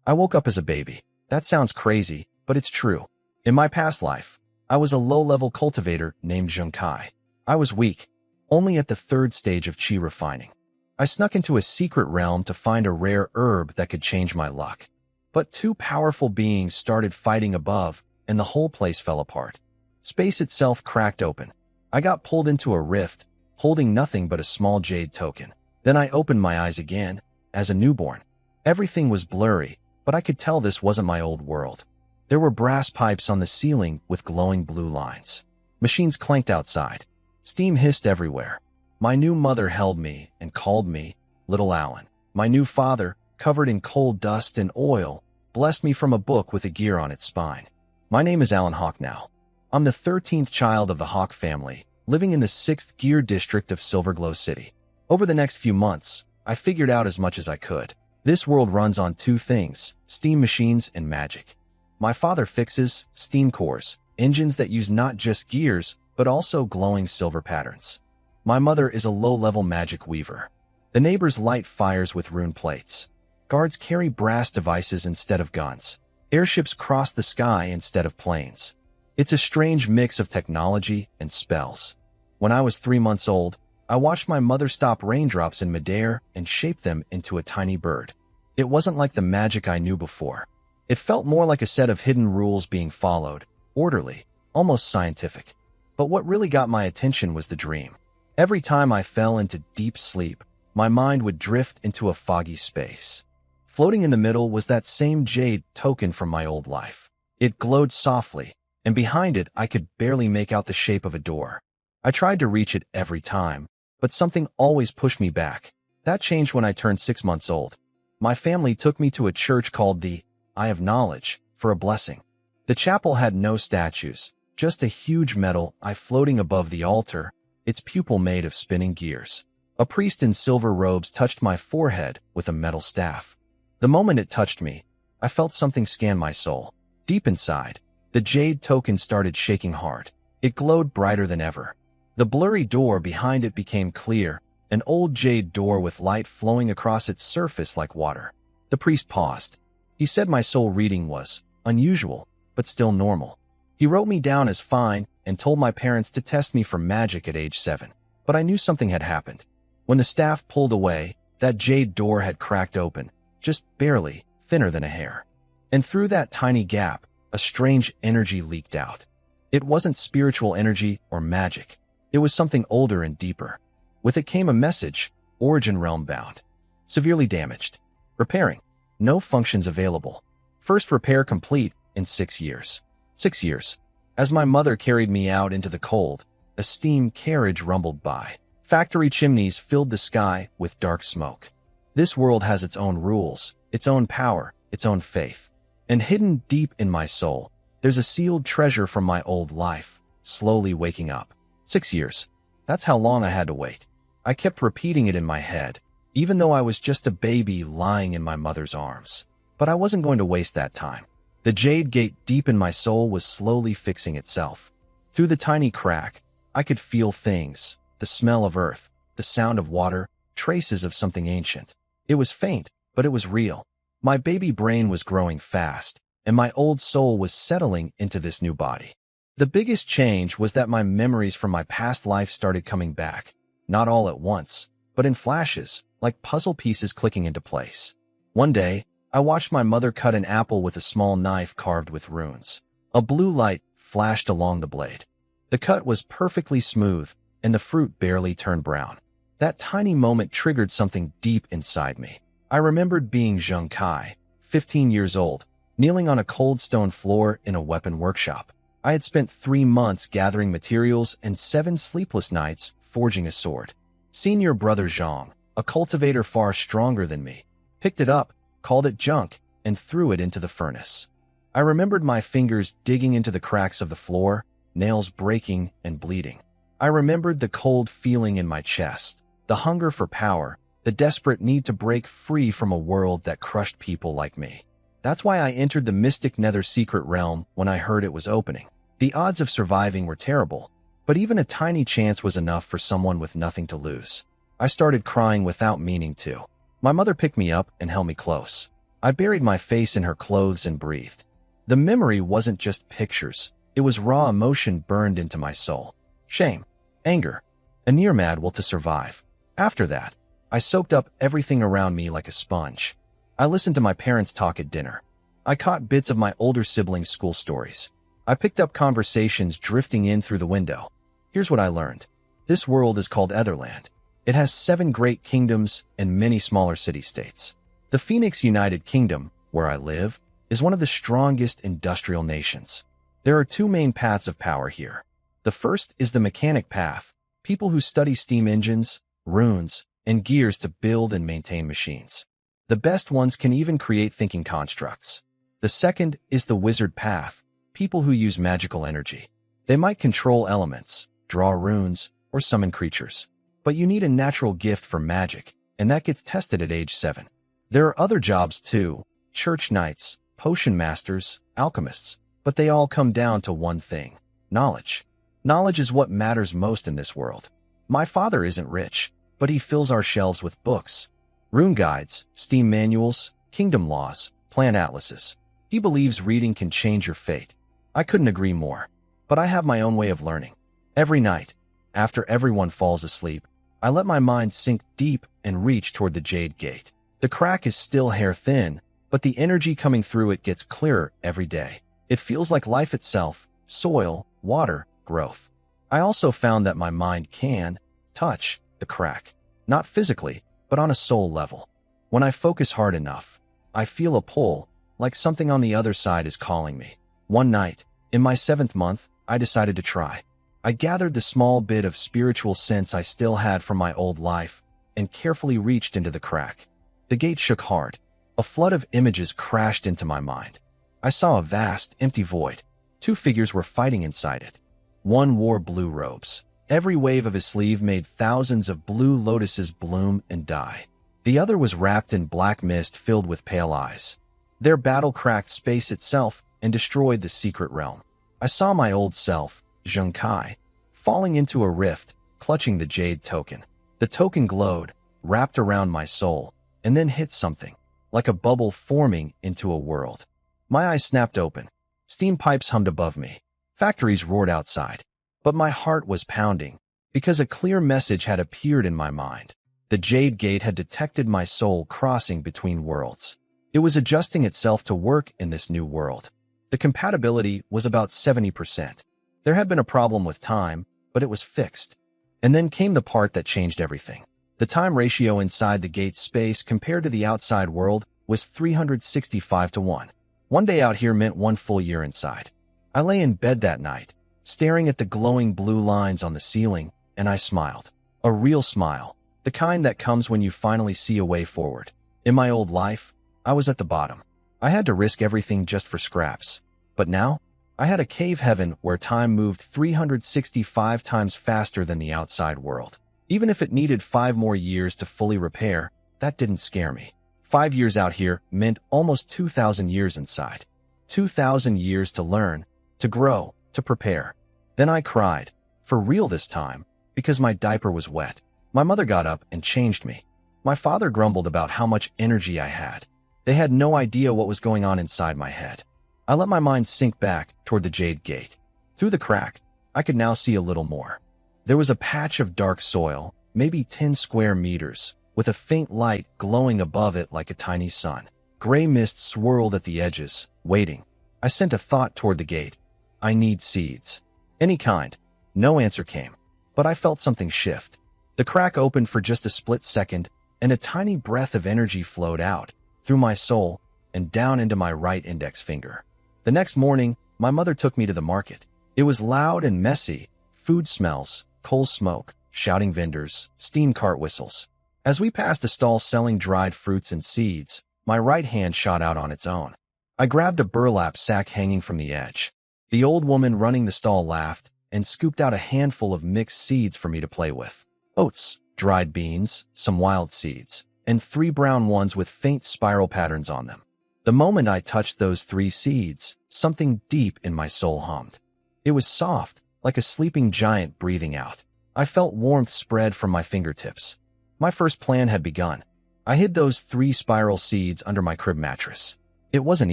I woke up as a baby. That sounds crazy, but it's true. In my past life, I was a low-level cultivator named Junkai. I was weak, only at the third stage of chi refining. I snuck into a secret realm to find a rare herb that could change my luck. But two powerful beings started fighting above, and the whole place fell apart. Space itself cracked open. I got pulled into a rift, holding nothing but a small jade token. Then I opened my eyes again, as a newborn. Everything was blurry, but I could tell this wasn't my old world. There were brass pipes on the ceiling with glowing blue lines. Machines clanked outside. Steam hissed everywhere. My new mother held me and called me Little Alan. My new father, covered in coal dust and oil, blessed me from a book with a gear on its spine. My name is Alan Hawk now. I'm the 13th child of the Hawk family, living in the 6th Gear District of Silverglow City. Over the next few months, I figured out as much as I could. This world runs on two things, steam machines and magic. My father fixes steam cores, engines that use not just gears, but also glowing silver patterns. My mother is a low-level magic weaver. The neighbors light fires with rune plates. Guards carry brass devices instead of guns. Airships cross the sky instead of planes. It's a strange mix of technology and spells. When I was 3 months old, I watched my mother stop raindrops in midair and shape them into a tiny bird. It wasn't like the magic I knew before. It felt more like a set of hidden rules being followed, orderly, almost scientific. But what really got my attention was the dream. Every time I fell into deep sleep, my mind would drift into a foggy space. Floating in the middle was that same jade token from my old life. It glowed softly, and behind it I could barely make out the shape of a door. I tried to reach it every time, but something always pushed me back. That changed when I turned 6 months old. My family took me to a church called the Eye of Knowledge for a blessing. The chapel had no statues, just a huge metal eye floating above the altar, its pupil made of spinning gears. A priest in silver robes touched my forehead with a metal staff. The moment it touched me, I felt something scan my soul. Deep inside, the jade token started shaking hard. It glowed brighter than ever. The blurry door behind it became clear, an old jade door with light flowing across its surface like water. The priest paused. He said my soul reading was unusual, but still normal. He wrote me down as fine and told my parents to test me for magic at age 7. But I knew something had happened. When the staff pulled away, that jade door had cracked open, just barely, thinner than a hair. And through that tiny gap, a strange energy leaked out. It wasn't spiritual energy or magic. It was something older and deeper. With it came a message, origin realm bound. Severely damaged. Repairing. No functions available. First repair complete in 6 years. 6 years. As my mother carried me out into the cold, a steam carriage rumbled by. Factory chimneys filled the sky with dark smoke. This world has its own rules, its own power, its own faith. And hidden deep in my soul, there's a sealed treasure from my old life, slowly waking up. 6 years. That's how long I had to wait. I kept repeating it in my head, even though I was just a baby lying in my mother's arms. But I wasn't going to waste that time. The jade gate deep in my soul was slowly fixing itself. Through the tiny crack, I could feel things, the smell of earth, the sound of water, traces of something ancient. It was faint, but it was real. My baby brain was growing fast, and my old soul was settling into this new body. The biggest change was that my memories from my past life started coming back, not all at once, but in flashes, like puzzle pieces clicking into place. One day, I watched my mother cut an apple with a small knife carved with runes. A blue light flashed along the blade. The cut was perfectly smooth, and the fruit barely turned brown. That tiny moment triggered something deep inside me. I remembered being Zheng Kai, 15 years old, kneeling on a cold stone floor in a weapon workshop. I had spent 3 months gathering materials and 7 sleepless nights forging a sword. Senior brother Zhang, a cultivator far stronger than me, picked it up, called it junk, and threw it into the furnace. I remembered my fingers digging into the cracks of the floor, nails breaking and bleeding. I remembered the cold feeling in my chest, the hunger for power, the desperate need to break free from a world that crushed people like me. That's why I entered the mystic nether secret realm when I heard it was opening. The odds of surviving were terrible, but even a tiny chance was enough for someone with nothing to lose. I started crying without meaning to. My mother picked me up and held me close. I buried my face in her clothes and breathed. The memory wasn't just pictures. It was raw emotion burned into my soul. Shame, anger, a near mad will to survive. After that, I soaked up everything around me like a sponge. I listened to my parents talk at dinner. I caught bits of my older siblings' school stories. I picked up conversations drifting in through the window. Here's what I learned. This world is called Etherland. It has 7 great kingdoms and many smaller city-states. The Phoenix United Kingdom, where I live, is one of the strongest industrial nations. There are 2 main paths of power here. The first is the mechanic path, people who study steam engines, runes, and gears to build and maintain machines. The best ones can even create thinking constructs. The second is the wizard path, people who use magical energy. They might control elements, draw runes, or summon creatures. But you need a natural gift for magic, and that gets tested at age 7. There are other jobs too, church knights, potion masters, alchemists, but they all come down to one thing: knowledge. Knowledge is what matters most in this world. My father isn't rich, but he fills our shelves with books. Rune guides, steam manuals, kingdom laws, plant atlases. He believes reading can change your fate. I couldn't agree more. But I have my own way of learning. Every night, after everyone falls asleep, I let my mind sink deep and reach toward the Jade Gate. The crack is still hair-thin, but the energy coming through it gets clearer every day. It feels like life itself: soil, water, growth. I also found that my mind can touch the crack, not physically, but on a soul level. When I focus hard enough, I feel a pull, like something on the other side is calling me. One night, in my 7th month, I decided to try. I gathered the small bit of spiritual sense I still had from my old life and carefully reached into the crack. The gate shook hard. A flood of images crashed into my mind. I saw a vast, empty void. 2 figures were fighting inside it. One wore blue robes. Every wave of his sleeve made thousands of blue lotuses bloom and die. The other was wrapped in black mist filled with pale eyes. Their battle cracked space itself and destroyed the secret realm. I saw my old self, Zhongkai, falling into a rift, clutching the jade token. The token glowed, wrapped around my soul, and then hit something, like a bubble forming into a world. My eyes snapped open. Steam pipes hummed above me. Factories roared outside. But my heart was pounding, because a clear message had appeared in my mind. The Jade Gate had detected my soul crossing between worlds. It was adjusting itself to work in this new world. The compatibility was about 70%. There had been a problem with time, but it was fixed. And then came the part that changed everything. The time ratio inside the gate's space compared to the outside world was 365 to 1. One day out here meant 1 full year inside. I lay in bed that night, staring at the glowing blue lines on the ceiling, and I smiled. A real smile, the kind that comes when you finally see a way forward. In my old life, I was at the bottom. I had to risk everything just for scraps. But now, I had a cave heaven where time moved 365 times faster than the outside world. Even if it needed 5 more years to fully repair, that didn't scare me. 5 years out here meant almost 2,000 years inside. 2,000 years to learn, to grow, to prepare. Then I cried, for real this time, because my diaper was wet. My mother got up and changed me. My father grumbled about how much energy I had. They had no idea what was going on inside my head. I let my mind sink back toward the Jade Gate. Through the crack, I could now see a little more. There was a patch of dark soil, maybe 10 square meters, with a faint light glowing above it like a tiny sun. Gray mist swirled at the edges, waiting. I sent a thought toward the gate. I need seeds. Any kind. No answer came. But I felt something shift. The crack opened for just a split second, and a tiny breath of energy flowed out, through my soul, and down into my right index finger. The next morning, my mother took me to the market. It was loud and messy. Food smells, coal smoke, shouting vendors, steam cart whistles. As we passed a stall selling dried fruits and seeds, my right hand shot out on its own. I grabbed a burlap sack hanging from the edge. The old woman running the stall laughed and scooped out a handful of mixed seeds for me to play with. Oats, dried beans, some wild seeds, and 3 brown ones with faint spiral patterns on them. The moment I touched those 3 seeds, something deep in my soul hummed. It was soft, like a sleeping giant breathing out. I felt warmth spread from my fingertips. My first plan had begun. I hid those 3 spiral seeds under my crib mattress. It wasn't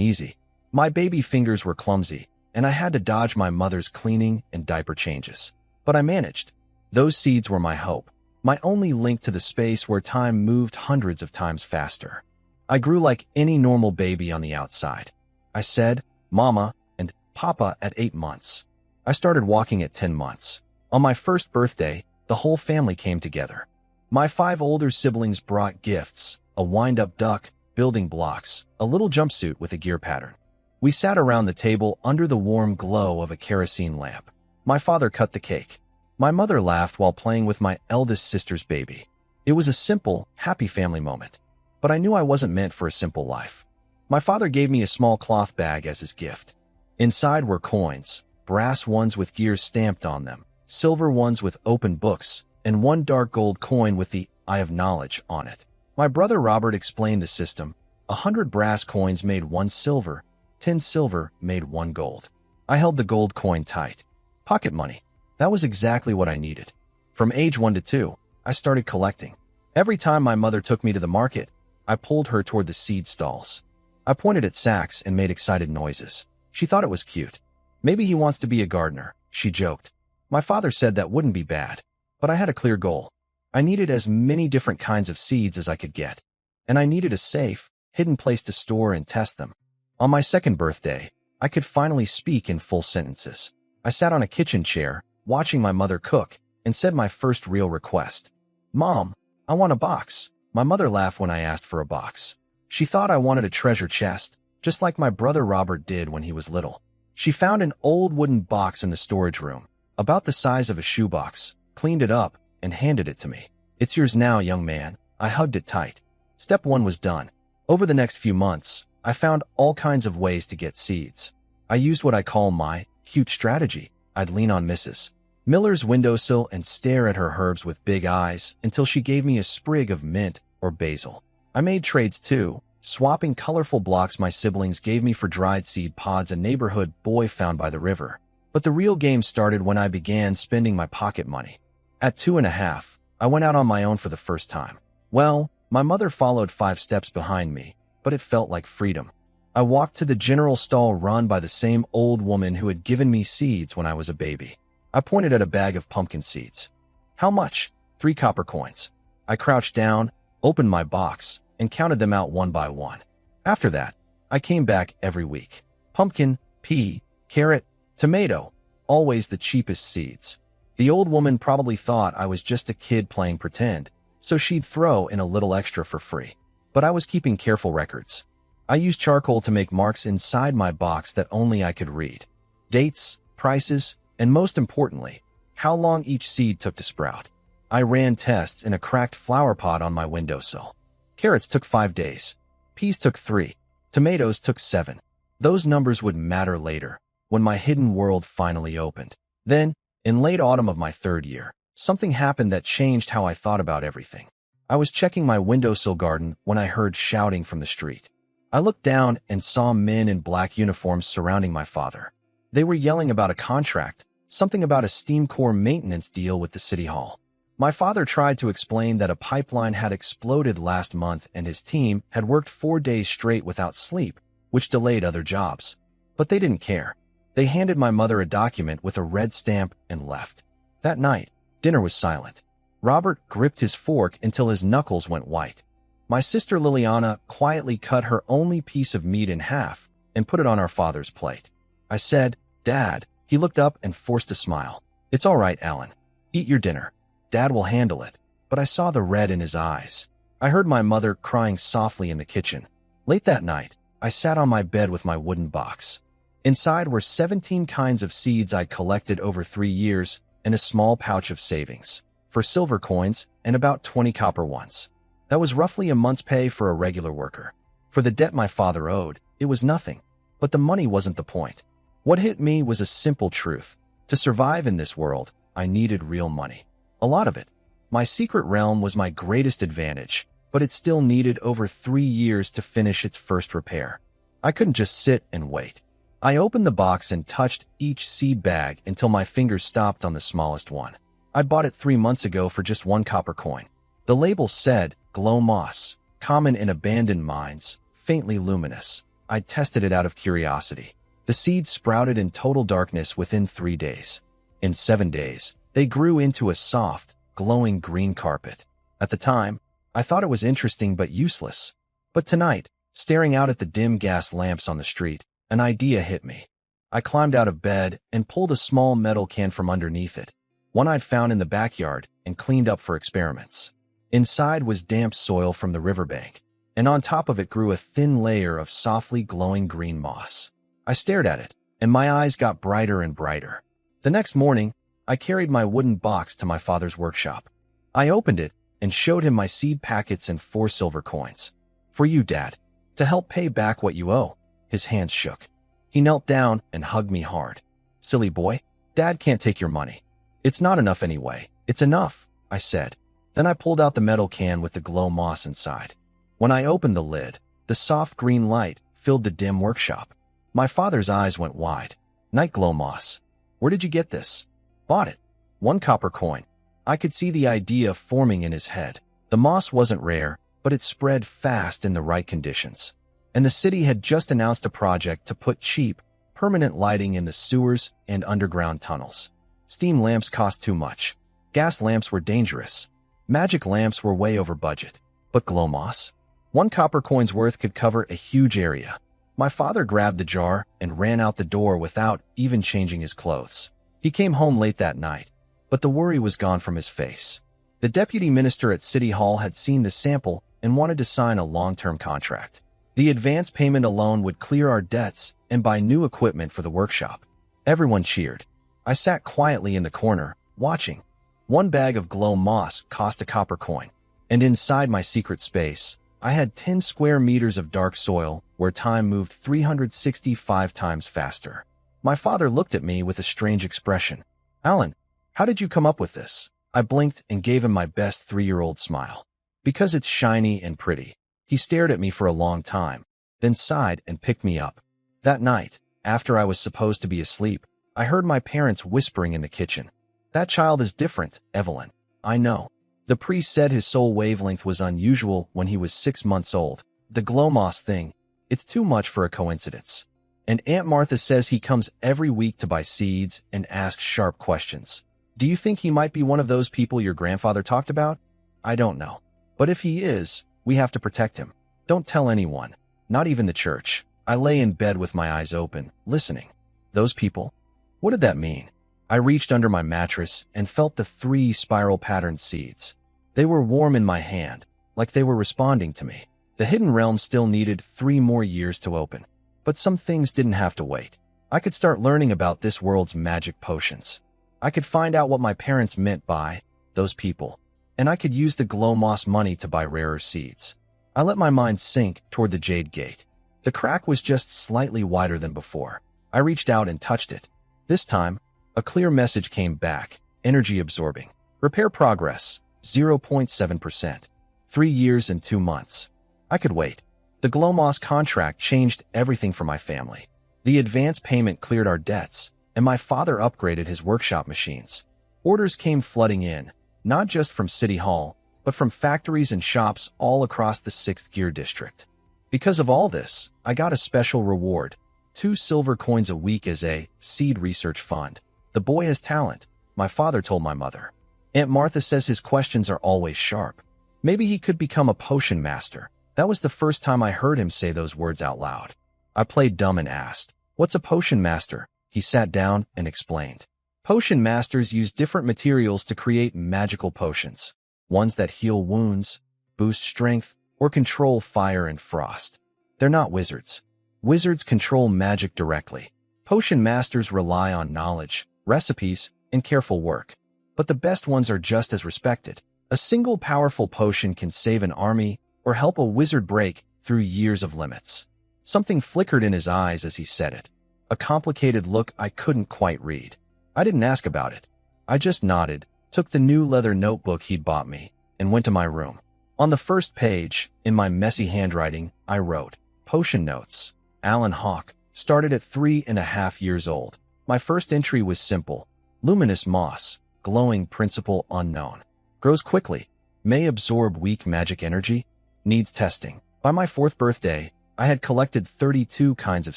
easy. My baby fingers were clumsy, and I had to dodge my mother's cleaning and diaper changes. But I managed. Those seeds were my hope, my only link to the space where time moved hundreds of times faster. I grew like any normal baby on the outside. I said, Mama and Papa at 8 months. I started walking at 10 months. On my first birthday, the whole family came together. My 5 older siblings brought gifts, a wind-up duck, building blocks, a little jumpsuit with a gear pattern. We sat around the table under the warm glow of a kerosene lamp. My father cut the cake. My mother laughed while playing with my eldest sister's baby. It was a simple, happy family moment. But I knew I wasn't meant for a simple life. My father gave me a small cloth bag as his gift. Inside were coins, brass ones with gears stamped on them, silver ones with open books, and 1 dark gold coin with the Eye of Knowledge on it. My brother Robert explained the system. 100 brass coins made 1 silver, 10 silver made 1 gold. I held the gold coin tight. Pocket money. That was exactly what I needed. From age 1 to 2, I started collecting. Every time my mother took me to the market, I pulled her toward the seed stalls. I pointed at sacks and made excited noises. She thought it was cute. Maybe he wants to be a gardener, she joked. My father said that wouldn't be bad. But I had a clear goal. I needed as many different kinds of seeds as I could get. And I needed a safe, hidden place to store and test them. On my 2nd birthday, I could finally speak in full sentences. I sat on a kitchen chair, watching my mother cook, and said my first real request. Mom, I want a box. My mother laughed when I asked for a box. She thought I wanted a treasure chest, just like my brother Robert did when he was little. She found an old wooden box in the storage room, about the size of a shoebox, cleaned it up, and handed it to me. It's yours now, young man. I hugged it tight. Step 1 was done. Over the next few months, I found all kinds of ways to get seeds. I used what I call my cute strategy. I'd lean on Mrs. Miller's windowsill and stare at her herbs with big eyes until she gave me a sprig of mint or basil. I made trades too, swapping colorful blocks my siblings gave me for dried seed pods a neighborhood boy found by the river. But the real game started when I began spending my pocket money. At 2.5, I went out on my own for the first time. Well, my mother followed 5 steps behind me, but it felt like freedom. I walked to the general stall run by the same old woman who had given me seeds when I was a baby. I pointed at a bag of pumpkin seeds. How much? 3 copper coins. I crouched down, opened my box, and counted them out one by one. After that, I came back every week. Pumpkin, pea, carrot, tomato, always the cheapest seeds. The old woman probably thought I was just a kid playing pretend, so she'd throw in a little extra for free. But I was keeping careful records. I used charcoal to make marks inside my box that only I could read. Dates, prices, and most importantly, how long each seed took to sprout. I ran tests in a cracked flower pot on my windowsill. Carrots took 5 days. Peas took 3. Tomatoes took 7. Those numbers would matter later, when my hidden world finally opened. Then, in late autumn of my 3rd year, something happened that changed how I thought about everything. I was checking my windowsill garden when I heard shouting from the street. I looked down and saw men in black uniforms surrounding my father. They were yelling about a contract, something about a steam core maintenance deal with the city hall. My father tried to explain that a pipeline had exploded last month and his team had worked 4 days straight without sleep, which delayed other jobs. But they didn't care. They handed my mother a document with a red stamp and left. That night, dinner was silent. Robert gripped his fork until his knuckles went white. My sister Liliana quietly cut her only piece of meat in half and put it on our father's plate. I said, "Dad." He looked up and forced a smile. "It's all right, Alan. Eat your dinner. Dad will handle it." But I saw the red in his eyes. I heard my mother crying softly in the kitchen. Late that night, I sat on my bed with my wooden box. Inside were 17 kinds of seeds I'd collected over 3 years and a small pouch of savings for silver coins and about 20 copper ones. That was roughly a month's pay for a regular worker. For the debt my father owed, it was nothing. But the money wasn't the point. What hit me was a simple truth. To survive in this world, I needed real money. A lot of it. My secret realm was my greatest advantage, but it still needed over 3 years to finish its first repair. I couldn't just sit and wait. I opened the box and touched each seed bag until my fingers stopped on the smallest one. I bought it 3 months ago for just 1 copper coin. The label said, "Glow Moss, common in abandoned mines, faintly luminous. I tested it out of curiosity. The seeds sprouted in total darkness within 3 days. In 7 days, they grew into a soft, glowing green carpet. At the time, I thought it was interesting but useless. But tonight, staring out at the dim gas lamps on the street, an idea hit me. I climbed out of bed and pulled a small metal can from underneath it, one I'd found in the backyard and cleaned up for experiments. Inside was damp soil from the riverbank, and on top of it grew a thin layer of softly glowing green moss. I stared at it, and my eyes got brighter and brighter. The next morning, I carried my wooden box to my father's workshop. I opened it and showed him my seed packets and 4 silver coins. "For you, Dad, to help pay back what you owe." His hands shook. He knelt down and hugged me hard. "Silly boy, Dad can't take your money. It's not enough anyway." "It's enough," I said. Then I pulled out the metal can with the glow moss inside. When I opened the lid, the soft green light filled the dim workshop. My father's eyes went wide. "Night glow moss. Where did you get this?" "Bought it. 1 copper coin." I could see the idea forming in his head. The moss wasn't rare, but it spread fast in the right conditions. And the city had just announced a project to put cheap, permanent lighting in the sewers and underground tunnels. Steam lamps cost too much. Gas lamps were dangerous. Magic lamps were way over budget. But glow moss? 1 copper coin's worth could cover a huge area. My father grabbed the jar and ran out the door without even changing his clothes. He came home late that night, but the worry was gone from his face. The deputy minister at City Hall had seen the sample and wanted to sign a long-term contract. The advance payment alone would clear our debts and buy new equipment for the workshop. Everyone cheered. I sat quietly in the corner, watching. 1 bag of glow moss cost a copper coin, and inside my secret space, I had 10 square meters of dark soil where time moved 365 times faster. My father looked at me with a strange expression. "Alan, how did you come up with this?" I blinked and gave him my best 3-year-old smile. "Because it's shiny and pretty." He stared at me for a long time, then sighed and picked me up. That night, after I was supposed to be asleep, I heard my parents whispering in the kitchen. "That child is different, Evelyn." "I know. The priest said his soul wavelength was unusual when he was 6 months old. The glow moss thing, it's too much for a coincidence. And Aunt Martha says he comes every week to buy seeds and ask sharp questions. Do you think he might be one of those people your grandfather talked about?" "I don't know. But if he is, we have to protect him. Don't tell anyone, not even the church." I lay in bed with my eyes open, listening. Those people? What did that mean? I reached under my mattress and felt the 3 spiral-patterned seeds. They were warm in my hand, like they were responding to me. The hidden realm still needed 3 more years to open. But some things didn't have to wait. I could start learning about this world's magic potions. I could find out what my parents meant by those people. And I could use the glow moss money to buy rarer seeds. I let my mind sink toward the jade gate. The crack was just slightly wider than before. I reached out and touched it. This time, a clear message came back, energy absorbing. Repair progress, 0.7%. 3 years and 2 months. I could wait. The glow moss contract changed everything for my family. The advance payment cleared our debts, and my father upgraded his workshop machines. Orders came flooding in, not just from City Hall, but from factories and shops all across the 6th Gear District. Because of all this, I got a special reward, 2 silver coins a week as a seed research fund. The boy has talent, my father told my mother. Aunt Martha says his questions are always sharp. Maybe he could become a potion master. That was the first time I heard him say those words out loud. I played dumb and asked, "What's a potion master?" He sat down and explained. Potion masters use different materials to create magical potions. Ones that heal wounds, boost strength, or control fire and frost. They're not wizards. Wizards control magic directly. Potion masters rely on knowledge, recipes, and careful work. But the best ones are just as respected. A single powerful potion can save an army or help a wizard break through years of limits. Something flickered in his eyes as he said it. A complicated look I couldn't quite read. I didn't ask about it. I just nodded, took the new leather notebook he'd bought me, and went to my room. On the first page, in my messy handwriting, I wrote, "Potion Notes. Alan Hawke, started at 3.5 years old. My first entry was simple. Luminous moss, glowing principle unknown. Grows quickly. May absorb weak magic energy. Needs testing. By my 4th birthday, I had collected 32 kinds of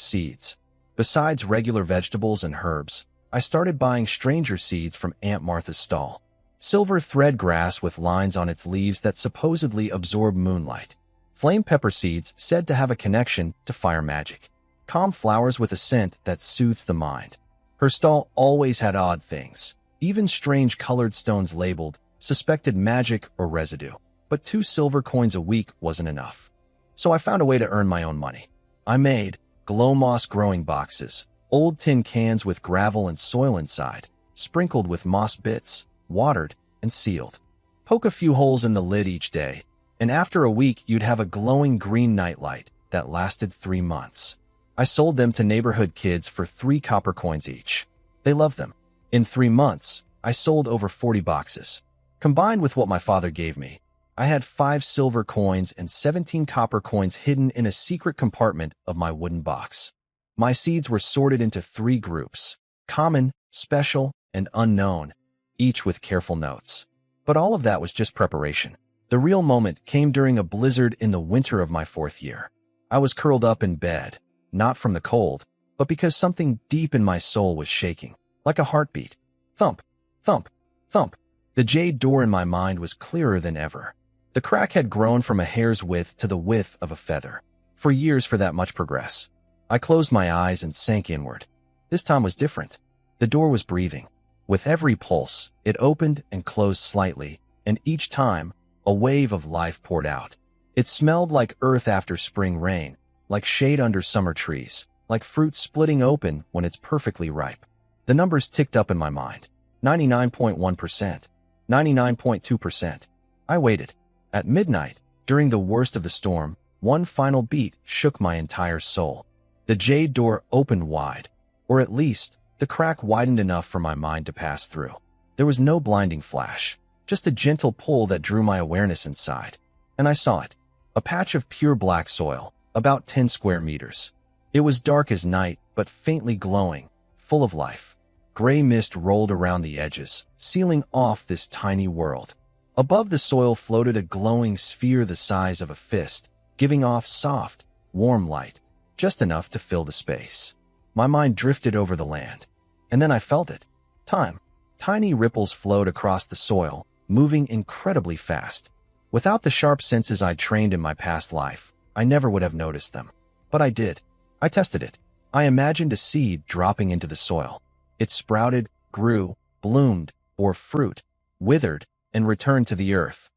seeds. Besides regular vegetables and herbs, I started buying stranger seeds from Aunt Martha's stall. Silver thread grass with lines on its leaves that supposedly absorb moonlight. Flame pepper seeds said to have a connection to fire magic. Calm flowers with a scent that soothes the mind. Her stall always had odd things, even strange colored stones labeled, suspected magic or residue. But 2 silver coins a week wasn't enough. So I found a way to earn my own money. I made glow moss growing boxes, old tin cans with gravel and soil inside, sprinkled with moss bits, watered, and sealed. Poke a few holes in the lid each day, and after a week you'd have a glowing green nightlight that lasted 3 months. I sold them to neighborhood kids for 3 copper coins each. They loved them. In 3 months, I sold over 40 boxes. Combined with what my father gave me, I had 5 silver coins and 17 copper coins hidden in a secret compartment of my wooden box. My seeds were sorted into 3 groups: common, special, and unknown, each with careful notes. But all of that was just preparation. The real moment came during a blizzard in the winter of my 4th year. I was curled up in bed, not from the cold, but because something deep in my soul was shaking, like a heartbeat. Thump, thump, thump. The jade door in my mind was clearer than ever. The crack had grown from a hair's width to the width of a feather. For years for that much progress. I closed my eyes and sank inward. This time was different. The door was breathing. With every pulse, it opened and closed slightly, and each time, a wave of life poured out. It smelled like earth after spring rain, like shade under summer trees, like fruit splitting open when it's perfectly ripe. The numbers ticked up in my mind. 99.1%. 99.2%. I waited. At midnight, during the worst of the storm, one final beat shook my entire soul. The jade door opened wide, or at least, the crack widened enough for my mind to pass through. There was no blinding flash, just a gentle pull that drew my awareness inside. And I saw it. A patch of pure black soil, about 10 square meters. It was dark as night, but faintly glowing, full of life. Gray mist rolled around the edges, sealing off this tiny world. Above the soil floated a glowing sphere the size of a fist, giving off soft, warm light, just enough to fill the space. My mind drifted over the land, and then I felt it. Time. Tiny ripples flowed across the soil, moving incredibly fast. Without the sharp senses I'd trained in my past life, I never would have noticed them. But I did. I tested it. I imagined a seed dropping into the soil. It sprouted, grew, bloomed, bore fruit, withered, and returned to the earth,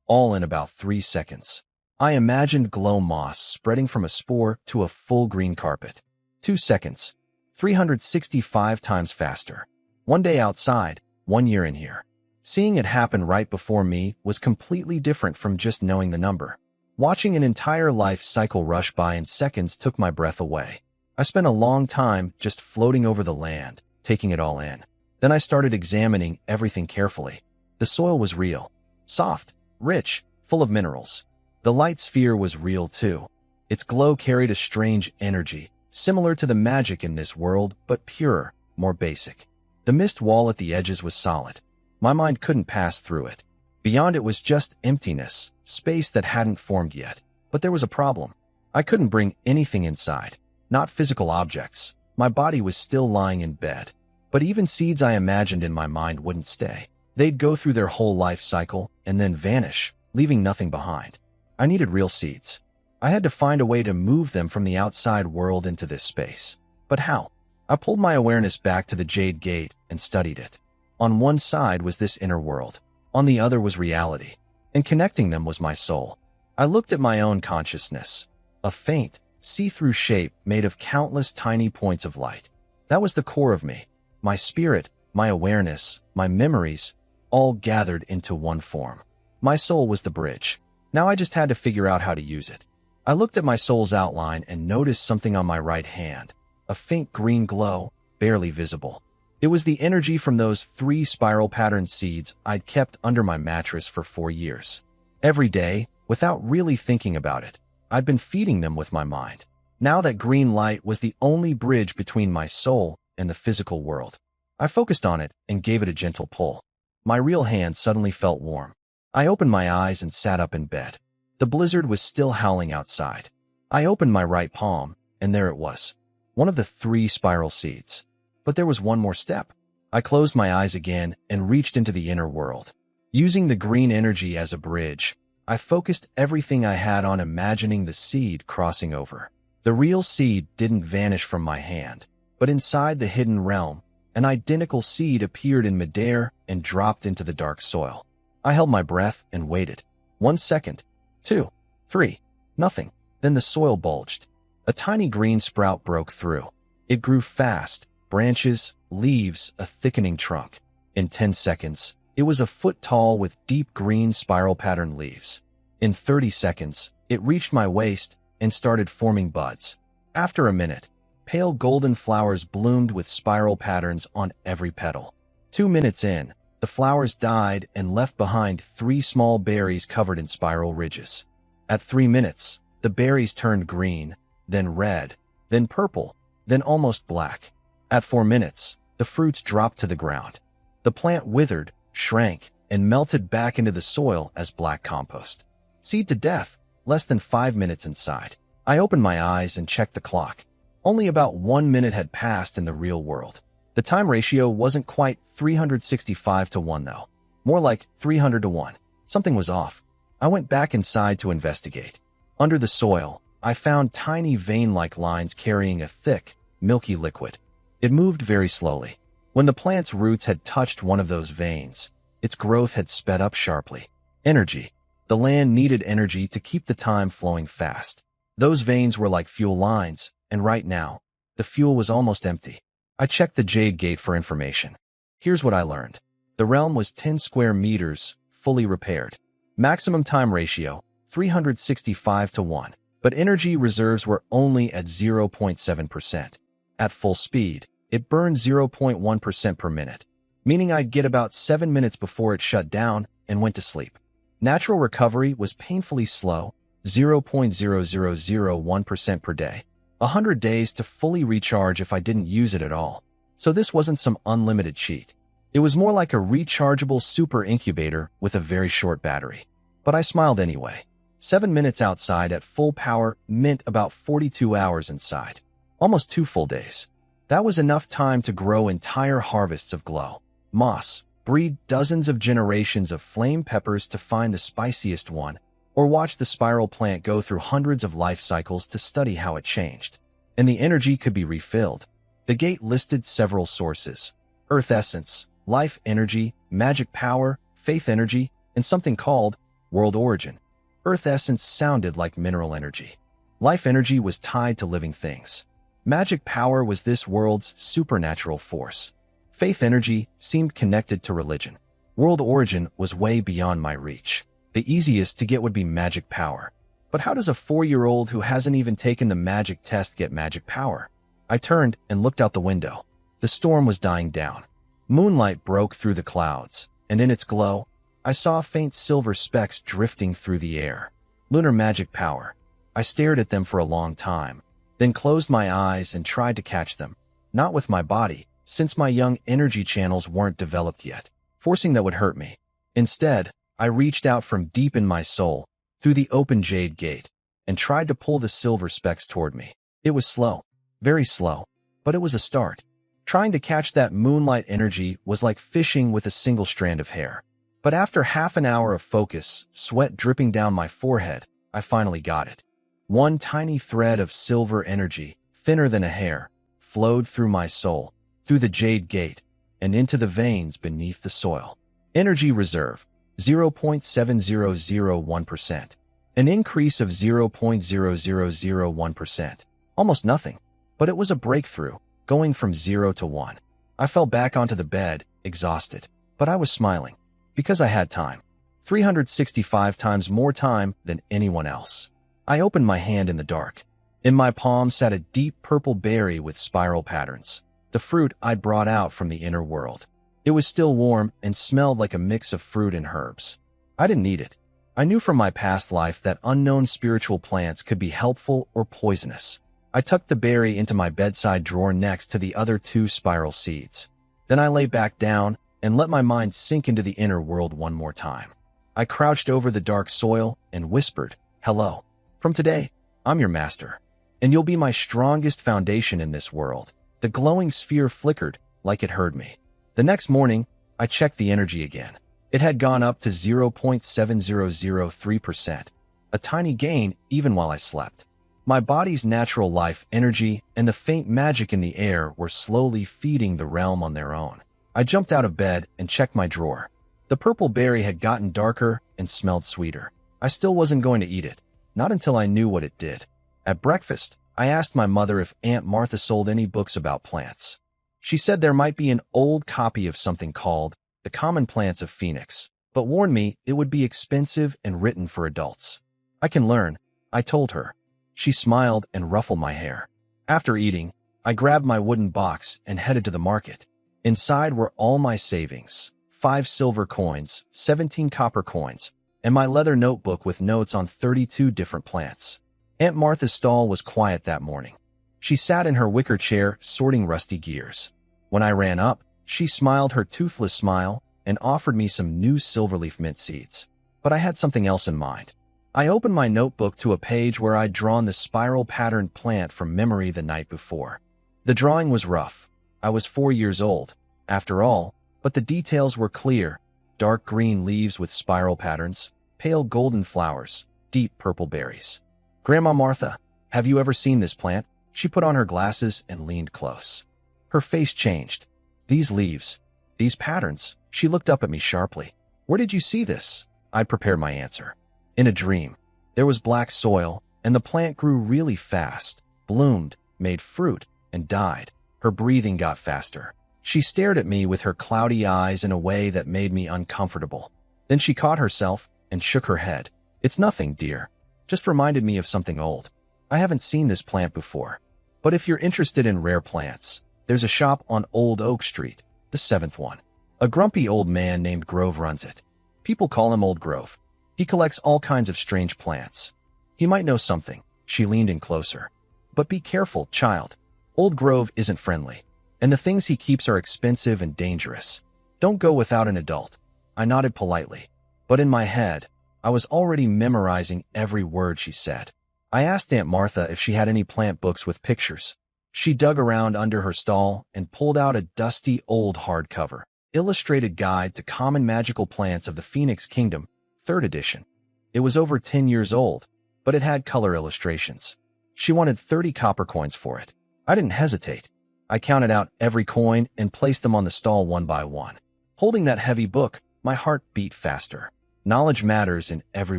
all in about 3 seconds. I imagined glow moss spreading from a spore to a full green carpet. 2 seconds. 365 times faster. 1 day outside, 1 year in here. Seeing it happen right before me was completely different from just knowing the number. Watching an entire life cycle rush by in seconds took my breath away. I spent a long time just floating over the land, taking it all in. Then I started examining everything carefully. The soil was real, soft, rich, full of minerals. The light sphere was real too. Its glow carried a strange energy, similar to the magic in this world, but purer, more basic. The mist wall at the edges was solid. My mind couldn't pass through it. Beyond it was just emptiness, space that hadn't formed yet. But there was a problem. I couldn't bring anything inside, not physical objects. My body was still lying in bed. But even seeds I imagined in my mind wouldn't stay. They'd go through their whole life cycle and then vanish, leaving nothing behind. I needed real seeds. I had to find a way to move them from the outside world into this space. But how? I pulled my awareness back to the Jade Gate and studied it. On one side was this inner world. On the other was reality. And connecting them was my soul. I looked at my own consciousness. A faint, see-through shape made of countless tiny points of light. That was the core of me. My spirit, my awareness, my memories, all gathered into one form. My soul was the bridge. Now I just had to figure out how to use it. I looked at my soul's outline and noticed something on my right hand. A faint green glow, barely visible. It was the energy from those 3 spiral-patterned seeds I'd kept under my mattress for 4 years. Every day, without really thinking about it, I'd been feeding them with my mind. Now that green light was the only bridge between my soul and the physical world. I focused on it and gave it a gentle pull. My real hand suddenly felt warm. I opened my eyes and sat up in bed. The blizzard was still howling outside. I opened my right palm, and there it was. One of the 3 spiral seeds. But there was one more step. I closed my eyes again and reached into the inner world. Using the green energy as a bridge, I focused everything I had on imagining the seed crossing over. The real seed didn't vanish from my hand, but inside the hidden realm, an identical seed appeared in midair and dropped into the dark soil. I held my breath and waited. 1 second, 2, 3, nothing. Then the soil bulged. A tiny green sprout broke through. It grew fast, branches, leaves, a thickening trunk. In 10 seconds, it was a foot tall with deep green spiral-patterned leaves. In 30 seconds, it reached my waist and started forming buds. After a minute, pale golden flowers bloomed with spiral patterns on every petal. 2 minutes in, the flowers died and left behind 3 small berries covered in spiral ridges. At 3 minutes, the berries turned green, then red, then purple, then almost black. At 4 minutes, the fruits dropped to the ground. The plant withered, shrank, and melted back into the soil as black compost. Seed to death, less than 5 minutes inside. I opened my eyes and checked the clock. Only about 1 minute had passed in the real world. The time ratio wasn't quite 365 to 1 though. More like 300 to 1. Something was off. I went back inside to investigate. Under the soil, I found tiny vein-like lines carrying a thick, milky liquid. It moved very slowly. When the plant's roots had touched one of those veins, its growth had sped up sharply. Energy. The land needed energy to keep the time flowing fast. Those veins were like fuel lines, and right now, the fuel was almost empty. I checked the Jade Gate for information. Here's what I learned. The realm was 10 square meters, fully repaired. Maximum time ratio, 365 to 1. But energy reserves were only at 0.7%. At full speed, it burned 0.1% per minute, meaning I'd get about 7 minutes before it shut down and went to sleep. Natural recovery was painfully slow, 0.0001% per day. 100 days to fully recharge if I didn't use it at all. So this wasn't some unlimited cheat. It was more like a rechargeable super incubator with a very short battery. But I smiled anyway. 7 minutes outside at full power meant about 42 hours inside. Almost 2 full days. That was enough time to grow entire harvests of glow. Moss, breed dozens of generations of flame peppers to find the spiciest one, or watch the spiral plant go through hundreds of life cycles to study how it changed. And the energy could be refilled. The gate listed several sources: earth essence, life energy, magic power, faith energy, and something called world origin. Earth essence sounded like mineral energy. Life energy was tied to living things. Magic power was this world's supernatural force. Faith energy seemed connected to religion. World origin was way beyond my reach. The easiest to get would be magic power. But how does a 4-year-old who hasn't even taken the magic test get magic power? I turned and looked out the window. The storm was dying down. Moonlight broke through the clouds, and in its glow, I saw faint silver specks drifting through the air. Lunar magic power. I stared at them for a long time, then closed my eyes and tried to catch them. Not with my body, since my young energy channels weren't developed yet. Forcing that would hurt me. Instead, I reached out from deep in my soul, through the open Jade Gate, and tried to pull the silver specks toward me. It was slow, very slow, but it was a start. Trying to catch that moonlight energy was like fishing with a single strand of hair. But after half an hour of focus, sweat dripping down my forehead, I finally got it. One tiny thread of silver energy, thinner than a hair, flowed through my soul, through the Jade Gate, and into the veins beneath the soil. Energy reserve, 0.7001%. An increase of 0.0001%. Almost nothing. But it was a breakthrough, going from 0 to 1. I fell back onto the bed, exhausted. But I was smiling. Because I had time. 365 times more time than anyone else. I opened my hand in the dark. In my palm sat a deep purple berry with spiral patterns. The fruit I'd brought out from the inner world. It was still warm and smelled like a mix of fruit and herbs. I didn't need it. I knew from my past life that unknown spiritual plants could be helpful or poisonous. I tucked the berry into my bedside drawer next to the other 2 spiral seeds. Then I lay back down and let my mind sink into the inner world one more time. I crouched over the dark soil and whispered, Hello. From today, I'm your master, and you'll be my strongest foundation in this world. The glowing sphere flickered like it heard me. The next morning, I checked the energy again. It had gone up to 0.7003%, a tiny gain even while I slept. My body's natural life energy and the faint magic in the air were slowly feeding the realm on their own. I jumped out of bed and checked my drawer. The purple berry had gotten darker and smelled sweeter. I still wasn't going to eat it, not until I knew what it did. At breakfast, I asked my mother if Aunt Martha sold any books about plants. She said there might be an old copy of something called The Common Plants of Phoenix, but warned me it would be expensive and written for adults. I can learn, I told her. She smiled and ruffled my hair. After eating, I grabbed my wooden box and headed to the market. Inside were all my savings, 5 silver coins, 17 copper coins, and my leather notebook with notes on 32 different plants. Aunt Martha's stall was quiet that morning. She sat in her wicker chair, sorting rusty gears. When I ran up, she smiled her toothless smile and offered me some new silverleaf mint seeds. But I had something else in mind. I opened my notebook to a page where I'd drawn the spiral-patterned plant from memory the night before. The drawing was rough. I was 4 years old, after all, but the details were clear. Dark green leaves with spiral patterns, pale golden flowers, deep purple berries. Grandma Martha, have you ever seen this plant? She put on her glasses and leaned close. Her face changed. These leaves, these patterns. She looked up at me sharply. Where did you see this? I prepared my answer. In a dream. There was black soil, and the plant grew really fast, bloomed, made fruit, and died. Her breathing got faster. She stared at me with her cloudy eyes in a way that made me uncomfortable. Then she caught herself and shook her head. It's nothing, dear. Just reminded me of something old. I haven't seen this plant before. But if you're interested in rare plants, there's a shop on Old Oak Street, the 7th one. A grumpy old man named Grove runs it. People call him Old Grove. He collects all kinds of strange plants. He might know something. She leaned in closer. But be careful, child. Old Grove isn't friendly, and the things he keeps are expensive and dangerous. Don't go without an adult. I nodded politely, but in my head, I was already memorizing every word she said. I asked Aunt Martha if she had any plant books with pictures. She dug around under her stall and pulled out a dusty old hardcover, illustrated guide to common magical plants of the Phoenix Kingdom, 3rd edition. It was over 10 years old, but it had color illustrations. She wanted 30 copper coins for it. I didn't hesitate. I counted out every coin and placed them on the stall one by one. Holding that heavy book, my heart beat faster. Knowledge matters in every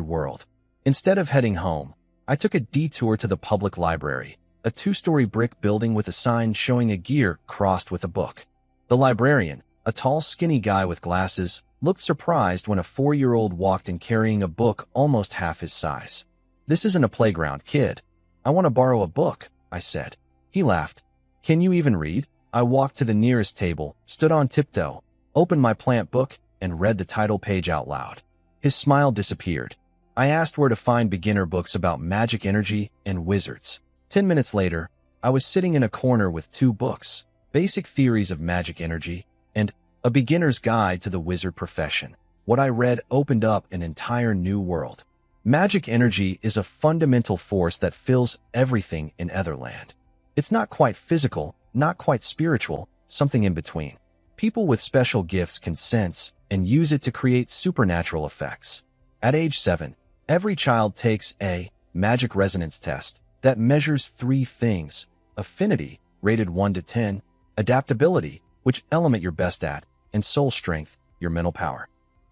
world. Instead of heading home, I took a detour to the public library, a 2-story brick building with a sign showing a gear crossed with a book. The librarian, a tall, skinny guy with glasses, looked surprised when a 4-year-old walked in carrying a book almost half his size. This isn't a playground, kid. I want to borrow a book, I said. He laughed. Can you even read? I walked to the nearest table, stood on tiptoe, opened my plant book, and read the title page out loud. His smile disappeared. I asked where to find beginner books about magic energy and wizards. 10 minutes later, I was sitting in a corner with 2 books, Basic Theories of Magic Energy and A Beginner's Guide to the Wizard Profession. What I read opened up an entire new world. Magic energy is a fundamental force that fills everything in Etherland. It's not quite physical, not quite spiritual, something in between. People with special gifts can sense and use it to create supernatural effects. At age 7, every child takes a magic resonance test that measures 3 things: affinity, rated 1 to 10, adaptability, which element you're best at, and soul strength, your mental power.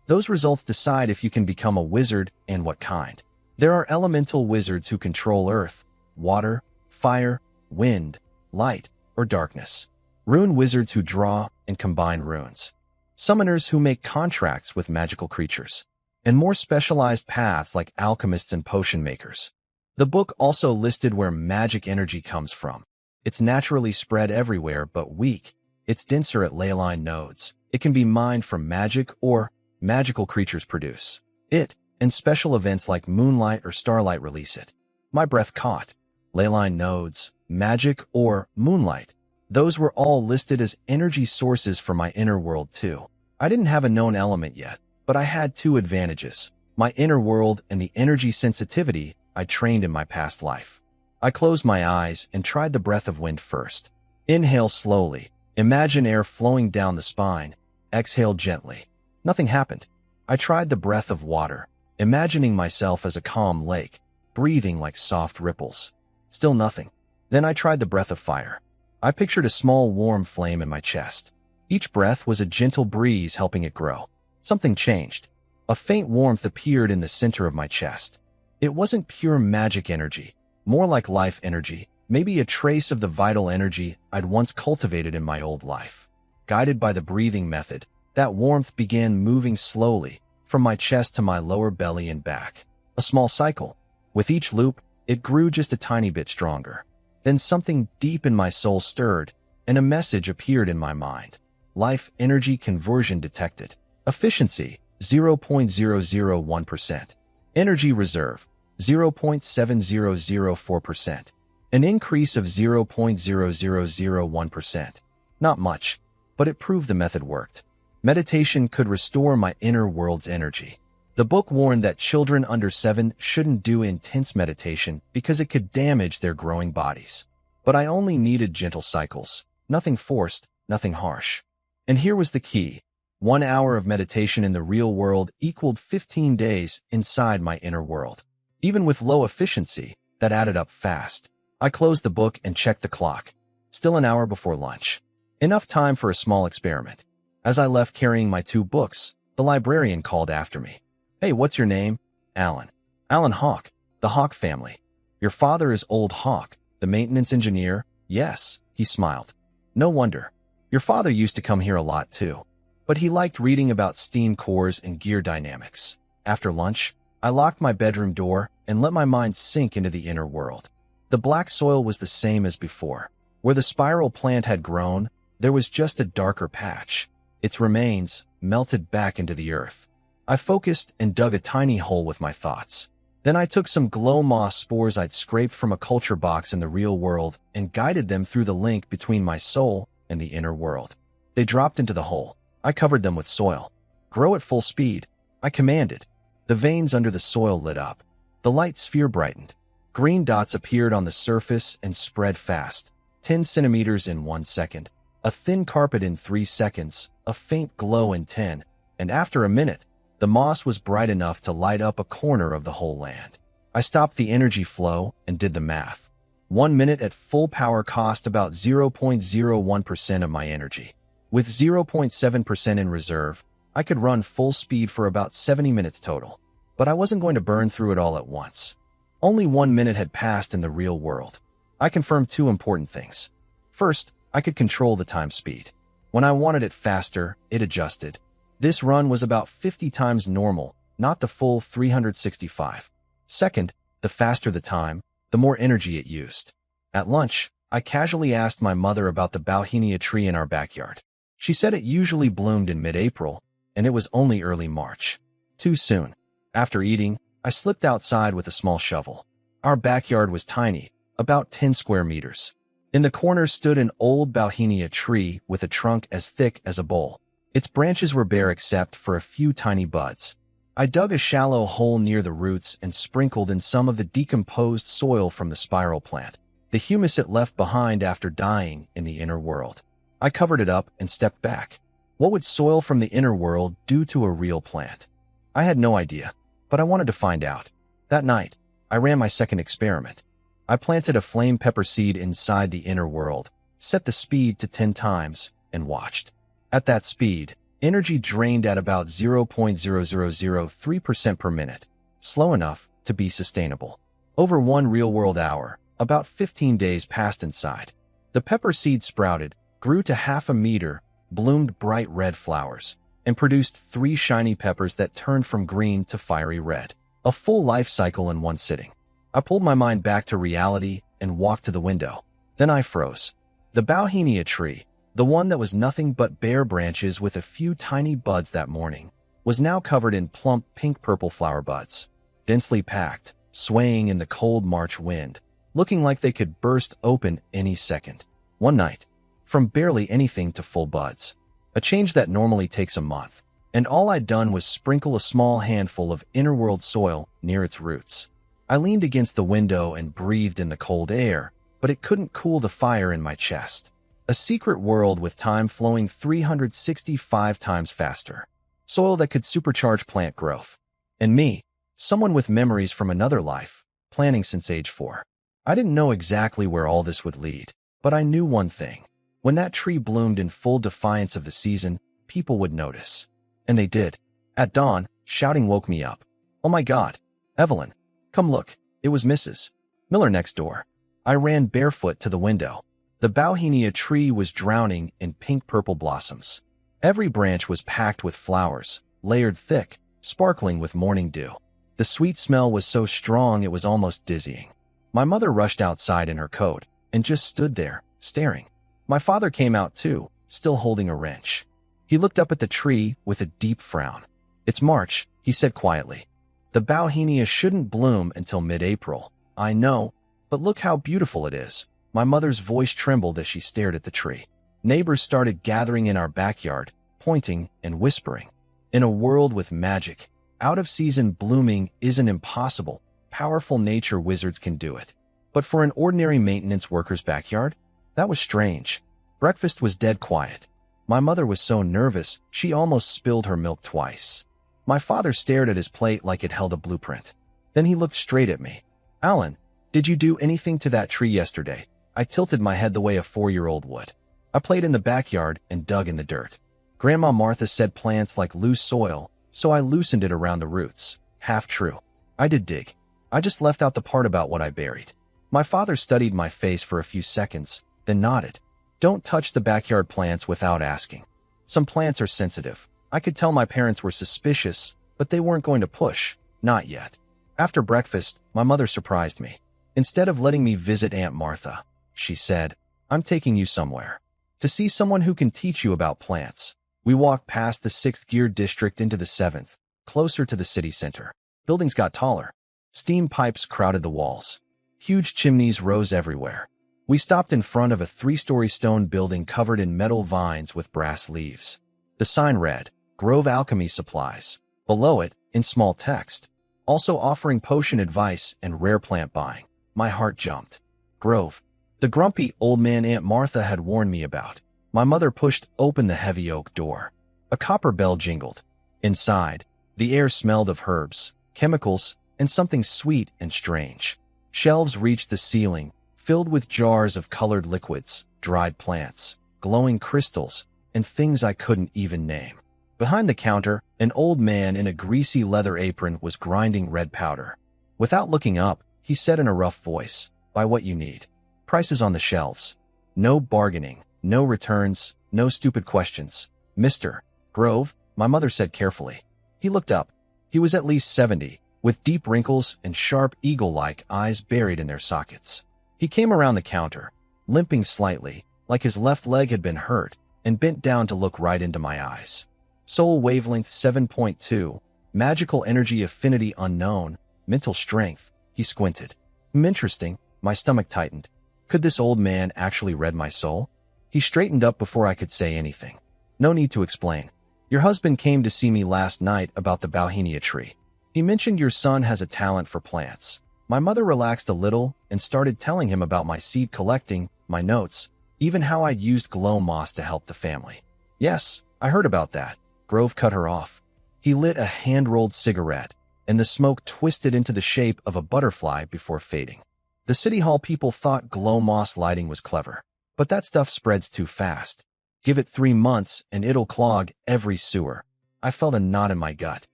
Those results decide if you can become a wizard and what kind. There are elemental wizards who control earth, water, fire, wind, light, or darkness. Rune wizards who draw and combine runes. Summoners who make contracts with magical creatures. And more specialized paths like alchemists and potion makers. The book also listed where magic energy comes from. It's naturally spread everywhere but weak. It's denser at ley line nodes. It can be mined from magic or magical creatures produce it, and special events like moonlight or starlight release it. My breath caught. Ley line nodes, magic, or moonlight. Those were all listed as energy sources for my inner world too. I didn't have a known element yet, but I had 2 advantages. My inner world and the energy sensitivity I trained in my past life. I closed my eyes and tried the breath of wind first. Inhale slowly. Imagine air flowing down the spine. Exhale gently. Nothing happened. I tried the breath of water, imagining myself as a calm lake, breathing like soft ripples. Still nothing. Then I tried the breath of fire. I pictured a small warm flame in my chest. Each breath was a gentle breeze helping it grow. Something changed. A faint warmth appeared in the center of my chest. It wasn't pure magic energy, more like life energy, maybe a trace of the vital energy I'd once cultivated in my old life. Guided by the breathing method, that warmth began moving slowly from my chest to my lower belly and back. A small cycle. With each loop, it grew just a tiny bit stronger. Then something deep in my soul stirred, and a message appeared in my mind. Life energy conversion detected. Efficiency, 0.001%. Energy reserve, 0.7004%. An increase of 0.0001%. Not much, but it proved the method worked. Meditation could restore my inner world's energy. The book warned that children under 7 shouldn't do intense meditation because it could damage their growing bodies. But I only needed gentle cycles, nothing forced, nothing harsh. And here was the key. 1 hour of meditation in the real world equaled 15 days inside my inner world. Even with low efficiency, that added up fast. I closed the book and checked the clock. Still an hour before lunch. Enough time for a small experiment. As I left carrying my 2 books, the librarian called after me. "Hey, what's your name?" "Alan." "Alan Hawk, the Hawk family. Your father is Old Hawk, the maintenance engineer?" "Yes," he smiled. "No wonder. Your father used to come here a lot too. But he liked reading about steam cores and gear dynamics." After lunch, I locked my bedroom door and let my mind sink into the inner world. The black soil was the same as before. Where the spiral plant had grown, there was just a darker patch. Its remains melted back into the earth. I focused and dug a tiny hole with my thoughts. Then I took some glow moss spores I'd scraped from a culture box in the real world and guided them through the link between my soul and the inner world. They dropped into the hole. I covered them with soil. "Grow at full speed," I commanded. The veins under the soil lit up. The light sphere brightened. Green dots appeared on the surface and spread fast. 10 centimeters in 1 second. A thin carpet in 3 seconds. A faint glow in 10. And after a minute, the moss was bright enough to light up a corner of the whole land. I stopped the energy flow and did the math. 1 minute at full power cost about 0.01% of my energy. With 0.7% in reserve, I could run full speed for about 70 minutes total. But I wasn't going to burn through it all at once. Only 1 minute had passed in the real world. I confirmed 2 important things. First, I could control the time speed. When I wanted it faster, it adjusted. This run was about 50 times normal, not the full 365. Second, the faster the time, the more energy it used. At lunch, I casually asked my mother about the bauhinia tree in our backyard. She said it usually bloomed in mid-April, and it was only early March. Too soon. After eating, I slipped outside with a small shovel. Our backyard was tiny, about 10 square meters. In the corner stood an old bauhinia tree with a trunk as thick as a bowl. Its branches were bare except for a few tiny buds. I dug a shallow hole near the roots and sprinkled in some of the decomposed soil from the spiral plant, the humus it left behind after dying in the inner world. I covered it up and stepped back. What would soil from the inner world do to a real plant? I had no idea, but I wanted to find out. That night, I ran my second experiment. I planted a flame pepper seed inside the inner world, set the speed to 10 times, and watched. At that speed, energy drained at about 0.0003% per minute, slow enough to be sustainable. Over 1 real-world hour, about 15 days passed inside. The pepper seed sprouted, grew to half a meter, bloomed bright red flowers, and produced 3 shiny peppers that turned from green to fiery red. A full life cycle in 1 sitting. I pulled my mind back to reality and walked to the window. Then I froze. The bauhinia tree, the one that was nothing but bare branches with a few tiny buds that morning, was now covered in plump pink-purple flower buds, densely packed, swaying in the cold March wind, looking like they could burst open any second. One night, from barely anything to full buds, a change that normally takes a month, and all I'd done was sprinkle a small handful of inner-world soil near its roots. I leaned against the window and breathed in the cold air, but it couldn't cool the fire in my chest. A secret world with time flowing 365 times faster. Soil that could supercharge plant growth. And me, someone with memories from another life, planning since age 4. I didn't know exactly where all this would lead, but I knew one thing. When that tree bloomed in full defiance of the season, people would notice. And they did. At dawn, shouting woke me up. "Oh my God, Evelyn, come look." It was Mrs. Miller next door. I ran barefoot to the window. The bauhinia tree was drowning in pink-purple blossoms. Every branch was packed with flowers, layered thick, sparkling with morning dew. The sweet smell was so strong it was almost dizzying. My mother rushed outside in her coat and just stood there, staring. My father came out too, still holding a wrench. He looked up at the tree with a deep frown. "It's March," he said quietly. "The bauhinia shouldn't bloom until mid-April. I know, but look how beautiful it is." My mother's voice trembled as she stared at the tree. Neighbors started gathering in our backyard, pointing and whispering. In a world with magic, out-of-season blooming isn't impossible. Powerful nature wizards can do it. But for an ordinary maintenance worker's backyard, that was strange. Breakfast was dead quiet. My mother was so nervous, she almost spilled her milk twice. My father stared at his plate like it held a blueprint. Then he looked straight at me. "Alan, did you do anything to that tree yesterday?" I tilted my head the way a 4-year-old would. "I played in the backyard and dug in the dirt. Grandma Martha said plants like loose soil, so I loosened it around the roots." Half true. I did dig. I just left out the part about what I buried. My father studied my face for a few seconds, then nodded. "Don't touch the backyard plants without asking. Some plants are sensitive. I could tell my parents were suspicious, but they weren't going to push. Not yet." After breakfast, my mother surprised me. "Instead of letting me visit Aunt Martha," she said, "I'm taking you somewhere. To see someone who can teach you about plants." We walked past the 6th Gear District into the 7th, closer to the city center. Buildings got taller. Steam pipes crowded the walls. Huge chimneys rose everywhere. We stopped in front of a 3-story stone building covered in metal vines with brass leaves. The sign read, "Grove Alchemy Supplies." Below it, in small text, also offering potion advice and rare plant buying. My heart jumped. Grove. The grumpy old man Aunt Martha had warned me about. My mother pushed open the heavy oak door. A copper bell jingled. Inside, the air smelled of herbs, chemicals, and something sweet and strange. Shelves reached the ceiling, filled with jars of colored liquids, dried plants, glowing crystals, and things I couldn't even name. Behind the counter, an old man in a greasy leather apron was grinding red powder. Without looking up, he said in a rough voice, "Buy what you need. Prices on the shelves. No bargaining, no returns, no stupid questions. Mr. Grove," my mother said carefully. He looked up. He was at least 70, with deep wrinkles and sharp eagle-like eyes buried in their sockets. He came around the counter, limping slightly, like his left leg had been hurt, and bent down to look right into my eyes. "Soul wavelength 7.2, magical energy affinity unknown, mental strength." He squinted. Interesting. My stomach tightened. Could this old man actually read my soul? He straightened up before I could say anything. "No need to explain. Your husband came to see me last night about the bauhinia tree. He mentioned your son has a talent for plants." My mother relaxed a little and started telling him about my seed collecting, my notes, even how I'd used glow moss to help the family. "Yes, I heard about that." Grove cut her off. He lit a hand-rolled cigarette, and the smoke twisted into the shape of a butterfly before fading. The City Hall people thought glow moss lighting was clever, but that stuff spreads too fast. Give it 3 months and it'll clog every sewer. I felt a knot in my gut.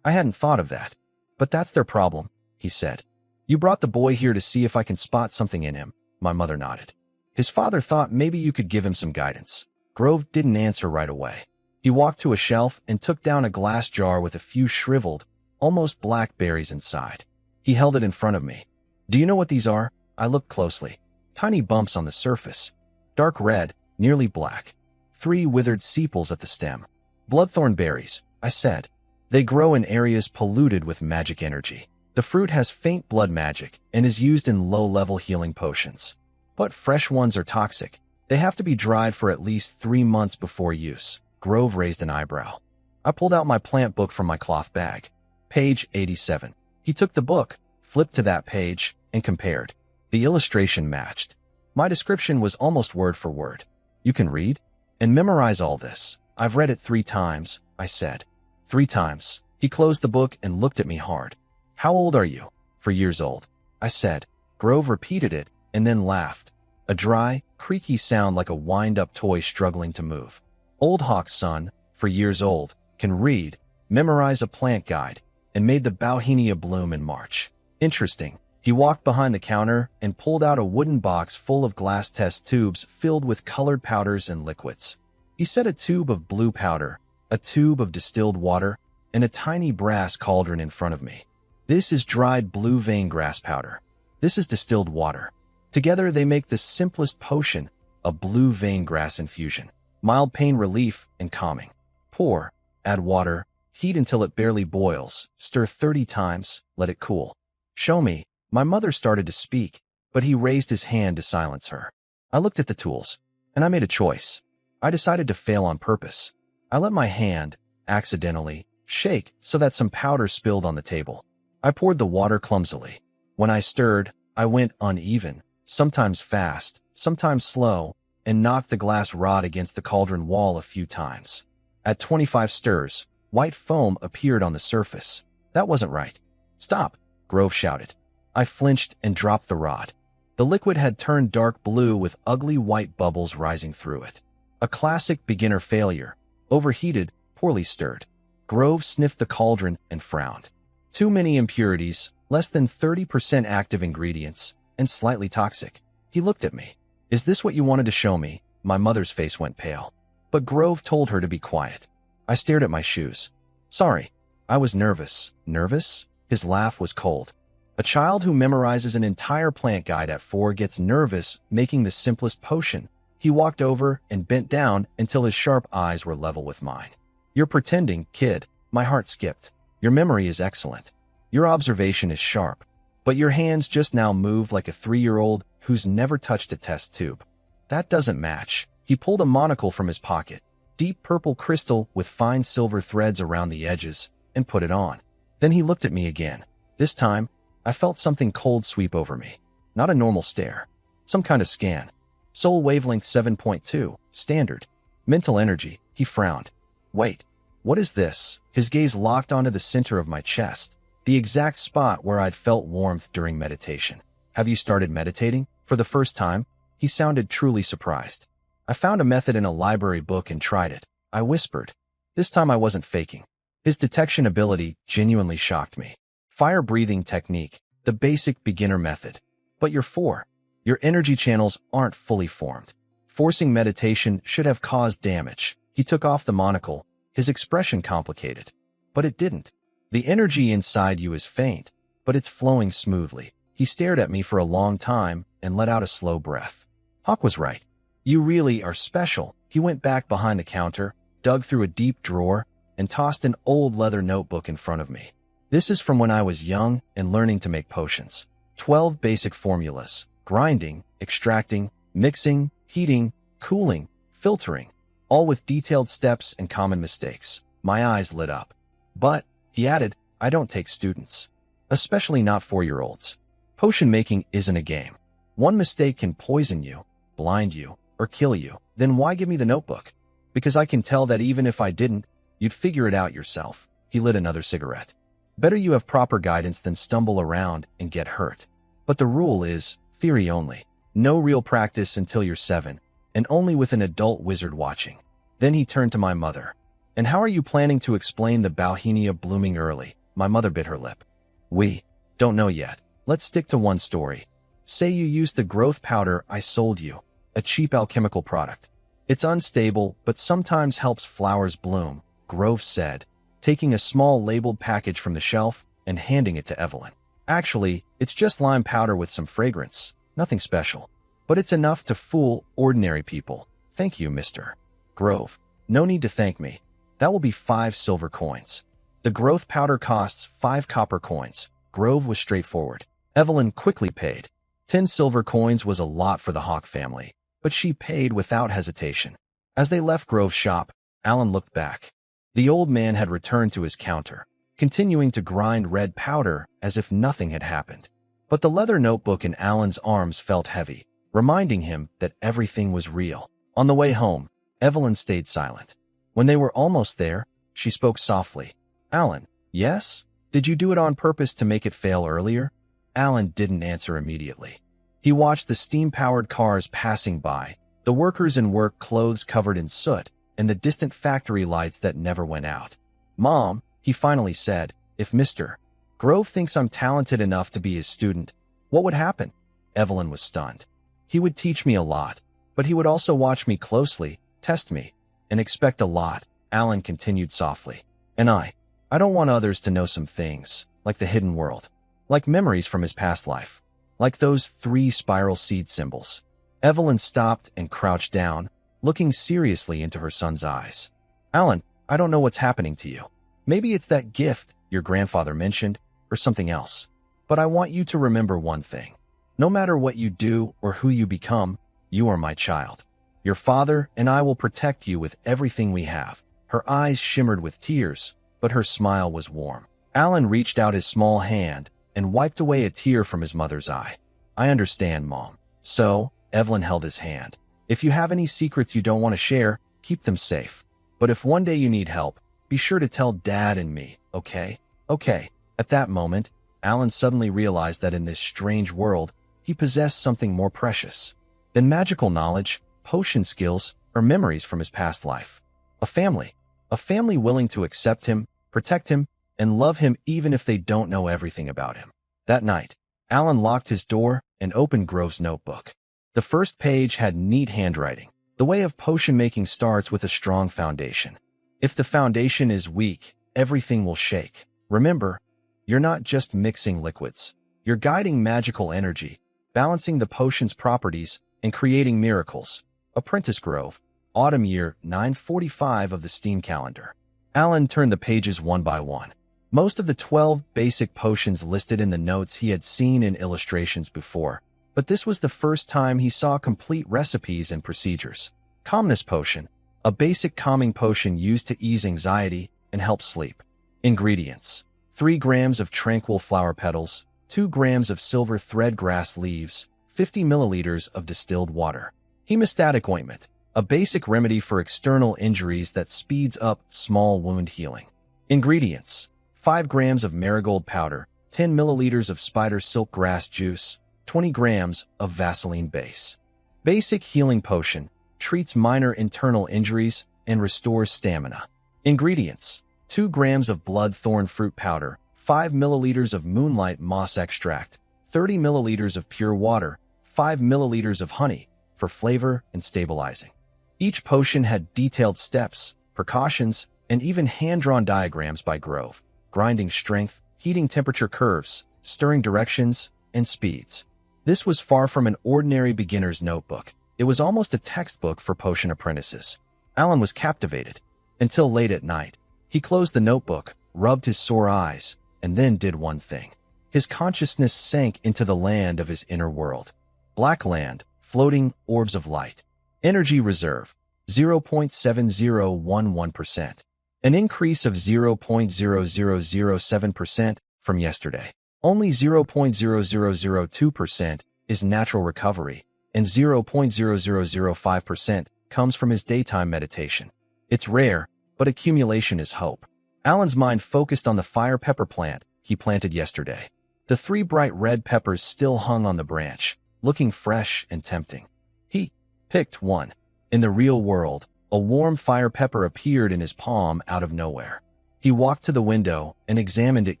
I hadn't thought of that. "But that's their problem," he said. "You brought the boy here to see if I can spot something in him." My mother nodded. "His father thought maybe you could give him some guidance." Grove didn't answer right away. He walked to a shelf and took down a glass jar with a few shriveled, almost black berries inside. He held it in front of me. "Do you know what these are?" I looked closely. Tiny bumps on the surface. Dark red, nearly black. 3 withered sepals at the stem. "Bloodthorn berries," I said. "They grow in areas polluted with magic energy. The fruit has faint blood magic and is used in low-level healing potions. But fresh ones are toxic. They have to be dried for at least 3 months before use." Grove raised an eyebrow. I pulled out my plant book from my cloth bag. Page 87. He took the book, flipped to that page, and compared. The illustration matched. My description was almost word for word. You can read and memorize all this. I've read it 3 times, I said. 3 times. He closed the book and looked at me hard. How old are you? 4 years old, I said. Grove repeated it and then laughed. A dry, creaky sound like a wind-up toy struggling to move. Old Hawk's son, 4 years old, can read, memorize a plant guide, and made the bauhinia bloom in March. Interesting. He walked behind the counter and pulled out a wooden box full of glass test tubes filled with colored powders and liquids. He set a tube of blue powder, a tube of distilled water, and a tiny brass cauldron in front of me. This is dried blue vein grass powder. This is distilled water. Together they make the simplest potion, a blue vein grass infusion. Mild pain relief and calming. Pour, add water, heat until it barely boils, stir 30 times, let it cool. Show me. My mother started to speak, but he raised his hand to silence her. I looked at the tools, and I made a choice. I decided to fail on purpose. I let my hand, accidentally, shake so that some powder spilled on the table. I poured the water clumsily. When I stirred, I went uneven, sometimes fast, sometimes slow, and knocked the glass rod against the cauldron wall a few times. At 25 stirs, white foam appeared on the surface. That wasn't right. Stop, Grove shouted. I flinched and dropped the rod. The liquid had turned dark blue with ugly white bubbles rising through it. A classic beginner failure. Overheated, poorly stirred. Grove sniffed the cauldron and frowned. Too many impurities, less than 30% active ingredients, and slightly toxic. He looked at me. Is this what you wanted to show me? My mother's face went pale. But Grove told her to be quiet. I stared at my shoes. Sorry. I was nervous. Nervous? His laugh was cold. A child who memorizes an entire plant guide at 4 gets nervous making the simplest potion. He walked over and bent down until his sharp eyes were level with mine. You're pretending, kid. My heart skipped. Your memory is excellent. Your observation is sharp. But your hands just now move like a 3-year-old who's never touched a test tube. That doesn't match. He pulled a monocle from his pocket, deep purple crystal with fine silver threads around the edges, and put it on. Then he looked at me again. This time, I felt something cold sweep over me. Not a normal stare. Some kind of scan. Soul wavelength 7.2, standard. Mental energy. He frowned. Wait, what is this? His gaze locked onto the center of my chest, the exact spot where I'd felt warmth during meditation. Have you started meditating? For the first time, he sounded truly surprised. I found a method in a library book and tried it. I whispered. This time I wasn't faking. His detection ability genuinely shocked me. Fire breathing technique, the basic beginner method. But you're 4. Your energy channels aren't fully formed. Forcing meditation should have caused damage. He took off the monocle, his expression complicated. But it didn't. The energy inside you is faint, but it's flowing smoothly. He stared at me for a long time and let out a slow breath. Hawk was right. You really are special. He went back behind the counter, dug through a deep drawer, and tossed an old leather notebook in front of me. This is from when I was young and learning to make potions. 12 basic formulas: grinding, extracting, mixing, heating, cooling, filtering, all with detailed steps and common mistakes. My eyes lit up. But, he added, I don't take students. Especially not 4-year-olds. Potion making isn't a game. One mistake can poison you, blind you, or kill you. Then why give me the notebook? Because I can tell that even if I didn't, you'd figure it out yourself. He lit another cigarette. Better you have proper guidance than stumble around and get hurt. But the rule is, theory only. No real practice until you're 7, and only with an adult wizard watching. Then he turned to my mother. And how are you planning to explain the bauhinia blooming early? My mother bit her lip. We don't know yet. Let's stick to one story. Say you used the growth powder I sold you, a cheap alchemical product. It's unstable, but sometimes helps flowers bloom, Grove said, taking a small labeled package from the shelf and handing it to Evelyn. Actually, it's just lime powder with some fragrance. Nothing special. But it's enough to fool ordinary people. Thank you, Mr. Grove. No need to thank me. That will be 5 silver coins. The growth powder costs 5 copper coins. Grove was straightforward. Evelyn quickly paid. 10 silver coins was a lot for the Hawk family, but she paid without hesitation. As they left Grove's shop, Alan looked back. The old man had returned to his counter, continuing to grind red powder as if nothing had happened. But the leather notebook in Alan's arms felt heavy, reminding him that everything was real. On the way home, Evelyn stayed silent. When they were almost there, she spoke softly. Alan, yes? Did you do it on purpose to make it fail earlier? Alan didn't answer immediately. He watched the steam-powered cars passing by, the workers in work clothes covered in soot, and the distant factory lights that never went out. Mom, he finally said, if Mr. Grove thinks I'm talented enough to be his student, what would happen? Evelyn was stunned. He would teach me a lot, but he would also watch me closely, test me, and expect a lot, Alan continued softly. And I don't want others to know some things, like the hidden world, like memories from his past life, like those 3 spiral seed symbols. Evelyn stopped and crouched down, looking seriously into her son's eyes. Alan, I don't know what's happening to you. Maybe it's that gift your grandfather mentioned, or something else. But I want you to remember one thing. No matter what you do or who you become, you are my child. Your father and I will protect you with everything we have. Her eyes shimmered with tears, but her smile was warm. Alan reached out his small hand and wiped away a tear from his mother's eye. I understand, Mom. So, Evelyn held his hand. If you have any secrets you don't want to share, keep them safe. But if one day you need help, be sure to tell Dad and me, okay? Okay. At that moment, Alan suddenly realized that in this strange world, he possessed something more precious than magical knowledge, potion skills, or memories from his past life. A family. A family willing to accept him, protect him, and love him even if they don't know everything about him. That night, Alan locked his door and opened Grove's notebook. The first page had neat handwriting. The way of potion making starts with a strong foundation. If the foundation is weak, everything will shake. Remember, you're not just mixing liquids. You're guiding magical energy, balancing the potion's properties, and creating miracles. Apprentice Grove, autumn year 945 of the steam calendar. Alan turned the pages one by one. Most of the 12 basic potions listed in the notes he had seen in illustrations before, but this was the first time he saw complete recipes and procedures. Calmness Potion, a basic calming potion used to ease anxiety and help sleep. Ingredients: 3 grams of tranquil flower petals, 2 grams of silver thread grass leaves, 50 milliliters of distilled water. Hemostatic Ointment, a basic remedy for external injuries that speeds up small wound healing. Ingredients: 5 grams of marigold powder, 10 milliliters of spider silk grass juice, 20 grams of Vaseline base. Basic Healing Potion, treats minor internal injuries and restores stamina. Ingredients: 2 grams of blood thorn fruit powder, 5 milliliters of moonlight moss extract, 30 milliliters of pure water, 5 milliliters of honey, for flavor and stabilizing. Each potion had detailed steps, precautions, and even hand-drawn diagrams by Grove, grinding strength, heating temperature curves, stirring directions, and speeds. This was far from an ordinary beginner's notebook. It was almost a textbook for potion apprentices. Alan was captivated. Until late at night, he closed the notebook, rubbed his sore eyes, and then did one thing. His consciousness sank into the land of his inner world. Black land, floating orbs of light. Energy reserve, 0.7011%. An increase of 0.0007% from yesterday. Only 0.0002% is natural recovery, and 0.0005% comes from his daytime meditation. It's rare, but accumulation is hope. Alan's mind focused on the fire pepper plant he planted yesterday. The 3 bright red peppers still hung on the branch, looking fresh and tempting. He picked one. In the real world, a warm fire pepper appeared in his palm out of nowhere. He walked to the window and examined it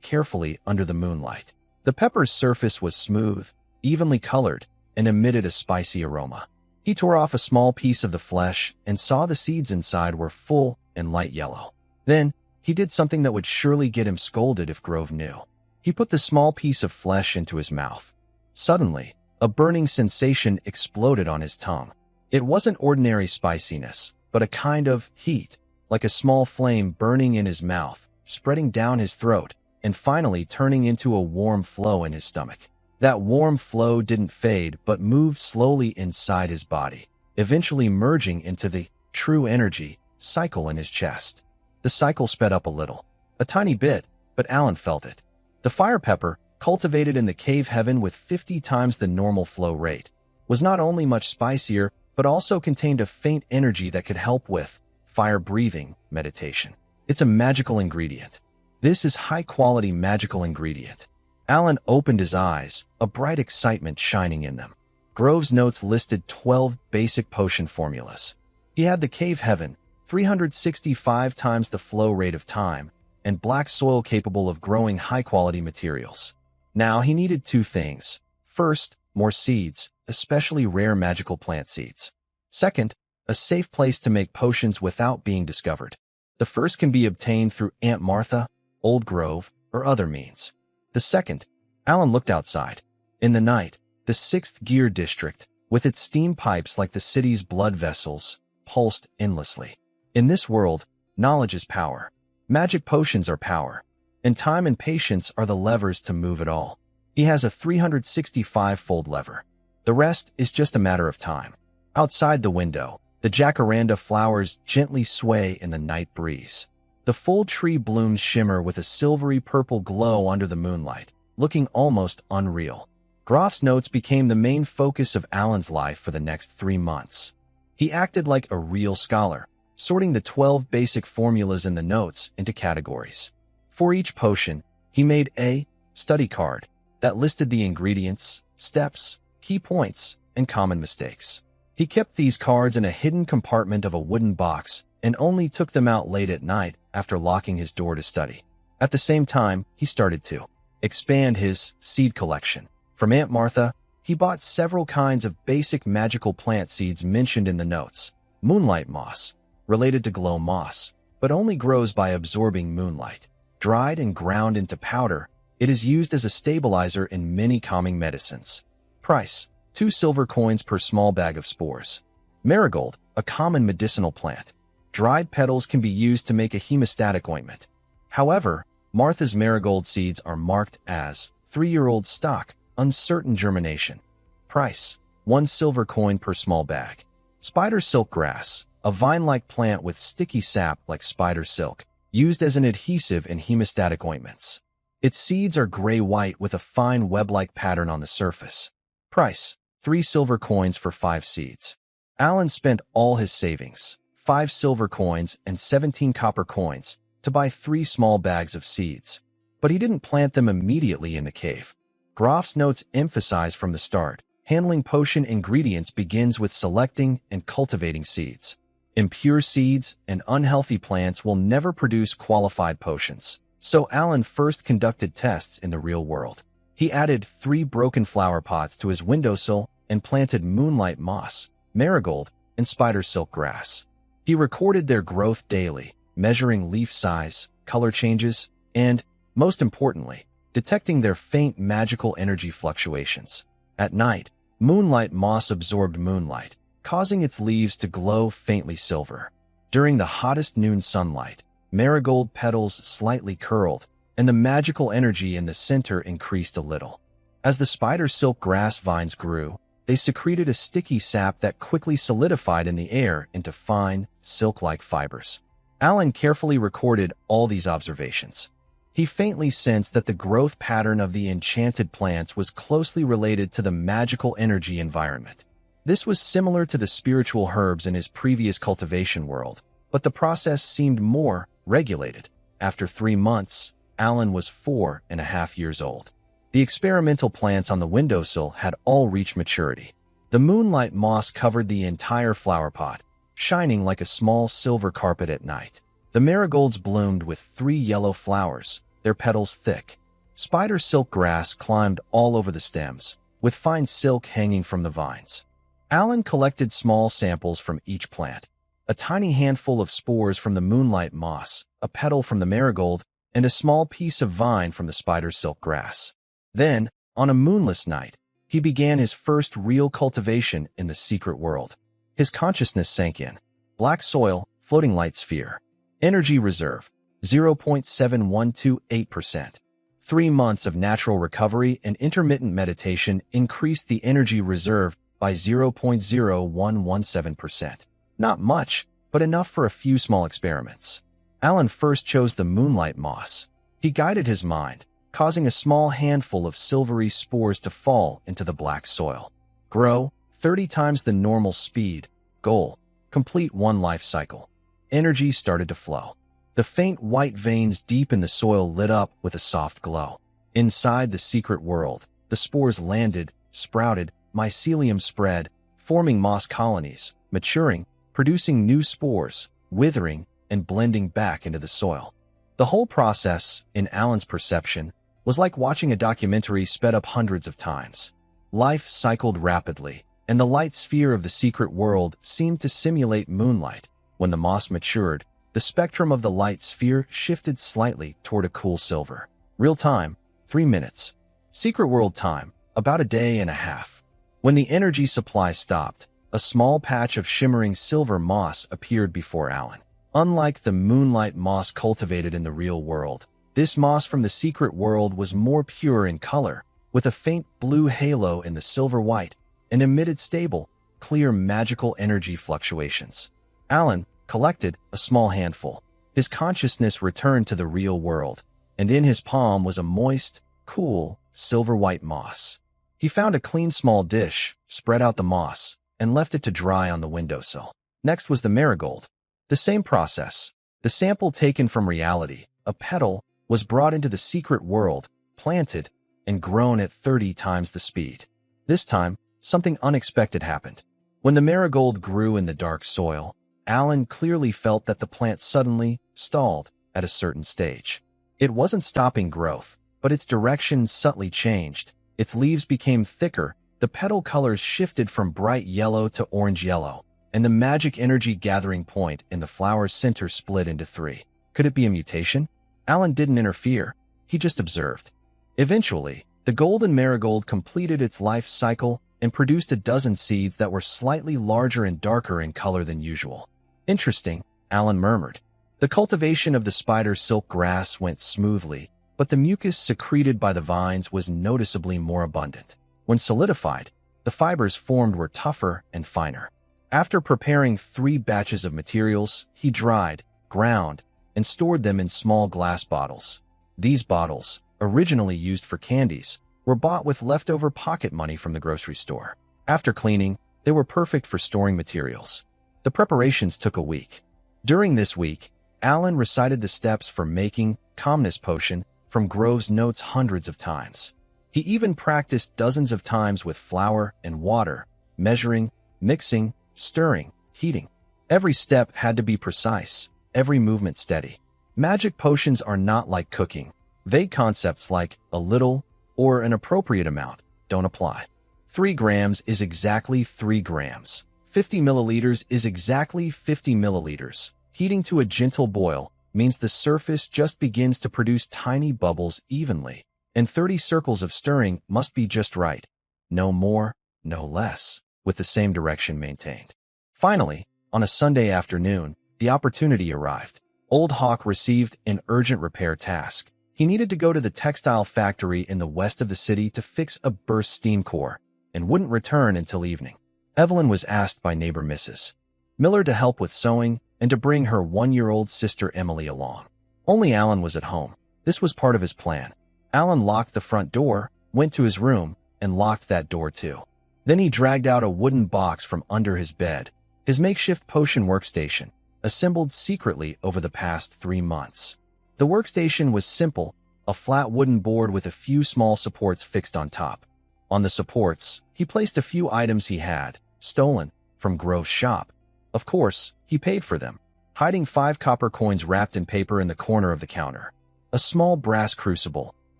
carefully under the moonlight. The pepper's surface was smooth, evenly colored, and emitted a spicy aroma. He tore off a small piece of the flesh and saw the seeds inside were full and light yellow. Then, he did something that would surely get him scolded if Grove knew. He put the small piece of flesh into his mouth. Suddenly, a burning sensation exploded on his tongue. It wasn't ordinary spiciness, but a kind of heat, like a small flame burning in his mouth, spreading down his throat, and finally turning into a warm flow in his stomach. That warm flow didn't fade but moved slowly inside his body, eventually merging into the true energy cycle in his chest. The cycle sped up a little, a tiny bit, but Alan felt it. The fire pepper, cultivated in the cave heaven with 50 times the normal flow rate, was not only much spicier, but also contained a faint energy that could help with fire-breathing meditation. It's a magical ingredient. This is high-quality magical ingredient. Alan opened his eyes, a bright excitement shining in them. Grove's notes listed 12 basic potion formulas. He had the cave heaven, 365 times the flow rate of time, and black soil capable of growing high-quality materials. Now he needed two things. First, more seeds, especially rare magical plant seeds. Second, a safe place to make potions without being discovered. The first can be obtained through Aunt Martha, Old Grove, or other means. The second, Alan looked outside. In the night, the 6th Gear District, with its steam pipes like the city's blood vessels, pulsed endlessly. In this world, knowledge is power. Magic potions are power. And time and patience are the levers to move it all. He has a 365-fold lever. The rest is just a matter of time. Outside the window, the jacaranda flowers gently sway in the night breeze. The full tree blooms shimmer with a silvery purple glow under the moonlight, looking almost unreal. Groff's notes became the main focus of Alan's life for the next 3 months. He acted like a real scholar, sorting the 12 basic formulas in the notes into categories. For each potion, he made a study card that listed the ingredients, steps, key points, and common mistakes. He kept these cards in a hidden compartment of a wooden box and only took them out late at night after locking his door to study. At the same time, he started to expand his seed collection. From Aunt Martha, he bought several kinds of basic magical plant seeds mentioned in the notes. Moonlight moss, related to glow moss, but only grows by absorbing moonlight. Dried and ground into powder, it is used as a stabilizer in many calming medicines. Price: 2 silver coins per small bag of spores. Marigold, a common medicinal plant. Dried petals can be used to make a hemostatic ointment. However, Martha's marigold seeds are marked as 3-year-old stock, uncertain germination. Price: 1 silver coin per small bag. Spider silk grass, a vine-like plant with sticky sap like spider silk, used as an adhesive in hemostatic ointments. Its seeds are gray-white with a fine web-like pattern on the surface. Price: 3 silver coins for 5 seeds. Alan spent all his savings, 5 silver coins and 17 copper coins, to buy 3 small bags of seeds. But he didn't plant them immediately in the cave. Groff's notes emphasize from the start, handling potion ingredients begins with selecting and cultivating seeds. Impure seeds and unhealthy plants will never produce qualified potions. So Alan first conducted tests in the real world. He added 3 broken flower pots to his windowsill and planted moonlight moss, marigold, and spider silk grass. He recorded their growth daily, measuring leaf size, color changes, and, most importantly, detecting their faint magical energy fluctuations. At night, moonlight moss absorbed moonlight, causing its leaves to glow faintly silver. During the hottest noon sunlight, marigold petals slightly curled, and the magical energy in the center increased a little. As the spider silk grass vines grew, they secreted a sticky sap that quickly solidified in the air into fine, silk-like fibers. Alan carefully recorded all these observations. He faintly sensed that the growth pattern of the enchanted plants was closely related to the magical energy environment. This was similar to the spiritual herbs in his previous cultivation world, but the process seemed more regulated. After 3 months, Alan was 4.5 years old. The experimental plants on the windowsill had all reached maturity. The moonlight moss covered the entire flower pot, shining like a small silver carpet at night. The marigolds bloomed with 3 yellow flowers, their petals thick. Spider silk grass climbed all over the stems, with fine silk hanging from the vines. Alan collected small samples from each plant, a tiny handful of spores from the moonlight moss, a petal from the marigold, and a small piece of vine from the spider silk grass. Then, on a moonless night, he began his first real cultivation in the secret world. His consciousness sank in. Black soil, floating light sphere. Energy reserve, 0.7128%. 3 months of natural recovery and intermittent meditation increased the energy reserve by 0.0117%. Not much, but enough for a few small experiments. Alan first chose the moonlight moss. He guided his mind, causing a small handful of silvery spores to fall into the black soil. Grow 30 times the normal speed. Goal: complete one life cycle. Energy started to flow. The faint white veins deep in the soil lit up with a soft glow. Inside the secret world, the spores landed, sprouted, mycelium spread, forming moss colonies, maturing, producing new spores, withering, and blending back into the soil. The whole process, in Alan's perception, was like watching a documentary sped up hundreds of times. Life cycled rapidly, and the light sphere of the secret world seemed to simulate moonlight. When the moss matured, the spectrum of the light sphere shifted slightly toward a cool silver. Real time, 3 minutes. Secret world time, about a day and a half. When the energy supply stopped, a small patch of shimmering silver moss appeared before Alan. Unlike the moonlight moss cultivated in the real world, this moss from the secret world was more pure in color, with a faint blue halo in the silver white, and emitted stable, clear magical energy fluctuations. Alan collected a small handful. His consciousness returned to the real world, and in his palm was a moist, cool, silver-white moss. He found a clean small dish, spread out the moss, and left it to dry on the windowsill. Next was the marigold. The same process. The sample taken from reality, a petal, was brought into the secret world, planted, and grown at 30 times the speed. This time, something unexpected happened. When the marigold grew in the dark soil, Alan clearly felt that the plant suddenly stalled at a certain stage. It wasn't stopping growth, but its direction subtly changed. Its leaves became thicker, the petal colors shifted from bright yellow to orange yellow, and the magic energy gathering point in the flower's center split into 3. Could it be a mutation? Alan didn't interfere. He just observed. Eventually, the golden marigold completed its life cycle and produced a dozen seeds that were slightly larger and darker in color than usual. Interesting, Alan murmured. The cultivation of the spider silk grass went smoothly, but the mucus secreted by the vines was noticeably more abundant. When solidified, the fibers formed were tougher and finer. After preparing 3 batches of materials, he dried, ground, and stored them in small glass bottles. These bottles, originally used for candies, were bought with leftover pocket money from the grocery store. After cleaning, they were perfect for storing materials. The preparations took a week. During this week, Alan recited the steps for making calmness potion from Grove's notes hundreds of times. He even practiced dozens of times with flour and water, measuring, mixing, stirring, heating. Every step had to be precise, every movement steady. Magic potions are not like cooking. Vague concepts like a little or an appropriate amount don't apply. 3 grams is exactly 3 grams. 50 milliliters is exactly 50 milliliters. Heating to a gentle boil means the surface just begins to produce tiny bubbles evenly, and 30 circles of stirring must be just right. No more, no less, with the same direction maintained. Finally, on a Sunday afternoon, the opportunity arrived. Old Hawk received an urgent repair task. He needed to go to the textile factory in the west of the city to fix a burst steam core, and wouldn't return until evening. Evelyn was asked by neighbor Mrs. Miller to help with sewing and to bring her 1-year-old sister Emily along. Only Alan was at home. This was part of his plan. Alan locked the front door, went to his room, and locked that door too. Then he dragged out a wooden box from under his bed, his makeshift potion workstation, assembled secretly over the past 3 months. The workstation was simple, a flat wooden board with a few small supports fixed on top. On the supports, he placed a few items he had, stolen, from Grove's shop. Of course, he paid for them, hiding 5 copper coins wrapped in paper in the corner of the counter. A small brass crucible,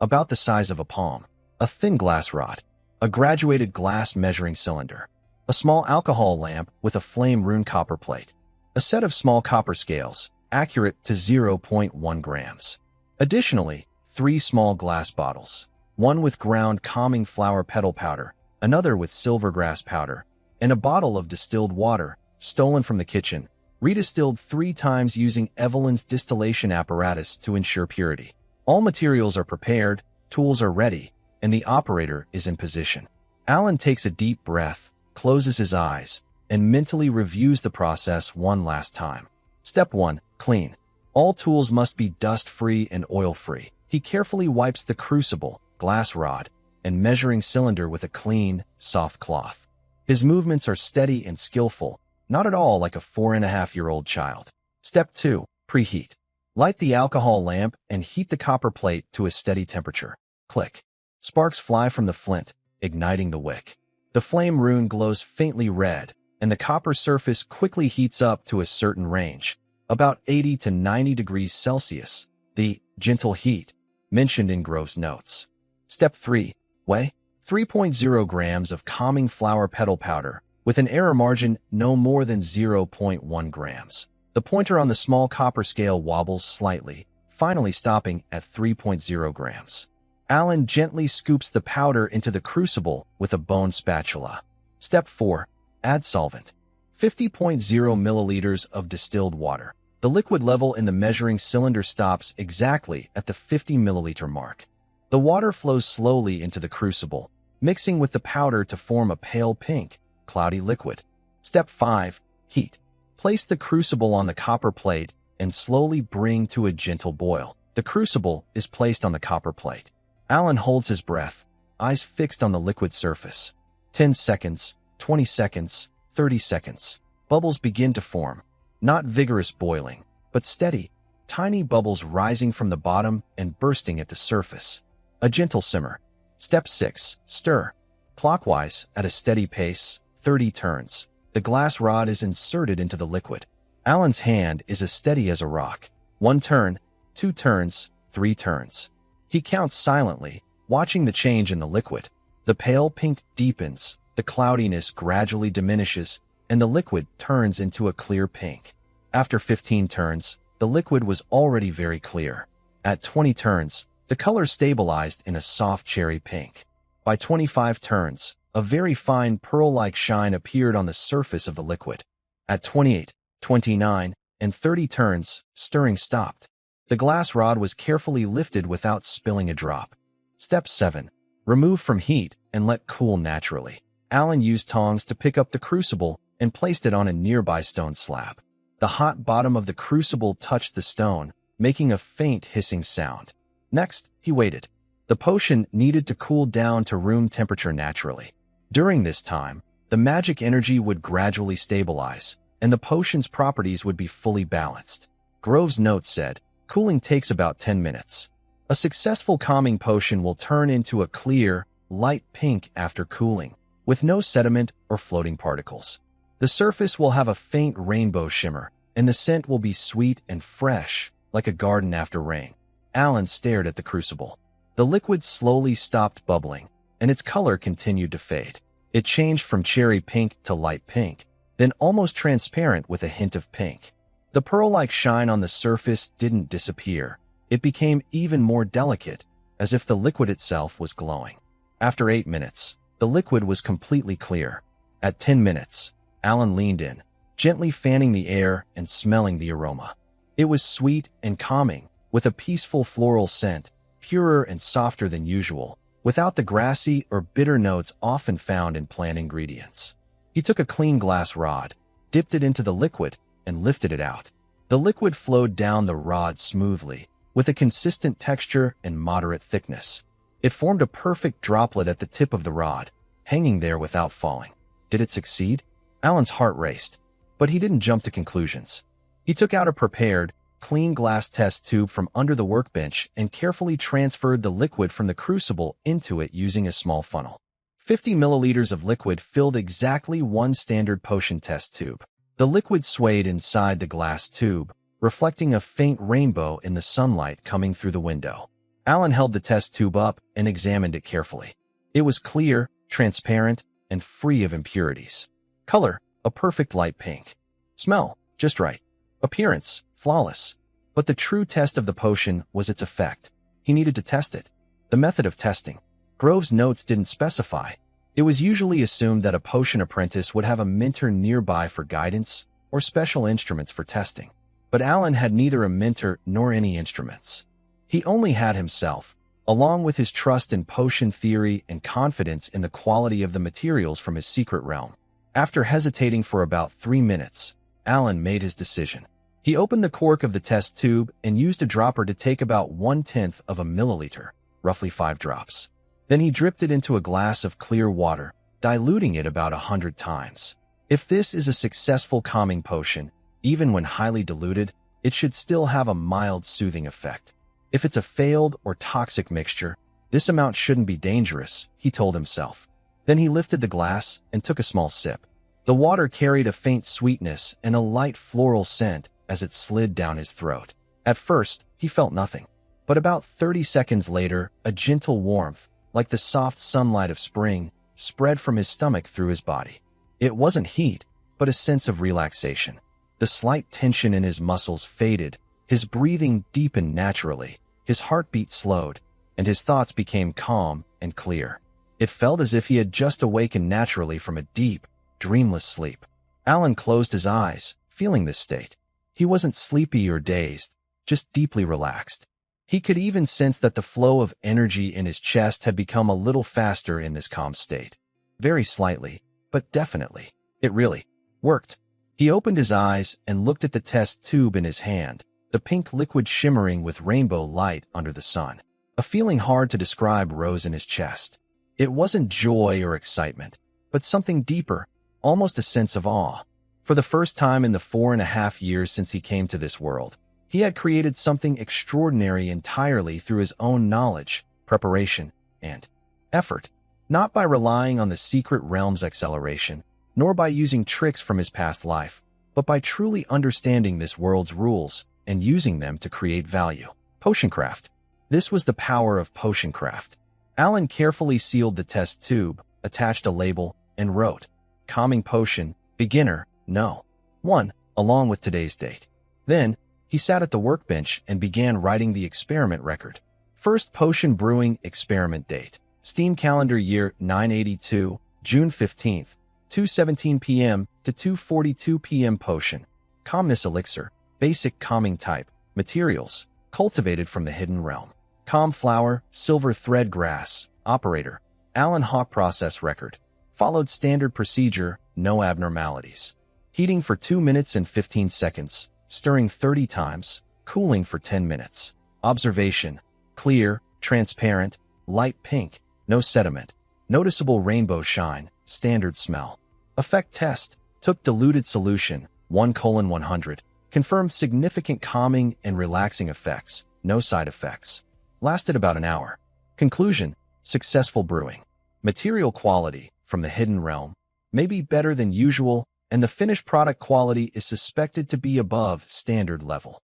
about the size of a palm, a thin glass rod, a graduated glass measuring cylinder, a small alcohol lamp with a flame-rune copper plate, a set of small copper scales, accurate to 0.1 grams. Additionally, 3 small glass bottles, one with ground calming flower petal powder, another with silvergrass powder, and a bottle of distilled water, stolen from the kitchen, redistilled 3 times using Evelyn's distillation apparatus to ensure purity. All materials are prepared, tools are ready, and the operator is in position. Alan takes a deep breath, closes his eyes, and mentally reviews the process one last time. Step 1. Clean. All tools must be dust-free and oil-free. He carefully wipes the crucible, glass rod, and measuring cylinder with a clean, soft cloth. His movements are steady and skillful, not at all like a 4.5-year-old child. Step 2. Preheat. Light the alcohol lamp and heat the copper plate to a steady temperature. Click. Sparks fly from the flint, igniting the wick. The flame rune glows faintly red, and the copper surface quickly heats up to a certain range, about 80 to 90 degrees Celsius, the gentle heat mentioned in Grove's notes. Step 3. Weigh. 3.0 grams of calming flower petal powder, with an error margin no more than 0.1 grams. The pointer on the small copper scale wobbles slightly, finally stopping at 3.0 grams. Alan gently scoops the powder into the crucible with a bone spatula. Step 4. Add solvent. 50.0 milliliters of distilled water. The liquid level in the measuring cylinder stops exactly at the 50 milliliter mark. The water flows slowly into the crucible, mixing with the powder to form a pale pink, cloudy liquid. Step 5. Heat. Place the crucible on the copper plate and slowly bring to a gentle boil. The crucible is placed on the copper plate. Alan holds his breath, eyes fixed on the liquid surface. 10 seconds, 20 seconds, 30 seconds. Bubbles begin to form. Not vigorous boiling, but steady, tiny bubbles rising from the bottom and bursting at the surface. A gentle simmer. Step 6. Stir. Clockwise, at a steady pace, 30 turns. The glass rod is inserted into the liquid. Alan's hand is as steady as a rock. 1 turn, 2 turns, 3 turns. He counts silently, watching the change in the liquid. The pale pink deepens, the cloudiness gradually diminishes, and the liquid turns into a clear pink. After 15 turns, the liquid was already very clear. At 20 turns, the color stabilized in a soft cherry pink. By 25 turns, a very fine pearl-like shine appeared on the surface of the liquid. At 28, 29, and 30 turns, stirring stopped. The glass rod was carefully lifted without spilling a drop. Step 7. Remove from heat and let cool naturally. Alan used tongs to pick up the crucible and placed it on a nearby stone slab. The hot bottom of the crucible touched the stone, making a faint hissing sound. Next, he waited. The potion needed to cool down to room temperature naturally. During this time, the magic energy would gradually stabilize, and the potion's properties would be fully balanced. Grove's note said, cooling takes about 10 minutes. A successful calming potion will turn into a clear, light pink after cooling, with no sediment or floating particles. The surface will have a faint rainbow shimmer, and the scent will be sweet and fresh, like a garden after rain. Alan stared at the crucible. The liquid slowly stopped bubbling, and its color continued to fade. It changed from cherry pink to light pink, then almost transparent with a hint of pink. The pearl-like shine on the surface didn't disappear. It became even more delicate, as if the liquid itself was glowing. After 8 minutes, the liquid was completely clear. At 10 minutes, Alan leaned in, gently fanning the air and smelling the aroma. It was sweet and calming, with a peaceful floral scent, purer and softer than usual, without the grassy or bitter notes often found in plant ingredients. He took a clean glass rod, dipped it into the liquid, and lifted it out. The liquid flowed down the rod smoothly, with a consistent texture and moderate thickness. It formed a perfect droplet at the tip of the rod, hanging there without falling. Did it succeed? Alan's heart raced, but he didn't jump to conclusions. He took out a prepared, clean glass test tube from under the workbench and carefully transferred the liquid from the crucible into it using a small funnel. 50 milliliters of liquid filled exactly one standard potion test tube. The liquid swayed inside the glass tube, reflecting a faint rainbow in the sunlight coming through the window. Alan held the test tube up and examined it carefully. It was clear, transparent, and free of impurities. Color, a perfect light pink. Smell, just right. Appearance, flawless. But the true test of the potion was its effect. He needed to test it. The method of testing. Grove's notes didn't specify. It was usually assumed that a potion apprentice would have a mentor nearby for guidance or special instruments for testing. But Alan had neither a mentor nor any instruments. He only had himself, along with his trust in potion theory and confidence in the quality of the materials from his secret realm. After hesitating for about 3 minutes, Alan made his decision. He opened the cork of the test tube and used a dropper to take about 1/10 of a milliliter, roughly 5 drops. Then he dripped it into a glass of clear water, diluting it about 100 times. If this is a successful calming potion, even when highly diluted, it should still have a mild soothing effect. If it's a failed or toxic mixture, this amount shouldn't be dangerous, he told himself. Then he lifted the glass and took a small sip. The water carried a faint sweetness and a light floral scent as it slid down his throat. At first, he felt nothing. But about 30 seconds later, a gentle warmth, like the soft sunlight of spring, spread from his stomach through his body. It wasn't heat, but a sense of relaxation. The slight tension in his muscles faded, his breathing deepened naturally, his heartbeat slowed, and his thoughts became calm and clear. It felt as if he had just awakened naturally from a deep, dreamless sleep. Alan closed his eyes, feeling this state. He wasn't sleepy or dazed, just deeply relaxed. He could even sense that the flow of energy in his chest had become a little faster in this calm state. Very slightly, but definitely. It really worked. He opened his eyes and looked at the test tube in his hand, the pink liquid shimmering with rainbow light under the sun. A feeling hard to describe rose in his chest. It wasn't joy or excitement, but something deeper, almost a sense of awe. For the first time in the 4.5 years since he came to this world, he had created something extraordinary entirely through his own knowledge, preparation, and effort, not by relying on the secret realm's acceleration, nor by using tricks from his past life, but by truly understanding this world's rules and using them to create value. Potioncraft. This was the power of potioncraft. Alan carefully sealed the test tube, attached a label, and wrote, "Calming Potion, Beginner, No. 1, along with today's date." Then, he sat at the workbench and began writing the experiment record. First potion brewing experiment date. Steam calendar year 982, June 15th, 2:17 p.m. to 2:42 p.m. Potion. Calmness elixir. Basic calming type. Materials. Cultivated from the hidden realm. Calm flower, silver thread grass. Operator. Alan Hawk process record. Followed standard procedure, no abnormalities. Heating for 2 minutes and 15 seconds. Stirring 30 times. Cooling for 10 minutes. Observation. Clear, transparent, light pink, no sediment. Noticeable rainbow shine, standard smell. Effect test. Took diluted solution, 1:100. Confirmed significant calming and relaxing effects, no side effects. Lasted about an hour. Conclusion. Successful brewing. Material quality, from the hidden realm, may be better than usual, and the finished product quality is suspected to be above standard level.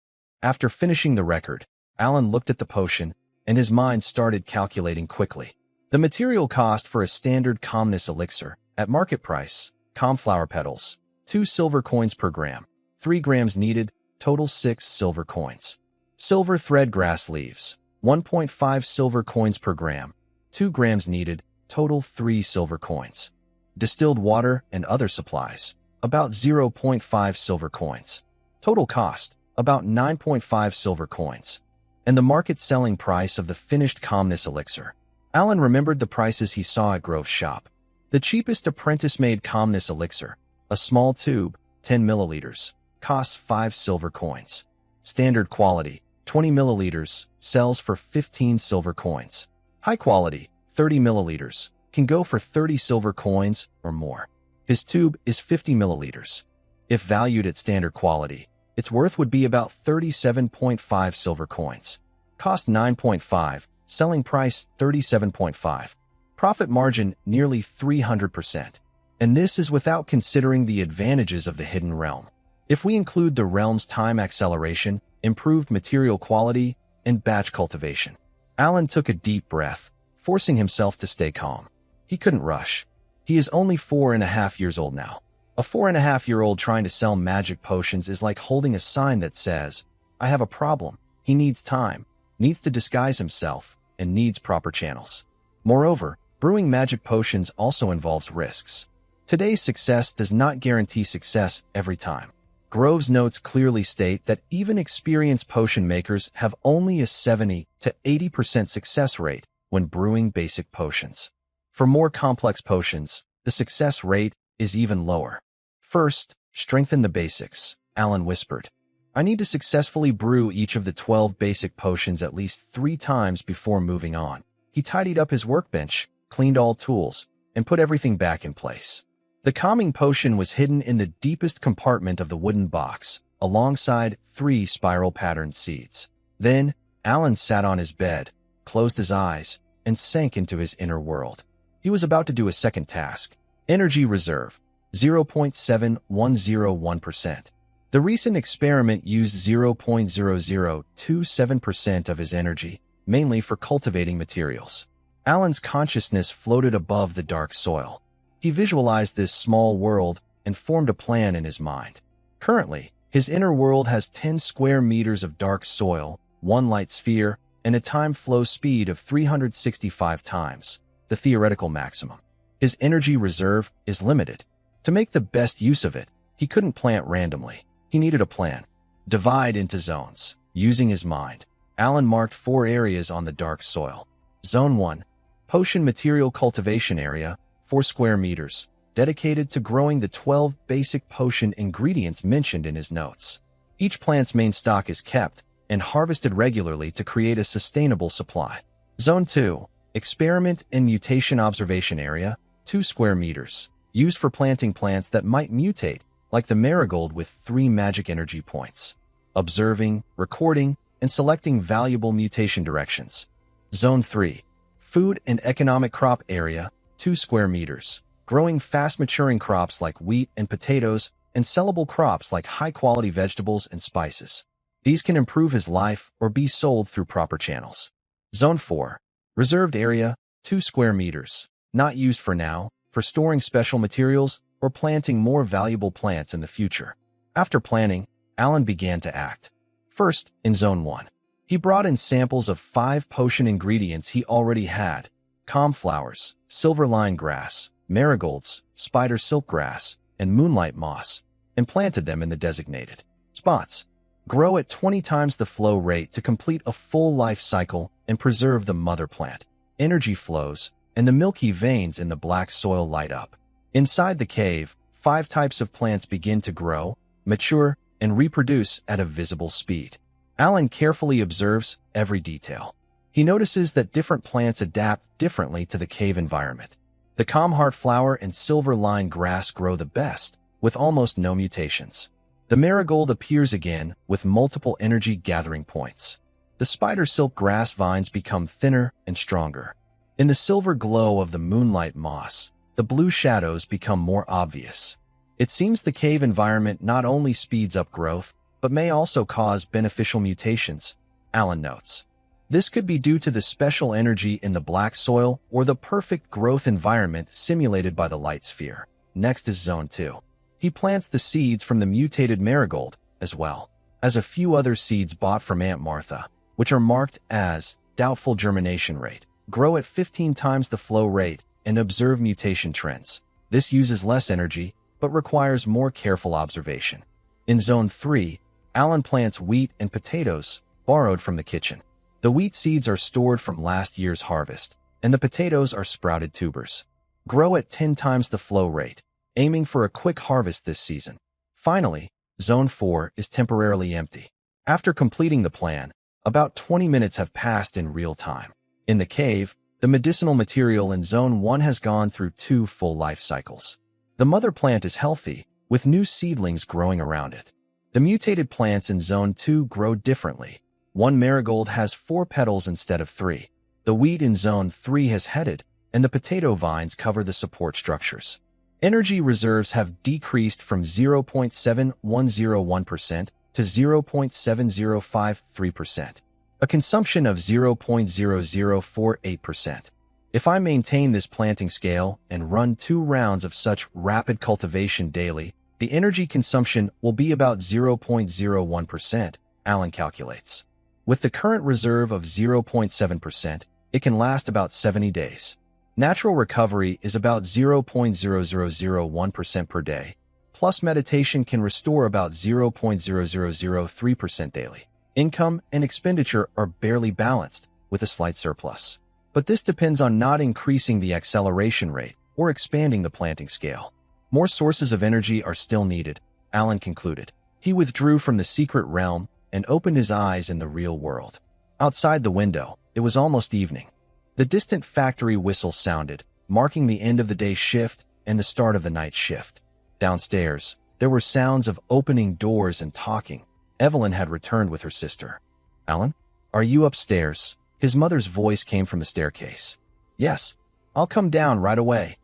After finishing the record, Alan looked at the potion, and his mind started calculating quickly. The material cost for a standard calmness elixir, at market price, calm flower petals, 2 silver coins per gram, 3 grams needed, total 6 silver coins. Silver thread grass leaves, 1.5 silver coins per gram, 2 grams needed, total 3 silver coins. Distilled water and other supplies, about 0.5 silver coins. Total cost, about 9.5 silver coins. And the market selling price of the finished calmness elixir. Alan remembered the prices he saw at Grove's shop. The cheapest apprentice-made calmness elixir, a small tube, 10 milliliters, costs 5 silver coins. Standard quality, 20 milliliters, sells for 15 silver coins. High quality, 30 milliliters, can go for 30 silver coins or more. His tube is 50 milliliters. If valued at standard quality, its worth would be about 37.5 silver coins. Cost 9.5, selling price 37.5. Profit margin nearly 300%. And this is without considering the advantages of the hidden realm. If we include the realm's time acceleration, improved material quality, and batch cultivation. Alan took a deep breath, forcing himself to stay calm. He couldn't rush. He is only 4.5 years old now. A 4.5-year-old trying to sell magic potions is like holding a sign that says, "I have a problem." He needs time, needs to disguise himself, and needs proper channels. Moreover, brewing magic potions also involves risks. Today's success does not guarantee success every time. Grove's notes clearly state that even experienced potion makers have only a 70 to 80% success rate when brewing basic potions. For more complex potions, the success rate is even lower. First, strengthen the basics, Alan whispered. I need to successfully brew each of the 12 basic potions at least 3 times before moving on. He tidied up his workbench, cleaned all tools, and put everything back in place. The calming potion was hidden in the deepest compartment of the wooden box, alongside 3 spiral-patterned seeds. Then, Alan sat on his bed, closed his eyes, and sank into his inner world. He was about to do a second task. Energy reserve, 0.7101%. The recent experiment used 0.0027% of his energy, mainly for cultivating materials. Alan's consciousness floated above the dark soil. He visualized this small world and formed a plan in his mind. Currently, his inner world has 10 square meters of dark soil, 1 light sphere, and a time flow speed of 365 times, the theoretical maximum. His energy reserve is limited. To make the best use of it, he couldn't plant randomly. He needed a plan. Divide into zones. Using his mind, Alan marked 4 areas on the dark soil. Zone 1, Potion Material Cultivation Area, 4 square meters, dedicated to growing the 12 basic potion ingredients mentioned in his notes. Each plant's main stock is kept and harvested regularly to create a sustainable supply. Zone 2, Experiment and Mutation Observation Area, 2 square meters, used for planting plants that might mutate, like the marigold with 3 magic energy points. Observing, recording, and selecting valuable mutation directions. Zone 3, Food and Economic Crop Area, 2 square meters, growing fast-maturing crops like wheat and potatoes and sellable crops like high-quality vegetables and spices. These can improve his life or be sold through proper channels. Zone 4, Reserved Area, 2 square meters, not used for now, for storing special materials or planting more valuable plants in the future. After planning, Alan began to act. First, in Zone 1, he brought in samples of 5 potion ingredients he already had: comflowers, silver-line grass, marigolds, spider silkgrass, and moonlight moss, and planted them in the designated spots. Grow at 20 times the flow rate to complete a full life cycle and preserve the mother plant. Energy flows, and the milky veins in the black soil light up. Inside the cave, 5 types of plants begin to grow, mature, and reproduce at a visible speed. Alan carefully observes every detail. He notices that different plants adapt differently to the cave environment. The comheart flower and silver-line grass grow the best, with almost no mutations. The marigold appears again with multiple energy gathering points. The spider silk grass vines become thinner and stronger. In the silver glow of the moonlight moss, the blue shadows become more obvious. It seems the cave environment not only speeds up growth, but may also cause beneficial mutations, Alan notes. This could be due to the special energy in the black soil or the perfect growth environment simulated by the light sphere. Next is Zone 2. He plants the seeds from the mutated marigold, as well as a few other seeds bought from Aunt Martha, which are marked as doubtful germination rate. Grow at 15 times the flow rate and observe mutation trends. This uses less energy, but requires more careful observation. In Zone 3, Alan plants wheat and potatoes, borrowed from the kitchen. The wheat seeds are stored from last year's harvest, and the potatoes are sprouted tubers. Grow at 10 times the flow rate, aiming for a quick harvest this season. Finally, Zone 4 is temporarily empty. After completing the plan, about 20 minutes have passed in real time. In the cave, the medicinal material in Zone 1 has gone through 2 full life cycles. The mother plant is healthy, with new seedlings growing around it. The mutated plants in Zone 2 grow differently. One marigold has 4 petals instead of 3. The wheat in Zone 3 has headed, and the potato vines cover the support structures. Energy reserves have decreased from 0.7101% to 0.7053%. A consumption of 0.0048%. If I maintain this planting scale and run 2 rounds of such rapid cultivation daily, the energy consumption will be about 0.01%, Alan calculates. With the current reserve of 0.7%, it can last about 70 days. Natural recovery is about 0.0001% per day, plus meditation can restore about 0.0003% daily. Income and expenditure are barely balanced, with a slight surplus. But this depends on not increasing the acceleration rate or expanding the planting scale. More sources of energy are still needed, Alan concluded. He withdrew from the secret realm and opened his eyes in the real world. Outside the window, it was almost evening. The distant factory whistle sounded, marking the end of the day shift and the start of the night shift. Downstairs, there were sounds of opening doors and talking. Evelyn had returned with her sister. "Alan, are you upstairs?" His mother's voice came from the staircase. "Yes, I'll come down right away."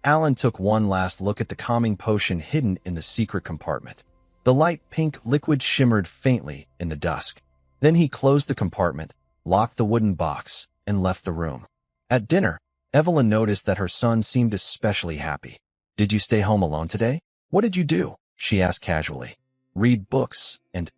Alan took one last look at the calming potion hidden in the secret compartment. The light pink liquid shimmered faintly in the dusk. Then he closed the compartment, locked the wooden box, and left the room. At dinner, Evelyn noticed that her son seemed especially happy. "Did you stay home alone today? What did you do?" she asked casually. "Read books and,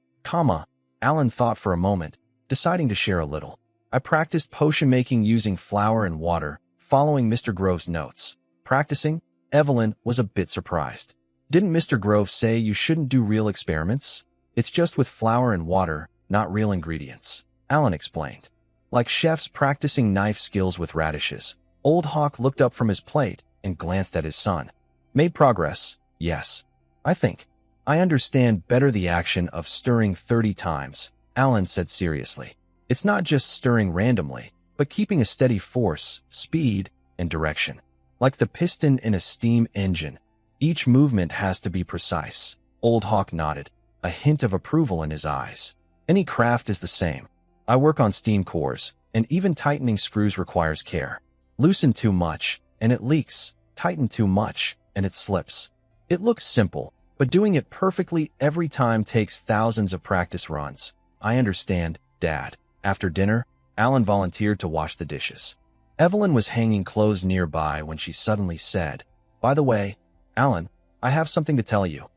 Alan thought for a moment, deciding to share a little. "I practiced potion making using flour and water, following Mr. Grove's notes." Practicing? Evelyn was a bit surprised. "Didn't Mr. Grove say you shouldn't do real experiments? It's just with flour and water, not real ingredients," Alan explained. Like chefs practicing knife skills with radishes. Old Hawk looked up from his plate and glanced at his son. "Made progress, yes. I think. I understand better the action of stirring 30 times, Alan said seriously. "It's not just stirring randomly, but keeping a steady force, speed, and direction. Like the piston in a steam engine. Each movement has to be precise." Old Hawk nodded, a hint of approval in his eyes. "Any craft is the same. I work on steam cores, and even tightening screws requires care. Loosen too much, and it leaks. Tighten too much, and it slips. It looks simple, but doing it perfectly every time takes thousands of practice runs." "I understand, Dad." After dinner, Alan volunteered to wash the dishes. Evelyn was hanging clothes nearby when she suddenly said, "By the way, Alan, I have something to tell you.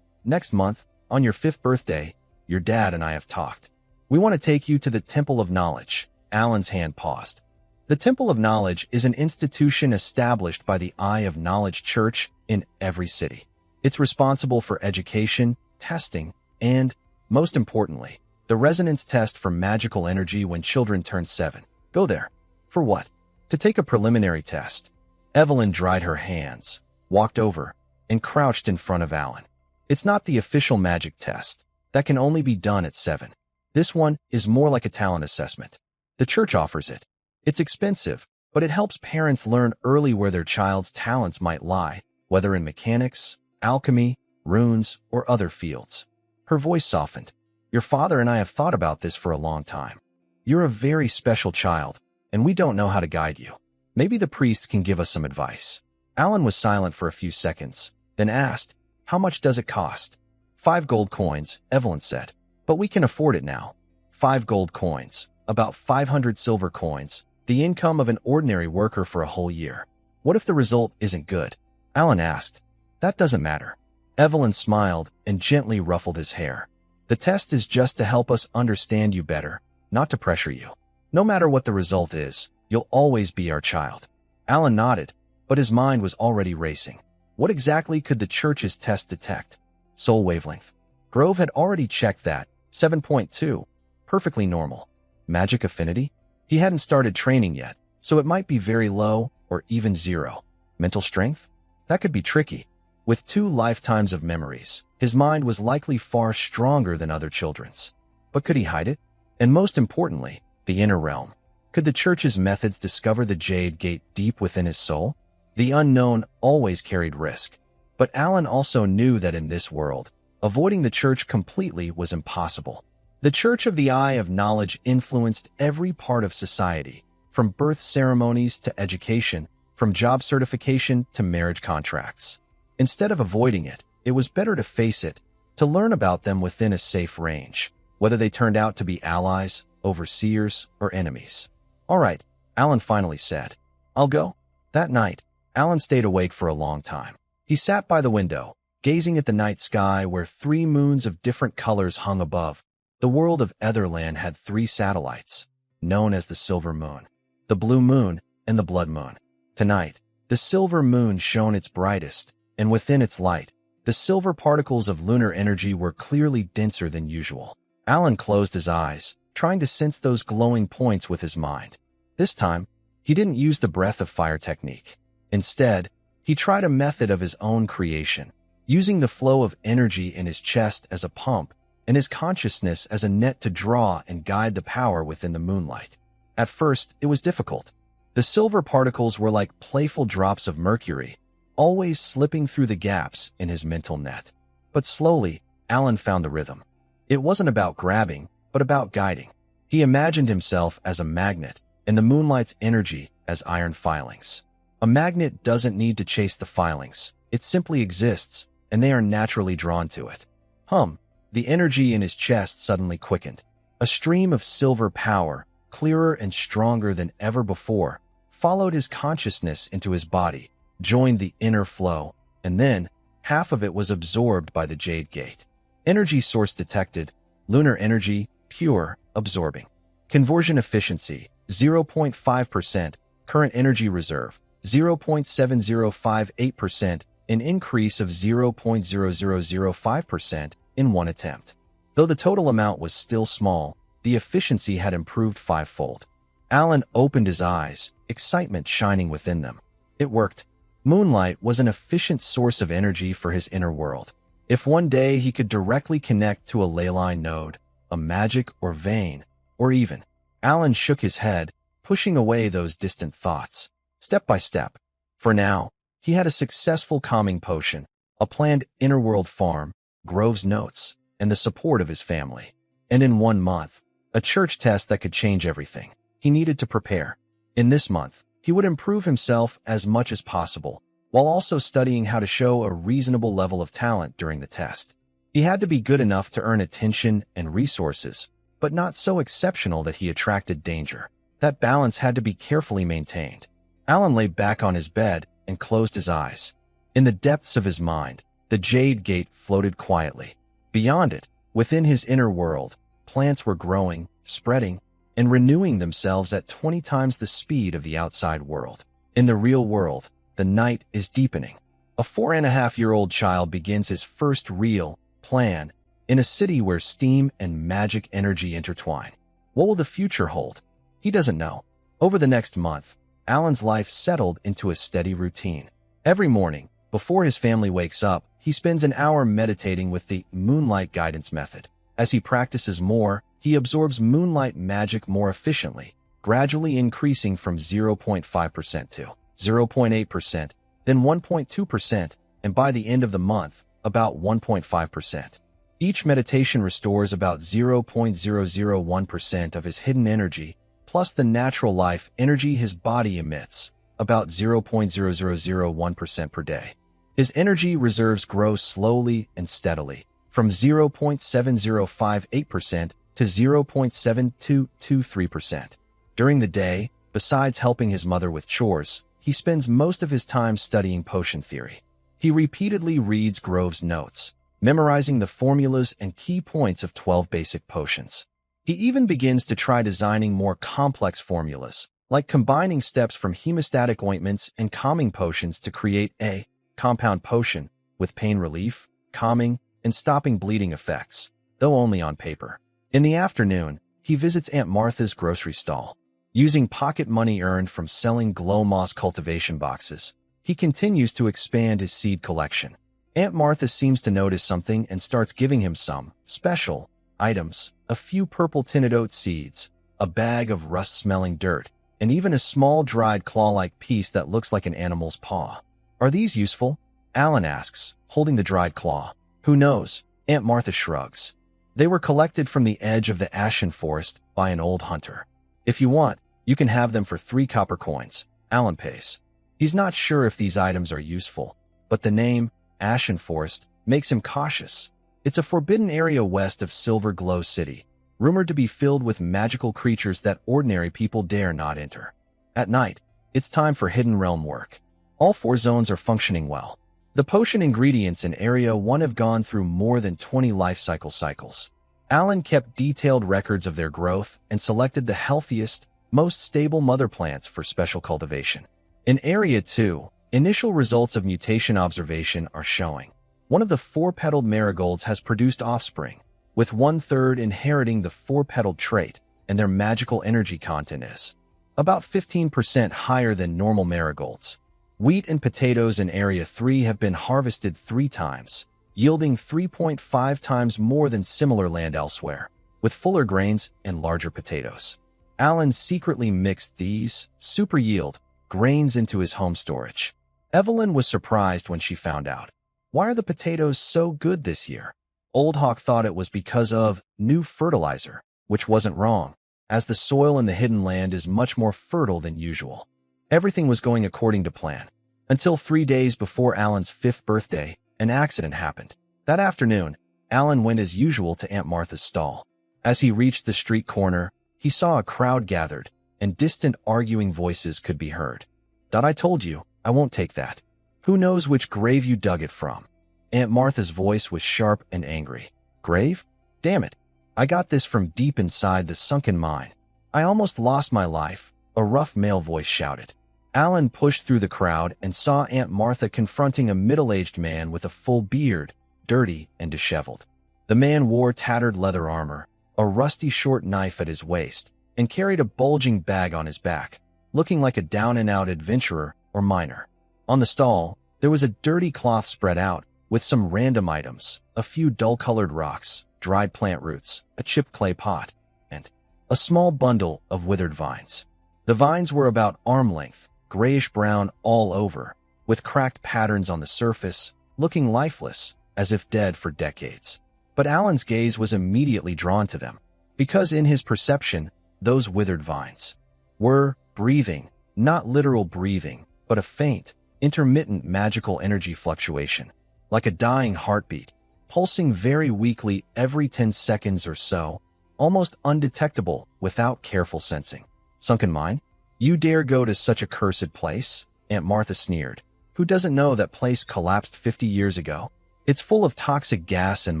Next month, on your 5th birthday, your dad and I have talked. We want to take you to the Temple of Knowledge." Alan's hand paused. The Temple of Knowledge is an institution established by the Eye of Knowledge Church in every city. It's responsible for education, testing, and, most importantly, the resonance test for magical energy when children turn 7. "Go there." "For what?" "To take a preliminary test." Evelyn dried her hands, walked over, and crouched in front of Alan. "It's not the official magic test. That can only be done at 7. This one is more like a talent assessment. The church offers it. It's expensive, but it helps parents learn early where their child's talents might lie, whether in mechanics, alchemy, runes, or other fields." Her voice softened. "Your father and I have thought about this for a long time. You're a very special child, and we don't know how to guide you. Maybe the priest can give us some advice." Alan was silent for a few seconds, then asked, "How much does it cost?" 5 gold coins, Evelyn said. "But we can afford it now." 5 gold coins, about 500 silver coins, the income of an ordinary worker for a whole year. "What if the result isn't good?" Alan asked. "That doesn't matter." Evelyn smiled and gently ruffled his hair. "The test is just to help us understand you better, not to pressure you. No matter what the result is, you'll always be our child." Alan nodded, but his mind was already racing. What exactly could the church's test detect? Soul wavelength. Grove had already checked that. 7.2. Perfectly normal. Magic affinity? He hadn't started training yet, so it might be very low or even 0. Mental strength? That could be tricky. With 2 lifetimes of memories, his mind was likely far stronger than other children's. But could he hide it? And most importantly, the inner realm. Could the church's methods discover the Jade Gate deep within his soul? The unknown always carried risk. But Alan also knew that in this world, avoiding the church completely was impossible. The Church of the Eye of Knowledge influenced every part of society, from birth ceremonies to education, from job certification to marriage contracts. Instead of avoiding it, it was better to face it, to learn about them within a safe range, whether they turned out to be allies, overseers, or enemies. "All right," Alan finally said. "I'll go." That night, Alan stayed awake for a long time. He sat by the window, gazing at the night sky where 3 moons of different colors hung above. The world of Etherland had 3 satellites, known as the Silver Moon, the Blue Moon, and the Blood Moon. Tonight, the Silver Moon shone its brightest, and within its light, the silver particles of lunar energy were clearly denser than usual. Alan closed his eyes, trying to sense those glowing points with his mind. This time, he didn't use the breath of fire technique. Instead, he tried a method of his own creation, using the flow of energy in his chest as a pump and his consciousness as a net to draw and guide the power within the moonlight. At first, it was difficult. The silver particles were like playful drops of mercury, always slipping through the gaps in his mental net. But slowly, Alan found the rhythm. It wasn't about grabbing, but about guiding. He imagined himself as a magnet, and the moonlight's energy as iron filings. A magnet doesn't need to chase the filings. It simply exists, and they are naturally drawn to it. The energy in his chest suddenly quickened. A stream of silver power, clearer and stronger than ever before, followed his consciousness into his body, joined the inner flow, and then half of it was absorbed by the Jade Gate. Energy source detected, lunar energy, pure, absorbing. Conversion efficiency, 0.5%, current energy reserve, 0.7058%, an increase of 0.0005% in one attempt. Though the total amount was still small, the efficiency had improved fivefold. Alan opened his eyes, excitement shining within them. It worked. Moonlight was an efficient source of energy for his inner world. If one day he could directly connect to a ley line node, a magic or vein, or even, Alan shook his head, pushing away those distant thoughts. Step by step. For now, he had a successful calming potion, a planned inner-world farm, Grove's notes, and the support of his family. And in 1 month, a church test that could change everything. He needed to prepare. In this month, he would improve himself as much as possible, while also studying how to show a reasonable level of talent during the test. He had to be good enough to earn attention and resources, but not so exceptional that he attracted danger. That balance had to be carefully maintained. Alan lay back on his bed and closed his eyes. In the depths of his mind, the Jade Gate floated quietly. Beyond it, within his inner world, plants were growing, spreading, and renewing themselves at 20 times the speed of the outside world. In the real world, the night is deepening. A 4.5-year-old child begins his first real plan in a city where steam and magic energy intertwine. What will the future hold? He doesn't know. Over the next month, Alan's life settled into a steady routine. Every morning, before his family wakes up, he spends an hour meditating with the moonlight guidance method. As he practices more, he absorbs moonlight magic more efficiently, gradually increasing from 0.5% to 0.8%, then 1.2%, and by the end of the month, about 1.5%. Each meditation restores about 0.001% of his hidden energy, plus the natural life energy his body emits, about 0.0001% per day. His energy reserves grow slowly and steadily, from 0.7058% to 0.7223%. During the day, besides helping his mother with chores, he spends most of his time studying potion theory. He repeatedly reads Grove's notes, memorizing the formulas and key points of 12 basic potions. He even begins to try designing more complex formulas, like combining steps from hemostatic ointments and calming potions to create a compound potion with pain relief, calming, and stopping bleeding effects, though only on paper. In the afternoon, he visits Aunt Martha's grocery stall. Using pocket money earned from selling glow moss cultivation boxes, he continues to expand his seed collection. Aunt Martha seems to notice something and starts giving him some special items, a few purple tinted oat seeds, a bag of rust-smelling dirt, and even a small dried claw-like piece that looks like an animal's paw. Are these useful? Alan asks, holding the dried claw. Who knows? Aunt Martha shrugs. They were collected from the edge of the ashen forest by an old hunter. If you want, you can have them for 3 copper coins, Alan pays. He's not sure if these items are useful, but the name, Ashen Forest, makes him cautious. It's a forbidden area west of Silver Glow City, rumored to be filled with magical creatures that ordinary people dare not enter. At night, it's time for Hidden Realm work. All 4 zones are functioning well. The potion ingredients in Area 1 have gone through more than 20 life cycles. Alan kept detailed records of their growth and selected the healthiest, most stable mother plants for special cultivation. In Area 2, initial results of mutation observation are showing. One of the 4-petaled marigolds has produced offspring, with 1/3 inheriting the 4-petaled trait, and their magical energy content is about 15% higher than normal marigolds. Wheat and potatoes in Area 3 have been harvested 3 times, yielding 3.5 times more than similar land elsewhere, with fuller grains and larger potatoes. Alan secretly mixed these super yield grains into his home storage. Evelyn was surprised when she found out. Why are the potatoes so good this year? Old Hawk thought it was because of new fertilizer, which wasn't wrong, as the soil in the hidden land is much more fertile than usual. Everything was going according to plan, until 3 days before Alan's 5th birthday, an accident happened. That afternoon, Alan went as usual to Aunt Martha's stall. As he reached the street corner, he saw a crowd gathered, and distant arguing voices could be heard. "That I told you, I won't take that. Who knows which grave you dug it from?" Aunt Martha's voice was sharp and angry. "Grave? Damn it. I got this from deep inside the sunken mine. I almost lost my life," a rough male voice shouted. Alan pushed through the crowd and saw Aunt Martha confronting a middle-aged man with a full beard, dirty and disheveled. The man wore tattered leather armor, a rusty short knife at his waist, and carried a bulging bag on his back, looking like a down-and-out adventurer or miner. On the stall, there was a dirty cloth spread out, with some random items, a few dull-colored rocks, dried plant roots, a chipped clay pot, and a small bundle of withered vines. The vines were about arm length, grayish-brown all over, with cracked patterns on the surface, looking lifeless, as if dead for decades. But Alan's gaze was immediately drawn to them, because in his perception, those withered vines were breathing, not literal breathing, but a faint, intermittent magical energy fluctuation, like a dying heartbeat, pulsing very weakly every 10 seconds or so, almost undetectable without careful sensing. "Sunken mine? You dare go to such a cursed place?" Aunt Martha sneered. "Who doesn't know that place collapsed 50 years ago? It's full of toxic gas and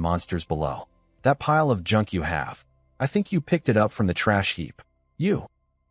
monsters below. That pile of junk you have, I think you picked it up from the trash heap. You."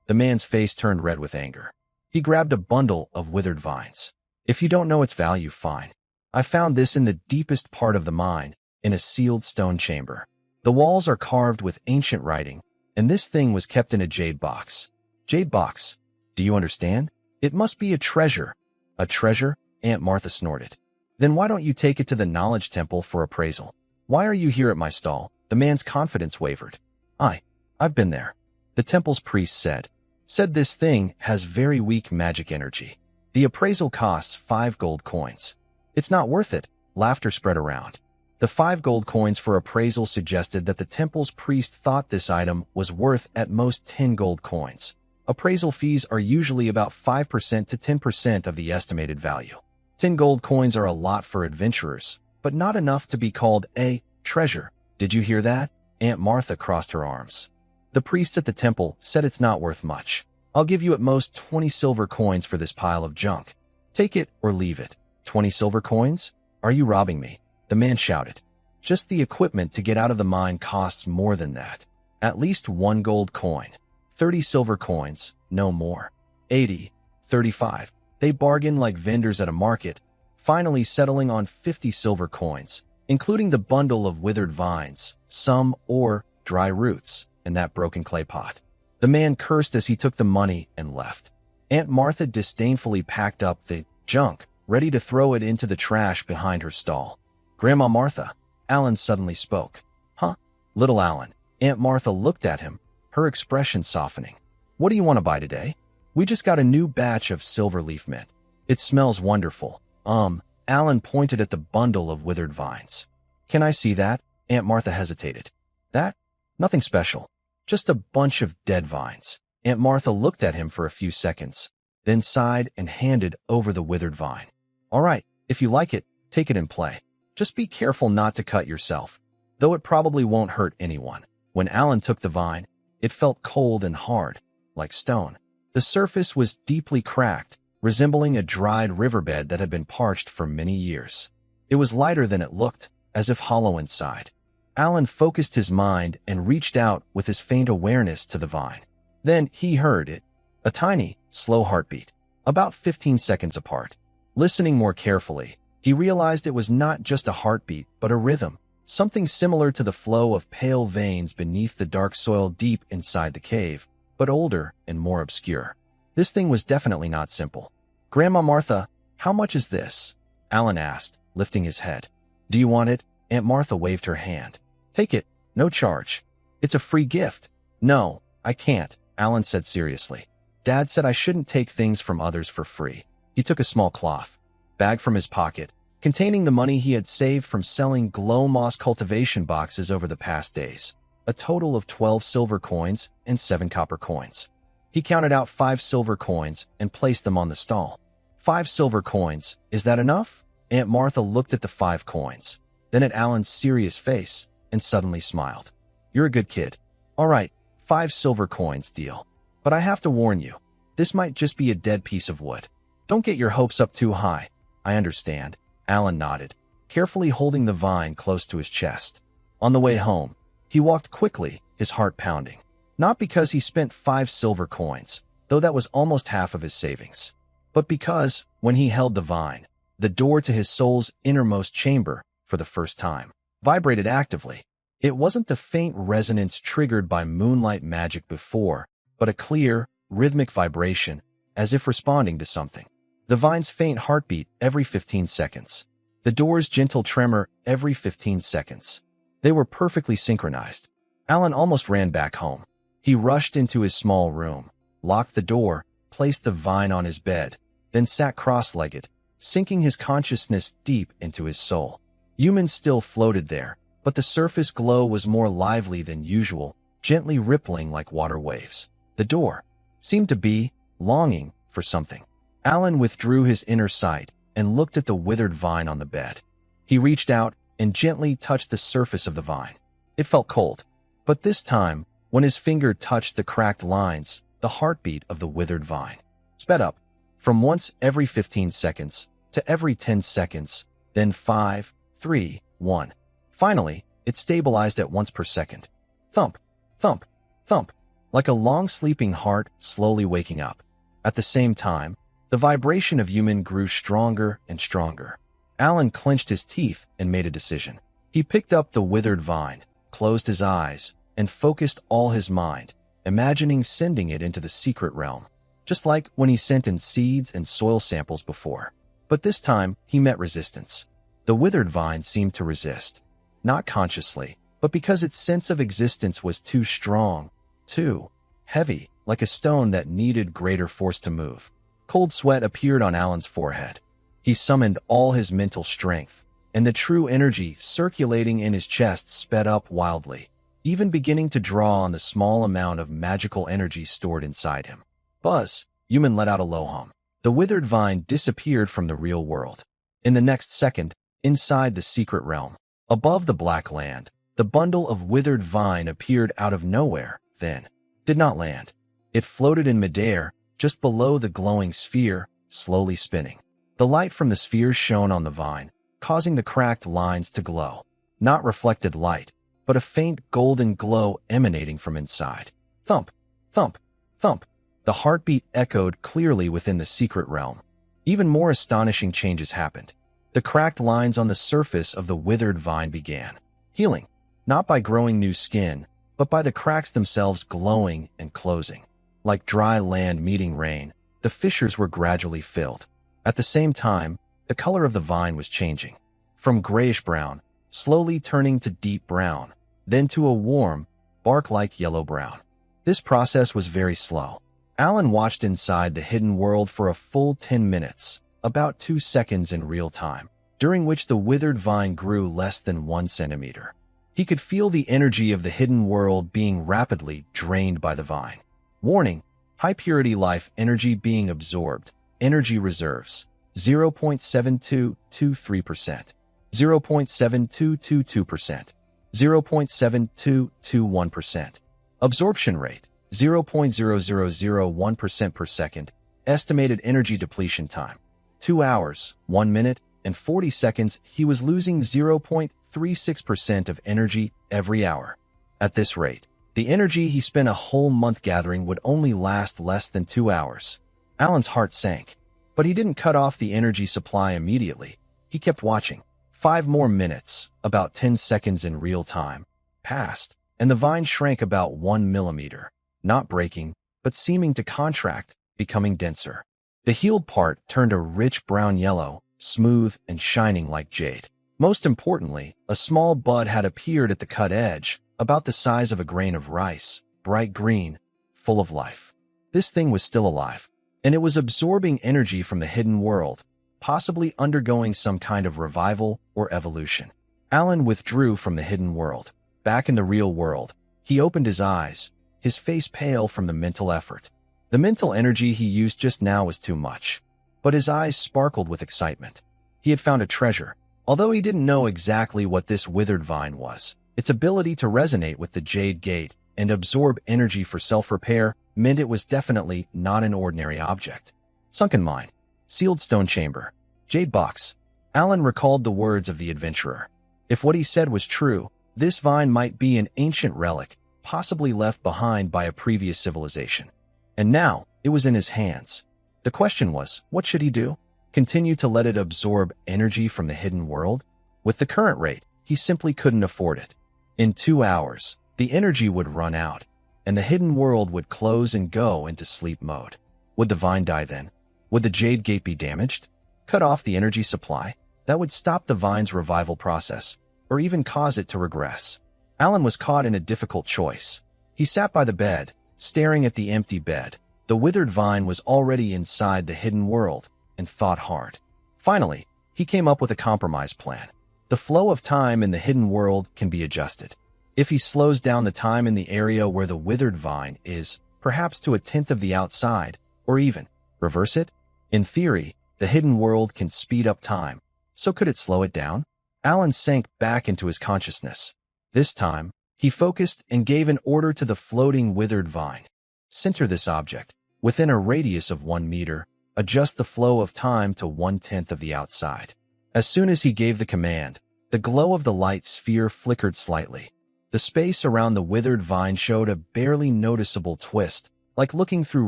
The man's face turned red with anger. He grabbed a bundle of withered vines. "If you don't know its value, fine. I found this in the deepest part of the mine, in a sealed stone chamber. The walls are carved with ancient writing, and this thing was kept in a jade box." "Jade box? Do you understand? It must be a treasure." "A treasure?" Aunt Martha snorted. "Then why don't you take it to the Knowledge Temple for appraisal? Why are you here at my stall?" The man's confidence wavered. I've been there," the temple's priest said. "Said this thing has very weak magic energy. The appraisal costs 5 gold coins. It's not worth it." Laughter spread around. The 5 gold coins for appraisal suggested that the temple's priest thought this item was worth at most 10 gold coins. Appraisal fees are usually about 5% to 10% of the estimated value. 10 gold coins are a lot for adventurers, but not enough to be called a treasure. "Did you hear that?" Aunt Martha crossed her arms. "The priest at the temple said it's not worth much. I'll give you at most 20 silver coins for this pile of junk. Take it or leave it." 20 silver coins? Are you robbing me?" the man shouted. "Just the equipment to get out of the mine costs more than that. At least 1 gold coin. 30 silver coins, no more. 80, 35. They bargain like vendors at a market, finally settling on 50 silver coins, including the bundle of withered vines, some ore, dry roots, and that broken clay pot. The man cursed as he took the money and left. Aunt Martha disdainfully packed up the junk, ready to throw it into the trash behind her stall. "Grandma Martha," Alan suddenly spoke. "Huh? Little Alan." Aunt Martha looked at him, her expression softening. "What do you want to buy today?" "We just got a new batch of silver leaf mint. It smells wonderful." Alan pointed at the bundle of withered vines. "Can I see that?" Aunt Martha hesitated. "That? Nothing special. Just a bunch of dead vines." Aunt Martha looked at him for a few seconds, then sighed and handed over the withered vine. "All right, if you like it, take it and play. Just be careful not to cut yourself, though it probably won't hurt anyone." When Alan took the vine, it felt cold and hard, like stone. The surface was deeply cracked, resembling a dried riverbed that had been parched for many years. It was lighter than it looked, as if hollow inside. Alan focused his mind and reached out with his faint awareness to the vine. Then he heard it, a tiny, slow heartbeat, about 15 seconds apart. Listening more carefully, he realized it was not just a heartbeat, but a rhythm, something similar to the flow of pale veins beneath the dark soil deep inside the cave, but older and more obscure. This thing was definitely not simple. "Grandma Martha," How much is this? Alan asked, lifting his head. Do you want it? Aunt Martha waved her hand. Take it, no charge. It's a free gift. No, I can't, Alan said seriously. Dad said I shouldn't take things from others for free. He took a small cloth bag from his pocket, containing the money he had saved from selling glow moss cultivation boxes over the past days. A total of 12 silver coins and 7 copper coins. He counted out 5 silver coins and placed them on the stall. 5 silver coins, is that enough? Aunt Martha looked at the 5 coins, then at Alan's serious face, and suddenly smiled. You're a good kid. All right, 5 silver coins, deal. But I have to warn you, this might just be a dead piece of wood. Don't get your hopes up too high. I understand. Alan nodded, carefully holding the vine close to his chest. On the way home, he walked quickly, his heart pounding. Not because he spent 5 silver coins, though that was almost half of his savings, but because, when he held the vine, the door to his soul's innermost chamber, for the first time, vibrated actively. It wasn't the faint resonance triggered by moonlight magic before, but a clear, rhythmic vibration, as if responding to something. The vine's faint heartbeat every 15 seconds. The door's gentle tremor every 15 seconds. They were perfectly synchronized. Alan almost ran back home. He rushed into his small room, locked the door, placed the vine on his bed, then sat cross-legged, sinking his consciousness deep into his soul. Humans still floated there, but the surface glow was more lively than usual, gently rippling like water waves. The door seemed to be longing for something. Alan withdrew his inner sight and looked at the withered vine on the bed. He reached out and gently touched the surface of the vine. It felt cold, but this time, when his finger touched the cracked lines, the heartbeat of the withered vine sped up, from once every 15 seconds to every 10 seconds, then 5, 3, 1. Finally, it stabilized at once per second. Thump, thump, thump, like a long sleeping heart slowly waking up. At the same time, the vibration of human grew stronger and stronger. Alan clenched his teeth and made a decision. He picked up the withered vine, closed his eyes, and focused all his mind, imagining sending it into the secret realm, just like when he sent in seeds and soil samples before. But this time, he met resistance. The withered vine seemed to resist, not consciously, but because its sense of existence was too strong, too heavy, like a stone that needed greater force to move. Cold sweat appeared on Alan's forehead. He summoned all his mental strength, and the true energy circulating in his chest sped up wildly, even beginning to draw on the small amount of magical energy stored inside him. Buzz, human let out a low hum. The withered vine disappeared from the real world. In the next second, inside the secret realm, above the black land, the bundle of withered vine appeared out of nowhere, then did not land. It floated in midair, just below the glowing sphere, slowly spinning. The light from the sphere shone on the vine, causing the cracked lines to glow. Not reflected light, but a faint golden glow emanating from inside. Thump, thump, thump. The heartbeat echoed clearly within the secret realm. Even more astonishing changes happened. The cracked lines on the surface of the withered vine began healing, not by growing new skin, but by the cracks themselves glowing and closing. Like dry land meeting rain, the fissures were gradually filled. At the same time, the color of the vine was changing, from grayish-brown, slowly turning to deep brown, then to a warm, bark-like yellow-brown. This process was very slow. Alan watched inside the hidden world for a full 10 minutes, about 2 seconds in real time, during which the withered vine grew less than 1 centimeter. He could feel the energy of the hidden world being rapidly drained by the vine. Warning: high-purity life energy being absorbed. Energy reserves: 0.7223%, 0.7222%, 0.7221%. Absorption rate: 0.0001% per second. Estimated energy depletion time: 2 hours, 1 minute, and 40 seconds. He was losing 0.36% of energy every hour. At this rate, the energy he spent a whole month gathering would only last less than 2 hours. Alan's heart sank, but he didn't cut off the energy supply immediately. He kept watching. 5 more minutes, about 10 seconds in real time, passed, and the vine shrank about 1 millimeter, not breaking, but seeming to contract, becoming denser. The healed part turned a rich brown yellow, smooth and shining like jade. Most importantly, a small bud had appeared at the cut edge, about the size of a grain of rice, bright green, full of life. This thing was still alive, and it was absorbing energy from the hidden world, possibly undergoing some kind of revival or evolution. Alan withdrew from the hidden world. Back in the real world, he opened his eyes, his face pale from the mental effort. The mental energy he used just now was too much, but his eyes sparkled with excitement. He had found a treasure. Although he didn't know exactly what this withered vine was, its ability to resonate with the jade gate and absorb energy for self-repair meant it was definitely not an ordinary object. Sunken mine, sealed stone chamber, jade box. Alan recalled the words of the adventurer. If what he said was true, this vine might be an ancient relic, possibly left behind by a previous civilization. And now, it was in his hands. The question was, what should he do? Continue to let it absorb energy from the hidden world? With the current rate, he simply couldn't afford it. In 2 hours, the energy would run out, and the hidden world would close and go into sleep mode. Would the vine die then? Would the jade gate be damaged? Cut off the energy supply? That would stop the vine's revival process, or even cause it to regress. Alan was caught in a difficult choice. He sat by the bed, staring at the empty bed. The withered vine was already inside the hidden world, and thought hard. Finally, he came up with a compromise plan. The flow of time in the hidden world can be adjusted. If he slows down the time in the area where the withered vine is, perhaps to 1/10 of the outside, or even reverse it, in theory, the hidden world can speed up time. So could it slow it down? Alan sank back into his consciousness. This time, he focused and gave an order to the floating withered vine. Center this object, within a radius of 1 meter, adjust the flow of time to 1/10 of the outside. As soon as he gave the command, the glow of the light sphere flickered slightly. The space around the withered vine showed a barely noticeable twist, like looking through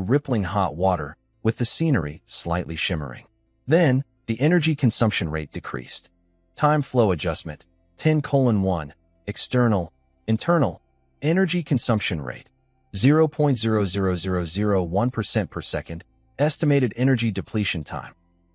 rippling hot water, with the scenery slightly shimmering. Then, the energy consumption rate decreased. Time flow adjustment, 10:1, external, internal, energy consumption rate, 0.00001% per second, estimated energy depletion time.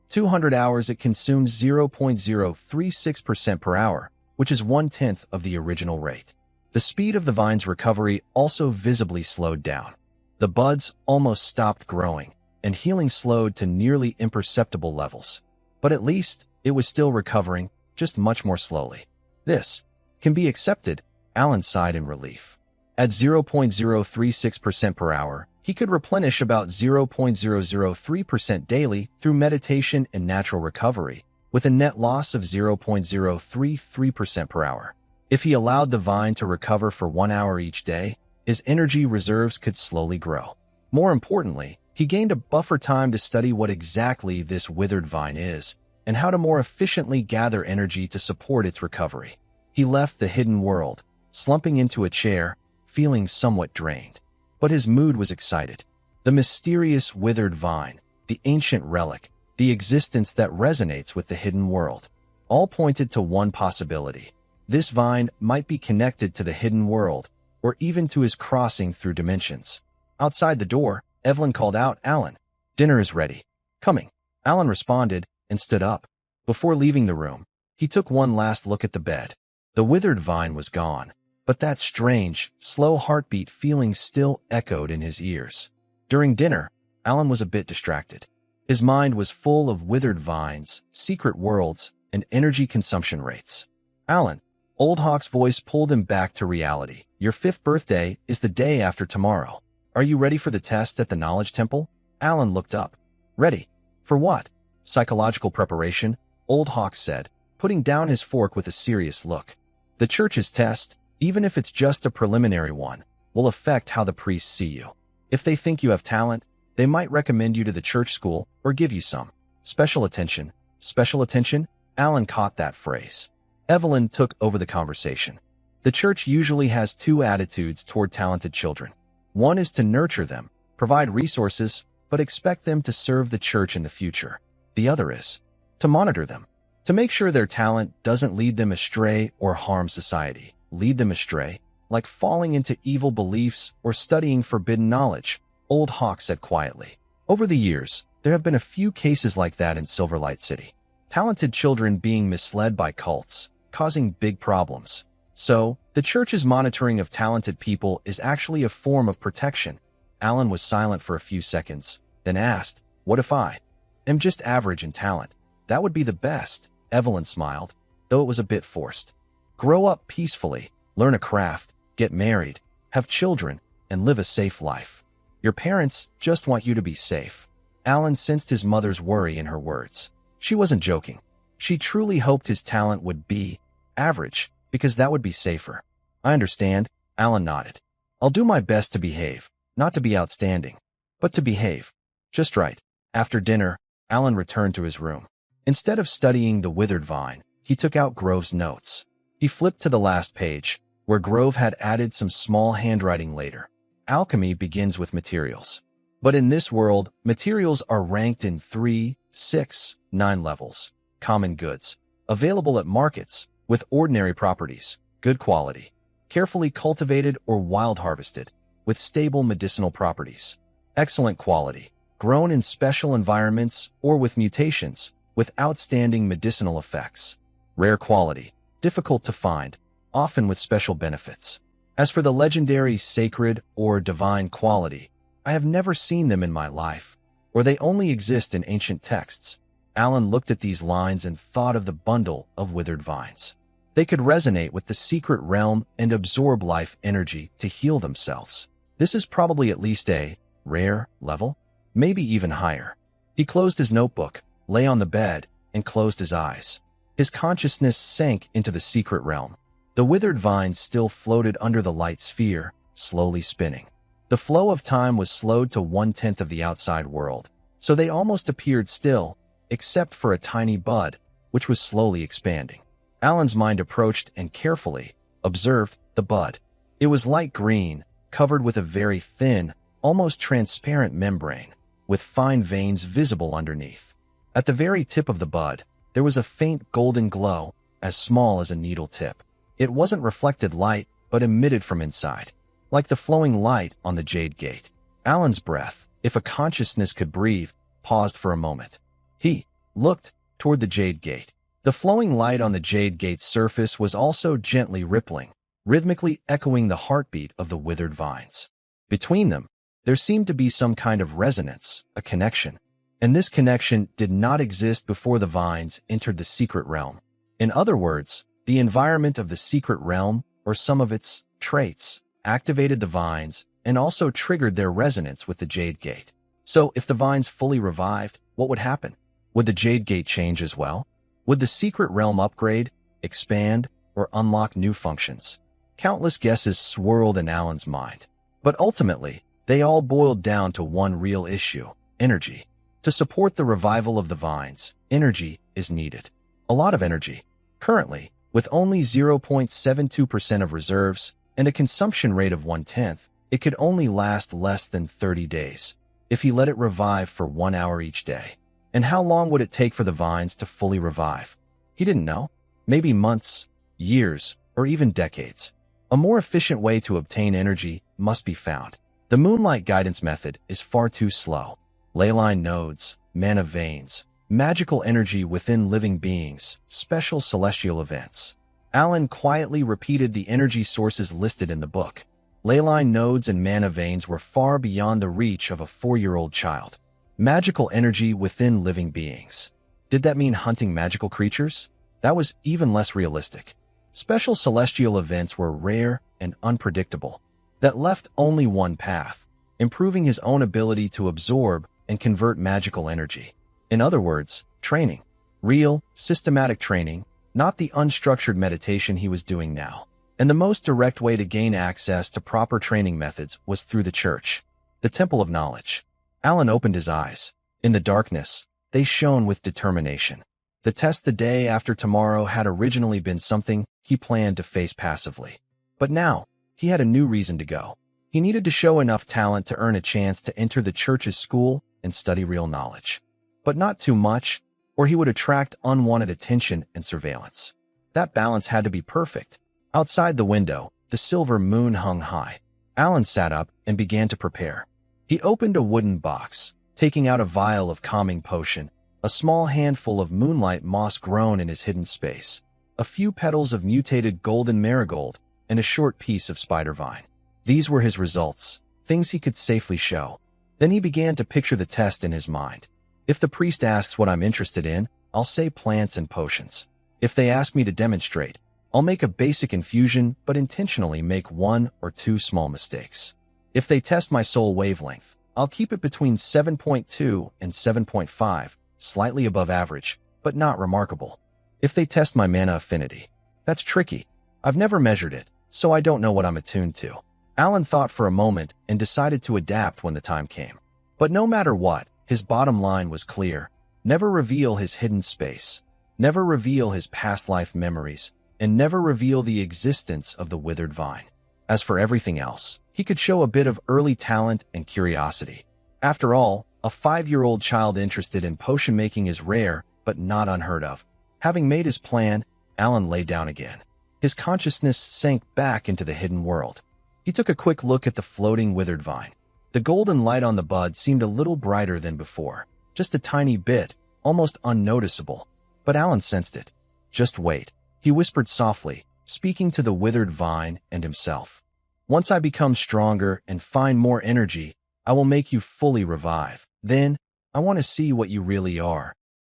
200 hours it consumes 0.036% per hour, which is 1/10 of the original rate. The speed of the vine's recovery also visibly slowed down. The buds almost stopped growing, and healing slowed to nearly imperceptible levels. But at least, it was still recovering, just much more slowly. This can be accepted, Alan sighed in relief. At 0.036% per hour, he could replenish about 0.003% daily through meditation and natural recovery, with a net loss of 0.033% per hour. If he allowed the vine to recover for 1 hour each day, his energy reserves could slowly grow. More importantly, he gained a buffer time to study what exactly this withered vine is, and how to more efficiently gather energy to support its recovery. He left the hidden world, slumping into a chair, feeling somewhat drained. But his mood was excited. The mysterious withered vine, the ancient relic, the existence that resonates with the hidden world, all pointed to one possibility. This vine might be connected to the hidden world, or even to his crossing through dimensions. Outside the door, Evelyn called out, "Alan, dinner is ready. Coming." Alan responded and stood up. Before leaving the room, he took one last look at the bed. The withered vine was gone, but that strange, slow heartbeat feeling still echoed in his ears. During dinner, Alan was a bit distracted. His mind was full of withered vines, secret worlds, and energy consumption rates. "Alan," Old Hawk's voice pulled him back to reality. "Your 5th birthday is the day after tomorrow. Are you ready for the test at the Knowledge Temple?" Alan looked up. "Ready? For what?" "Psychological preparation," Old Hawk said, putting down his fork with a serious look. "The church's test, even if it's just a preliminary one, will affect how the priests see you. If they think you have talent, they might recommend you to the church school or give you some special attention." Special attention? Alan caught that phrase. Evelyn took over the conversation. "The church usually has 2 attitudes toward talented children. One is to nurture them, provide resources, but expect them to serve the church in the future. The other is to monitor them, to make sure their talent doesn't lead them astray or harm society." "Lead them astray? Like falling into evil beliefs or studying forbidden knowledge," Old Hawk said quietly. "Over the years, There have been a few cases like that in Silverlight City. Talented children being misled by cults, causing big problems. So, the church's monitoring of talented people is actually a form of protection. Alan was silent for a few seconds, then asked, "What if I am just average in talent? That would be the best." Evelyn smiled, though it was a bit forced. "Grow up peacefully, learn a craft, get married, have children, and live a safe life. Your parents just want you to be safe." Alan sensed his mother's worry in her words. She wasn't joking. She truly hoped his talent would be average, because that would be safer. "I understand," Alan nodded. "I'll do my best to behave, not to be outstanding, but to behave just right." After dinner, Alan returned to his room. Instead of studying the withered vine, he took out Grove's notes. He flipped to the last page, where Grove had added some small handwriting later. Alchemy begins with materials. But in this world, materials are ranked in 3, 6, 9 levels. Common goods, available at markets, with ordinary properties, good quality, carefully cultivated or wild harvested, with stable medicinal properties. Excellent quality, grown in special environments or with mutations, with outstanding medicinal effects. Rare quality, difficult to find, often with special benefits. As for the legendary sacred or divine quality, I have never seen them in my life, or they only exist in ancient texts. Alan looked at these lines and thought of the bundle of withered vines. They could resonate with the secret realm and absorb life energy to heal themselves. This is probably at least a rare level, maybe even higher. He closed his notebook, lay on the bed, and closed his eyes. His consciousness sank into the secret realm. The withered vines still floated under the light sphere, slowly spinning. The flow of time was slowed to 1/10 of the outside world, so they almost appeared still, except for a tiny bud, which was slowly expanding. Alan's mind approached and carefully observed the bud. It was light green, covered with a very thin, almost transparent membrane, with fine veins visible underneath. At the very tip of the bud, there was a faint golden glow, as small as a needle tip. It wasn't reflected light, but emitted from inside, like the flowing light on the jade gate. Alan's breath, if a consciousness could breathe, paused for a moment. He looked toward the jade gate. The flowing light on the jade gate's surface was also gently rippling, rhythmically echoing the heartbeat of the withered vines. Between them, there seemed to be some kind of resonance, a connection. And this connection did not exist before the vines entered the secret realm. In other words, the environment of the secret realm, or some of its traits, activated the vines and also triggered their resonance with the jade gate. So if the vines fully revived, what would happen? Would the jade gate change as well? Would the secret realm upgrade, expand, or unlock new functions? Countless guesses swirled in Alan's mind. But ultimately, they all boiled down to one real issue: energy. To support the revival of the vines, energy is needed. A lot of energy. Currently, with only 0.72% of reserves and a consumption rate of 1/10, it could only last less than 30 days, if he let it revive for 1 hour each day. And how long would it take for the vines to fully revive? He didn't know. Maybe months, years, or even decades. A more efficient way to obtain energy must be found. The moonlight guidance method is far too slow. Leyline nodes, mana veins, magical energy within living beings, special celestial events. Alan quietly repeated the energy sources listed in the book. Leyline nodes and mana veins were far beyond the reach of a 4-year-old child. Magical energy within living beings. Did that mean hunting magical creatures? That was even less realistic. Special celestial events were rare and unpredictable. That left only one path: improving his own ability to absorb and convert magical energy. In other words, training. Real, systematic training, not the unstructured meditation he was doing now. And the most direct way to gain access to proper training methods was through the church, the temple of knowledge. Alan opened his eyes. In the darkness, they shone with determination. The test the day after tomorrow had originally been something he planned to face passively. But now, he had a new reason to go. He needed to show enough talent to earn a chance to enter the church's school and study real knowledge. But not too much, or he would attract unwanted attention and surveillance. That balance had to be perfect. Outside the window, the silver moon hung high. Alan sat up and began to prepare. He opened a wooden box, taking out a vial of calming potion, a small handful of moonlight moss grown in his hidden space, a few petals of mutated golden marigold, and a short piece of spider vine. These were his results, things he could safely show. Then he began to picture the test in his mind. If the priest asks what I'm interested in, I'll say plants and potions. If they ask me to demonstrate, I'll make a basic infusion but intentionally make 1 or 2 small mistakes. If they test my soul wavelength, I'll keep it between 7.2 and 7.5, slightly above average, but not remarkable. If they test my mana affinity, that's tricky. I've never measured it, so I don't know what I'm attuned to. Alan thought for a moment and decided to adapt when the time came. But no matter what, his bottom line was clear. Never reveal his hidden space. Never reveal his past life memories, and never reveal the existence of the withered vine. As for everything else, he could show a bit of early talent and curiosity. After all, a 5-year-old child interested in potion making is rare, but not unheard of. Having made his plan, Alan lay down again. His consciousness sank back into the hidden world. He took a quick look at the floating withered vine. The golden light on the bud seemed a little brighter than before. Just a tiny bit, almost unnoticeable. But Alan sensed it. Just wait, he whispered softly, speaking to the withered vine and himself. Once I become stronger and find more energy, I will make you fully revive. Then, I want to see what you really are.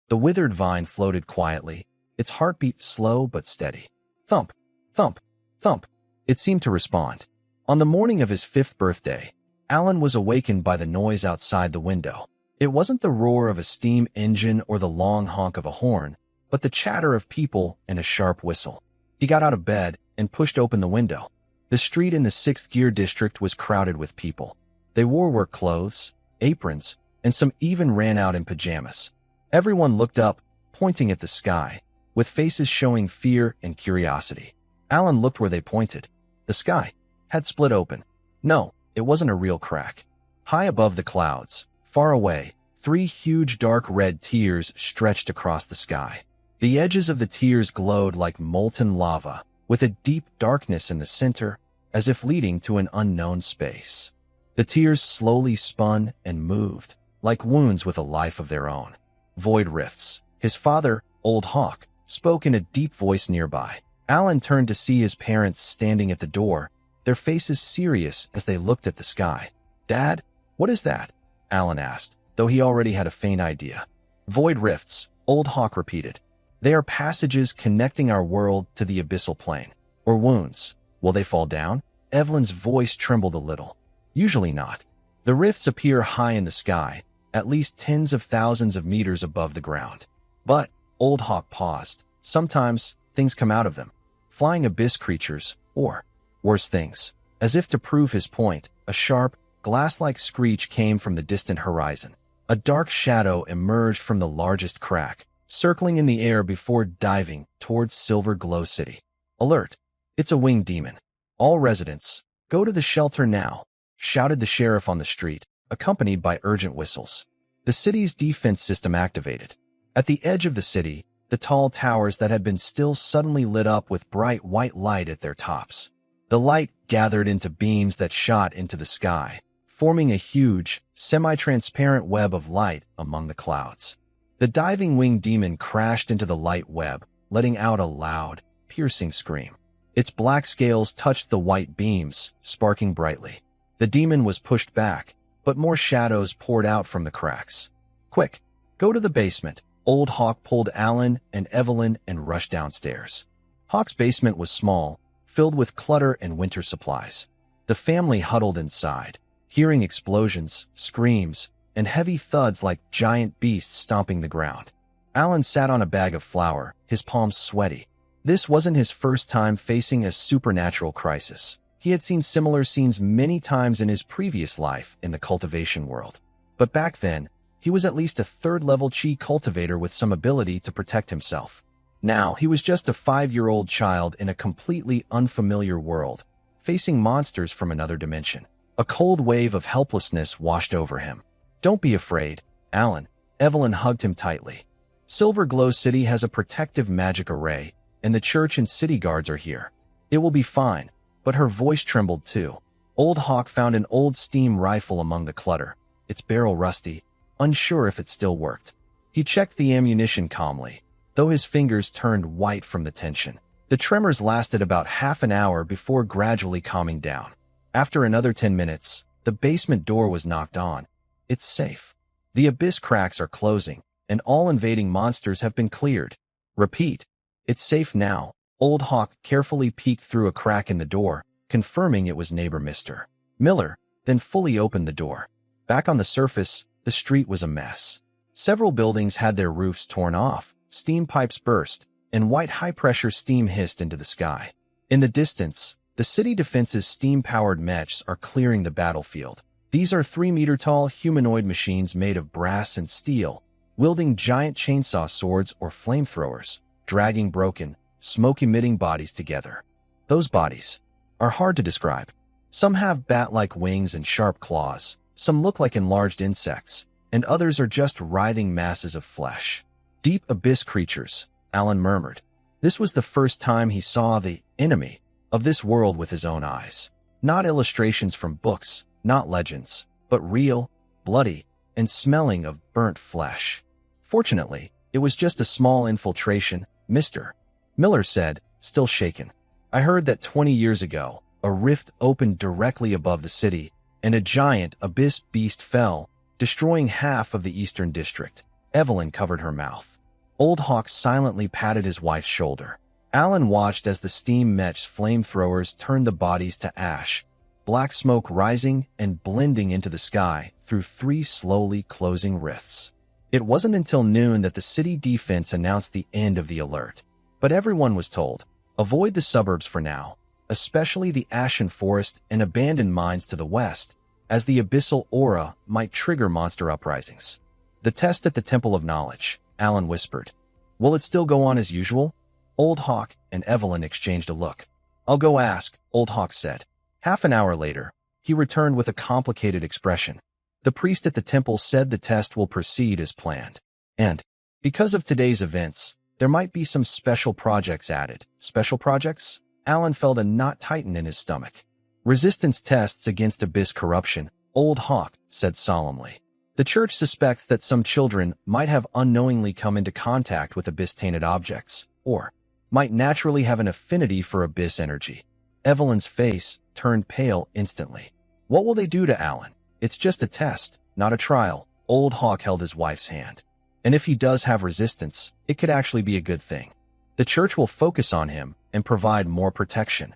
The withered vine floated quietly, its heartbeat slow but steady. Thump, thump, thump. It seemed to respond. On the morning of his 5th birthday, Alan was awakened by the noise outside the window. It wasn't the roar of a steam engine or the long honk of a horn, but the chatter of people and a sharp whistle. He got out of bed and pushed open the window. The street in the 6th Gear district was crowded with people. They wore work clothes, aprons, and some even ran out in pajamas. Everyone looked up, pointing at the sky, with faces showing fear and curiosity. Alan looked where they pointed. The sky had split open. No, it wasn't a real crack. High above the clouds, far away, 3 huge dark red tears stretched across the sky. The edges of the tears glowed like molten lava, with a deep darkness in the center, as if leading to an unknown space. The tears slowly spun and moved, like wounds with a life of their own. Void rifts. His father, Old Hawk, spoke in a deep voice nearby. Alan turned to see his parents standing at the door, their faces serious as they looked at the sky. "Dad, what is that?" Alan asked, though he already had a faint idea. "Void rifts," Old Hawk repeated. "They are passages connecting our world to the abyssal plane. Or wounds. Will they fall down?" Evelyn's voice trembled a little. "Usually not. The rifts appear high in the sky, at least tens of thousands of meters above the ground. But," Old Hawk paused, "sometimes things come out of them. Flying abyss creatures, or worse things." As if to prove his point, a sharp, glass-like screech came from the distant horizon. A dark shadow emerged from the largest crack, circling in the air before diving towards Silver Glow City. "Alert! It's a winged demon. All residents, go to the shelter now," shouted the sheriff on the street, accompanied by urgent whistles. The city's defense system activated. At the edge of the city, the tall towers that had been still suddenly lit up with bright white light at their tops. The light gathered into beams that shot into the sky, forming a huge, semi-transparent web of light among the clouds. The diving winged demon crashed into the light web, letting out a loud, piercing scream. Its black scales touched the white beams, sparking brightly. The demon was pushed back, but more shadows poured out from the cracks. "Quick, go to the basement." Old Hawk pulled Alan and Evelyn and rushed downstairs. Hawk's basement was small, filled with clutter and winter supplies. The family huddled inside, hearing explosions, screams, and heavy thuds like giant beasts stomping the ground. Alan sat on a bag of flour, his palms sweaty. This wasn't his first time facing a supernatural crisis. He had seen similar scenes many times in his previous life in the cultivation world. But back then, he was at least a 3rd-level chi cultivator with some ability to protect himself. Now, he was just a 5-year-old child in a completely unfamiliar world, facing monsters from another dimension. A cold wave of helplessness washed over him. "Don't be afraid, Alan." Evelyn hugged him tightly. "Silver Glow City has a protective magic array, and the church and city guards are here. It will be fine." But her voice trembled too. Old Hawk found an old steam rifle among the clutter, its barrel rusty, unsure if it still worked. He checked the ammunition calmly, though his fingers turned white from the tension. The tremors lasted about half an hour before gradually calming down. After another 10 minutes, the basement door was knocked on. It's safe. The abyss cracks are closing, and all invading monsters have been cleared. Repeat. It's safe now. Old Hawk carefully peeked through a crack in the door, confirming it was neighbor Mr. Miller, then fully opened the door. Back on the surface, the street was a mess. Several buildings had their roofs torn off, steam pipes burst, and white high-pressure steam hissed into the sky. In the distance, the city defense's steam-powered mechs are clearing the battlefield. These are 3-meter-tall humanoid machines made of brass and steel, wielding giant chainsaw swords or flamethrowers, dragging broken, smoke-emitting bodies together. Those bodies are hard to describe. Some have bat-like wings and sharp claws, some look like enlarged insects, and others are just writhing masses of flesh. Deep abyss creatures, Alan murmured. This was the first time he saw the enemy of this world with his own eyes. Not illustrations from books, not legends, but real, bloody, and smelling of burnt flesh. Fortunately, it was just a small infiltration, Mr. Miller said, still shaken. I heard that 20 years ago, a rift opened directly above the city, and a giant abyss beast fell, destroying half of the eastern district. Evelyn covered her mouth. Old Hawk silently patted his wife's shoulder. Alan watched as the steam mech's flamethrowers turned the bodies to ash, black smoke rising and blending into the sky through 3 slowly closing rifts. It wasn't until noon that the city defense announced the end of the alert. But everyone was told, avoid the suburbs for now, especially the ashen forest and abandoned mines to the west, as the abyssal aura might trigger monster uprisings. The test at the Temple of Knowledge, Alan whispered. Will it still go on as usual? Old Hawk and Evelyn exchanged a look. I'll go ask, Old Hawk said. Half an hour later, he returned with a complicated expression. The priest at the temple said the test will proceed as planned. And, because of today's events, there might be some special projects added. Special projects? Alan felt a knot tighten in his stomach. Resistance tests against abyss corruption, Old Hawk said solemnly. The church suspects that some children might have unknowingly come into contact with abyss-tainted objects, or might naturally have an affinity for abyss energy. Evelyn's face turned pale instantly. What will they do to Alan? It's just a test, not a trial. Old Hawk held his wife's hand. And if he does have resistance, it could actually be a good thing. The church will focus on him and provide more protection.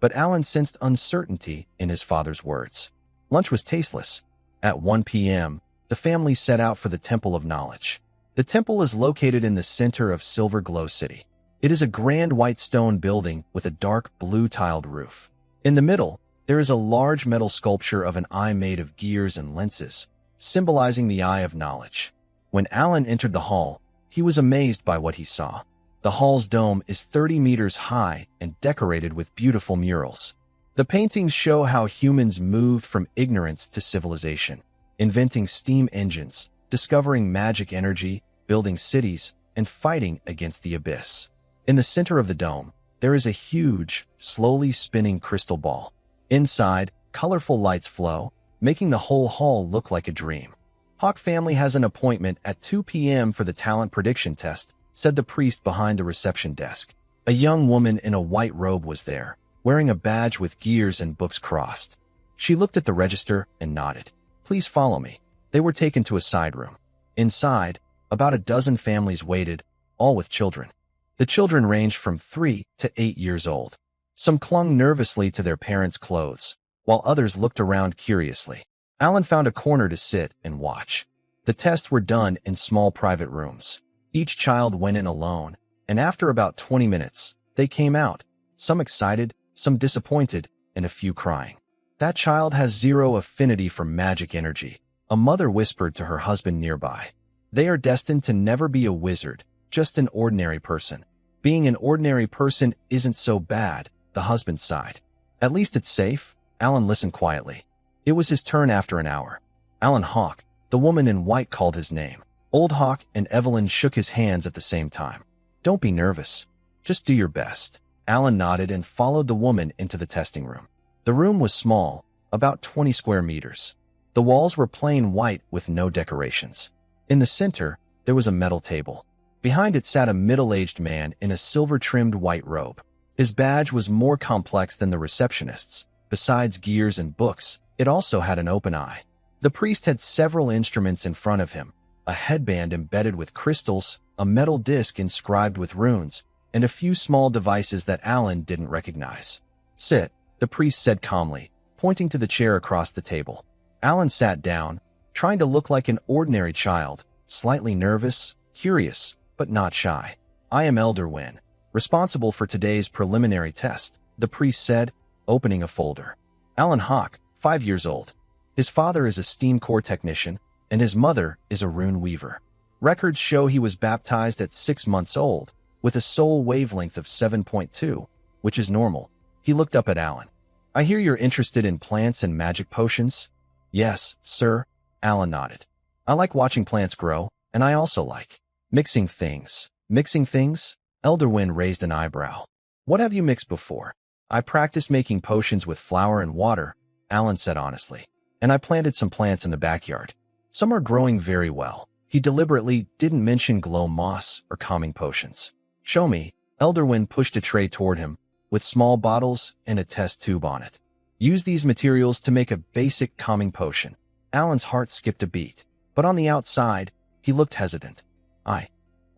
But Alan sensed uncertainty in his father's words. Lunch was tasteless. At 1 p.m., the family set out for the Temple of Knowledge. The temple is located in the center of Silver Glow City. It is a grand white stone building with a dark blue tiled roof. In the middle, there is a large metal sculpture of an eye made of gears and lenses, symbolizing the Eye of Knowledge. When Alan entered the hall, he was amazed by what he saw. The hall's dome is 30 meters high and decorated with beautiful murals. The paintings show how humans moved from ignorance to civilization, inventing steam engines, discovering magic energy, building cities, and fighting against the abyss. In the center of the dome, there is a huge, slowly spinning crystal ball. Inside, colorful lights flow, making the whole hall look like a dream. Hawk family has an appointment at 2 p.m. for the talent prediction test, said the priest behind the reception desk. A young woman in a white robe was there, wearing a badge with gears and books crossed. She looked at the register and nodded. Please follow me. They were taken to a side room. Inside, about a dozen families waited, all with children. The children ranged from 3 to 8 years old. Some clung nervously to their parents' clothes, while others looked around curiously. Alan found a corner to sit and watch. The tests were done in small private rooms. Each child went in alone, and after about 20 minutes, they came out, some excited, some disappointed, and a few crying. That child has zero affinity for magic energy, a mother whispered to her husband nearby. They are destined to never be a wizard, just an ordinary person. Being an ordinary person isn't so bad, the husband sighed. At least it's safe. Alan listened quietly. It was his turn after an hour. Alan Hawk, the woman in white, called his name. Old Hawk and Evelyn shook his hands at the same time. Don't be nervous. Just do your best. Alan nodded and followed the woman into the testing room. The room was small, about 20 square meters. The walls were plain white with no decorations. In the center, there was a metal table. Behind it sat a middle-aged man in a silver-trimmed white robe. His badge was more complex than the receptionist's. Besides gears and books, it also had an open eye. The priest had several instruments in front of him, a headband embedded with crystals, a metal disc inscribed with runes, and a few small devices that Alan didn't recognize. "Sit," the priest said calmly, pointing to the chair across the table. Alan sat down, trying to look like an ordinary child, slightly nervous, curious, but not shy. "I am Elder Wynn, responsible for today's preliminary test," the priest said, opening a folder. "Alan Hawk, 5 years old. His father is a steam core technician, and his mother is a rune weaver. Records show he was baptized at 6 months old, with a soul wavelength of 7.2, which is normal." He looked up at Alan. "I hear you're interested in plants and magic potions?" "Yes, sir," Alan nodded. "I like watching plants grow, and I also like mixing things." "Mixing things?" Elder Wynn raised an eyebrow. "What have you mixed before?" "I practiced making potions with flour and water," Alan said honestly. "And I planted some plants in the backyard. Some are growing very well." He deliberately didn't mention glow moss or calming potions. "Show me." Elder Wynn pushed a tray toward him, with small bottles and a test tube on it. "Use these materials to make a basic calming potion." Alan's heart skipped a beat, but on the outside, he looked hesitant. "I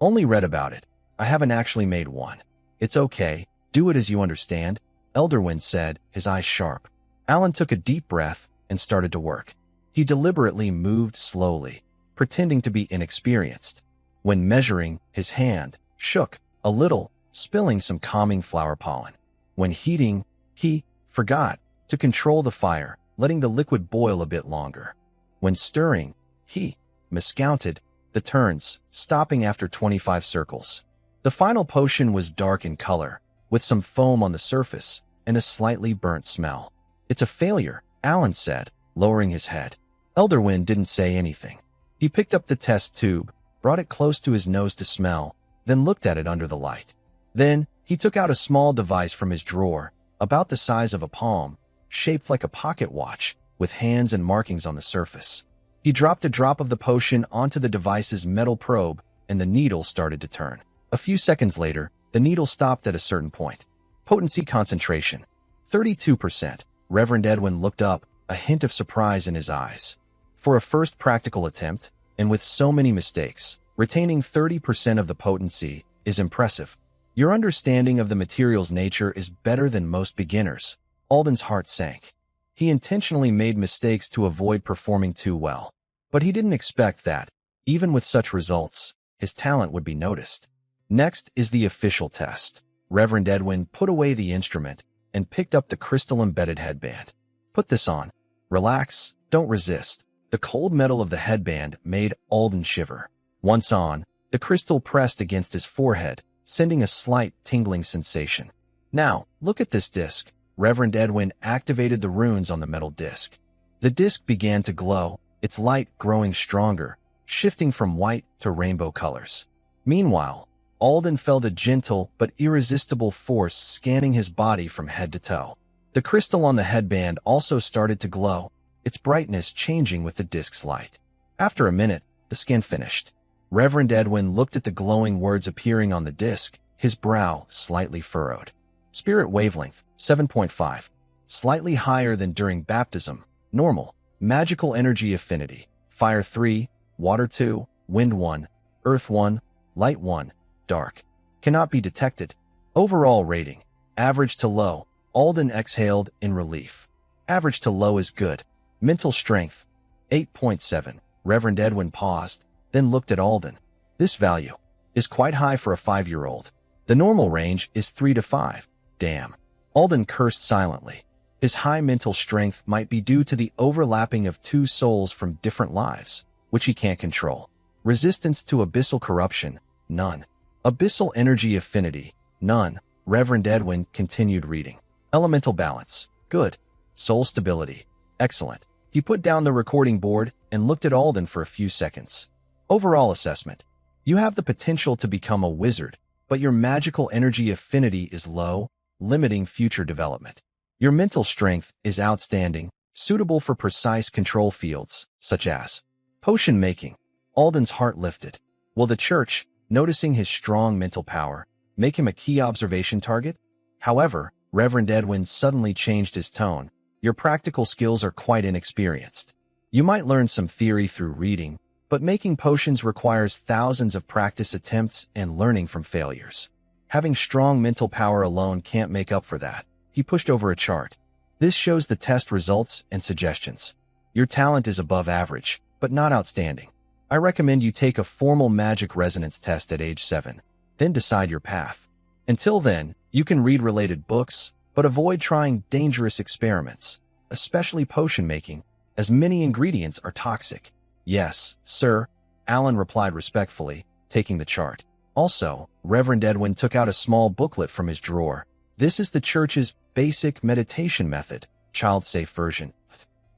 only read about it. I haven't actually made one." "It's okay. Do it as you understand," Elder Wynn said, his eyes sharp. Alan took a deep breath and started to work. He deliberately moved slowly, pretending to be inexperienced. When measuring, his hand shook a little, spilling some calming flower pollen. When heating, he forgot to control the fire, letting the liquid boil a bit longer. When stirring, he miscounted the turns, stopping after 25 circles. The final potion was dark in color, with some foam on the surface and a slightly burnt smell. "It's a failure," Alan said, lowering his head. Elder Wynn didn't say anything. He picked up the test tube, brought it close to his nose to smell, then looked at it under the light. Then, he took out a small device from his drawer, about the size of a palm, shaped like a pocket watch, with hands and markings on the surface. He dropped a drop of the potion onto the device's metal probe, and the needle started to turn. A few seconds later, the needle stopped at a certain point. Potency concentration, 32%. Reverend Edwin looked up, a hint of surprise in his eyes. For a first practical attempt, and with so many mistakes, retaining 30% of the potency is impressive. Your understanding of the material's nature is better than most beginners. Alden's heart sank. He intentionally made mistakes to avoid performing too well. But he didn't expect that, even with such results, his talent would be noticed. Next is the official test. Reverend Edwin put away the instrument and picked up the crystal-embedded headband. "Put this on. Relax, don't resist." The cold metal of the headband made Alden shiver. Once on, the crystal pressed against his forehead, sending a slight tingling sensation. "Now, look at this disc." Reverend Edwin activated the runes on the metal disc. The disc began to glow, its light growing stronger, shifting from white to rainbow colors. Meanwhile, Alden felt a gentle but irresistible force scanning his body from head to toe. The crystal on the headband also started to glow, its brightness changing with the disc's light. After a minute, the scan finished. Reverend Edwin looked at the glowing words appearing on the disc, his brow slightly furrowed. Spirit wavelength, 7.5. Slightly higher than during baptism. Normal. Magical energy affinity. Fire 3, Water 2, Wind 1, Earth 1, Light 1, Dark. Cannot be detected. Overall rating, average to low. Alden exhaled in relief. Average to low is good. Mental strength, 8.7. Reverend Edwin paused, then looked at Alden. This value is quite high for a 5-year-old. The normal range is 3 to 5. Damn. Alden cursed silently. His high mental strength might be due to the overlapping of 2 souls from different lives, which he can't control. Resistance to abyssal corruption, none. Abyssal energy affinity, none. Reverend Edwin continued reading. Elemental balance, good. Soul stability, excellent. He put down the recording board and looked at Alden for a few seconds. Overall assessment. You have the potential to become a wizard, but your magical energy affinity is low, limiting future development. Your mental strength is outstanding, suitable for precise control fields, such as potion making. Alden's heart lifted. Will the church, noticing his strong mental power, make him a key observation target? However, Reverend Edwin suddenly changed his tone. Your practical skills are quite inexperienced. You might learn some theory through reading, but making potions requires thousands of practice attempts and learning from failures. Having strong mental power alone can't make up for that. He pushed over a chart. This shows the test results and suggestions. Your talent is above average, but not outstanding. I recommend you take a formal magic resonance test at age 7, then decide your path. Until then, you can read related books, but avoid trying dangerous experiments, especially potion making, as many ingredients are toxic. Yes, sir, Alan replied respectfully, taking the chart. Also, Reverend Edwin took out a small booklet from his drawer. This is the church's basic meditation method, child-safe version.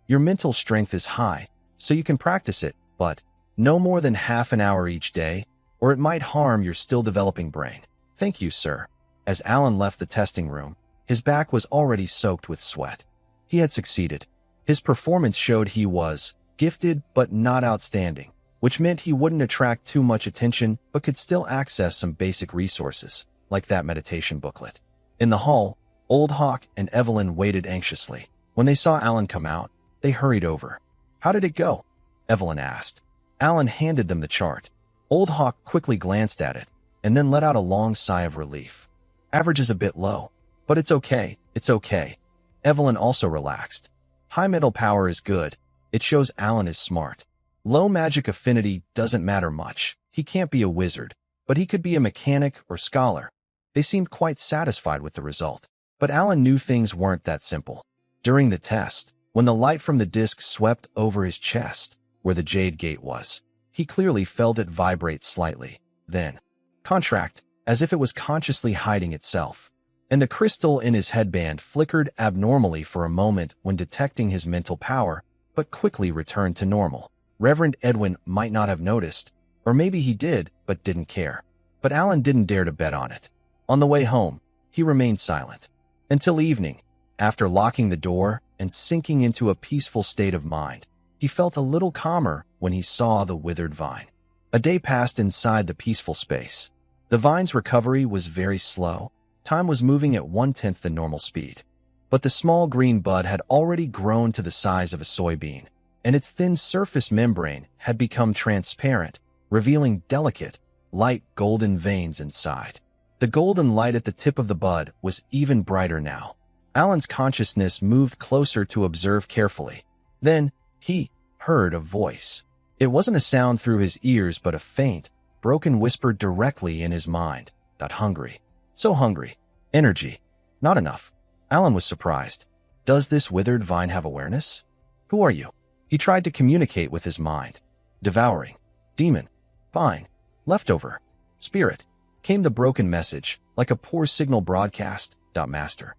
Your mental strength is high, so you can practice it, but no more than half an hour each day, or it might harm your still-developing brain. Thank you, sir. As Alan left the testing room, his back was already soaked with sweat. He had succeeded. His performance showed he was gifted but not outstanding, which meant he wouldn't attract too much attention but could still access some basic resources, like that meditation booklet. In the hall, Old Hawk and Evelyn waited anxiously. When they saw Alan come out, they hurried over. How did it go? Evelyn asked. Alan handed them the chart. Old Hawk quickly glanced at it, and then let out a long sigh of relief. Average is a bit low, but it's okay, it's okay. Evelyn also relaxed. High mental power is good. It shows Alan is smart. Low magic affinity doesn't matter much. He can't be a wizard, but he could be a mechanic or scholar. They seemed quite satisfied with the result. But Alan knew things weren't that simple. During the test, when the light from the disc swept over his chest, where the jade gate was, he clearly felt it vibrate slightly, then contract, as if it was consciously hiding itself. And the crystal in his headband flickered abnormally for a moment when detecting his mental power, but quickly returned to normal. Reverend Edwin might not have noticed, or maybe he did, but didn't care. But Alan didn't dare to bet on it. On the way home, he remained silent. Until evening, after locking the door and sinking into a peaceful state of mind, he felt a little calmer when he saw the withered vine. A day passed inside the peaceful space. The vine's recovery was very slow. Time was moving at 1/10 the normal speed. But the small green bud had already grown to the size of a soybean, and its thin surface membrane had become transparent, revealing delicate, light golden veins inside. The golden light at the tip of the bud was even brighter now. Alan's consciousness moved closer to observe carefully. Then, he heard a voice. It wasn't a sound through his ears, but a faint, broken whisper directly in his mind. That hungry. So hungry. Energy. Not enough. Alan was surprised. Does this withered vine have awareness? Who are you? He tried to communicate with his mind. Devouring. Demon. Vine. Leftover. Spirit. Came the broken message, like a poor signal broadcast. Master.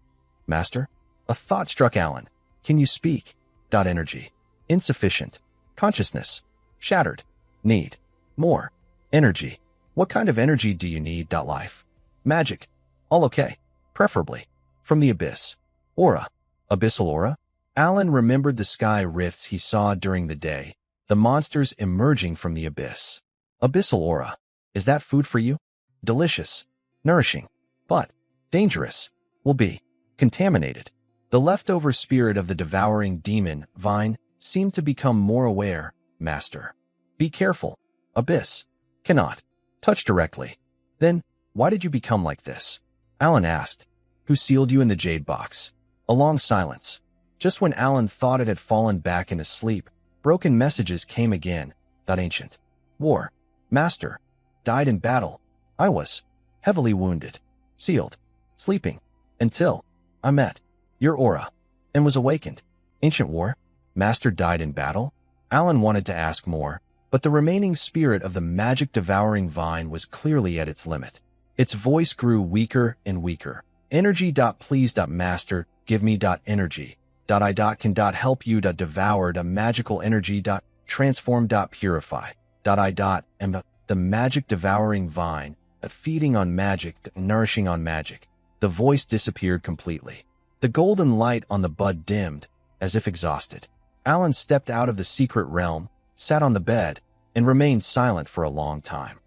Master? A thought struck Alan. Can you speak? Energy. Insufficient. Consciousness. Shattered. Need. More. Energy. What kind of energy do you need? Life. Magic. All okay. Preferably. From the abyss. Aura. Abyssal aura? Alan remembered the sky rifts he saw during the day, the monsters emerging from the abyss. Abyssal aura. Is that food for you? Delicious. Nourishing. But dangerous. Will be contaminated. The leftover spirit of the devouring demon, vine, seemed to become more aware. Master. Be careful. Abyss. Cannot touch directly. Then, why did you become like this? Alan asked. Who sealed you in the jade box? A long silence. Just when Alan thought it had fallen back into sleep, broken messages came again. Ancient. War. Master. Died in battle. I was heavily wounded. Sealed. Sleeping. Until I met your aura and was awakened. Ancient war. Master died in battle. Alan wanted to ask more, but the remaining spirit of the magic devouring vine was clearly at its limit. Its voice grew weaker and weaker. Energy. Please. Master, give me. Energy. I can. Help you. Devour. Magical energy. Transform. Purify. I am the magic devouring vine, feeding on magic, nourishing on magic. The voice disappeared completely. The golden light on the bud dimmed, as if exhausted. Alan stepped out of the secret realm, sat on the bed, and remained silent for a long time.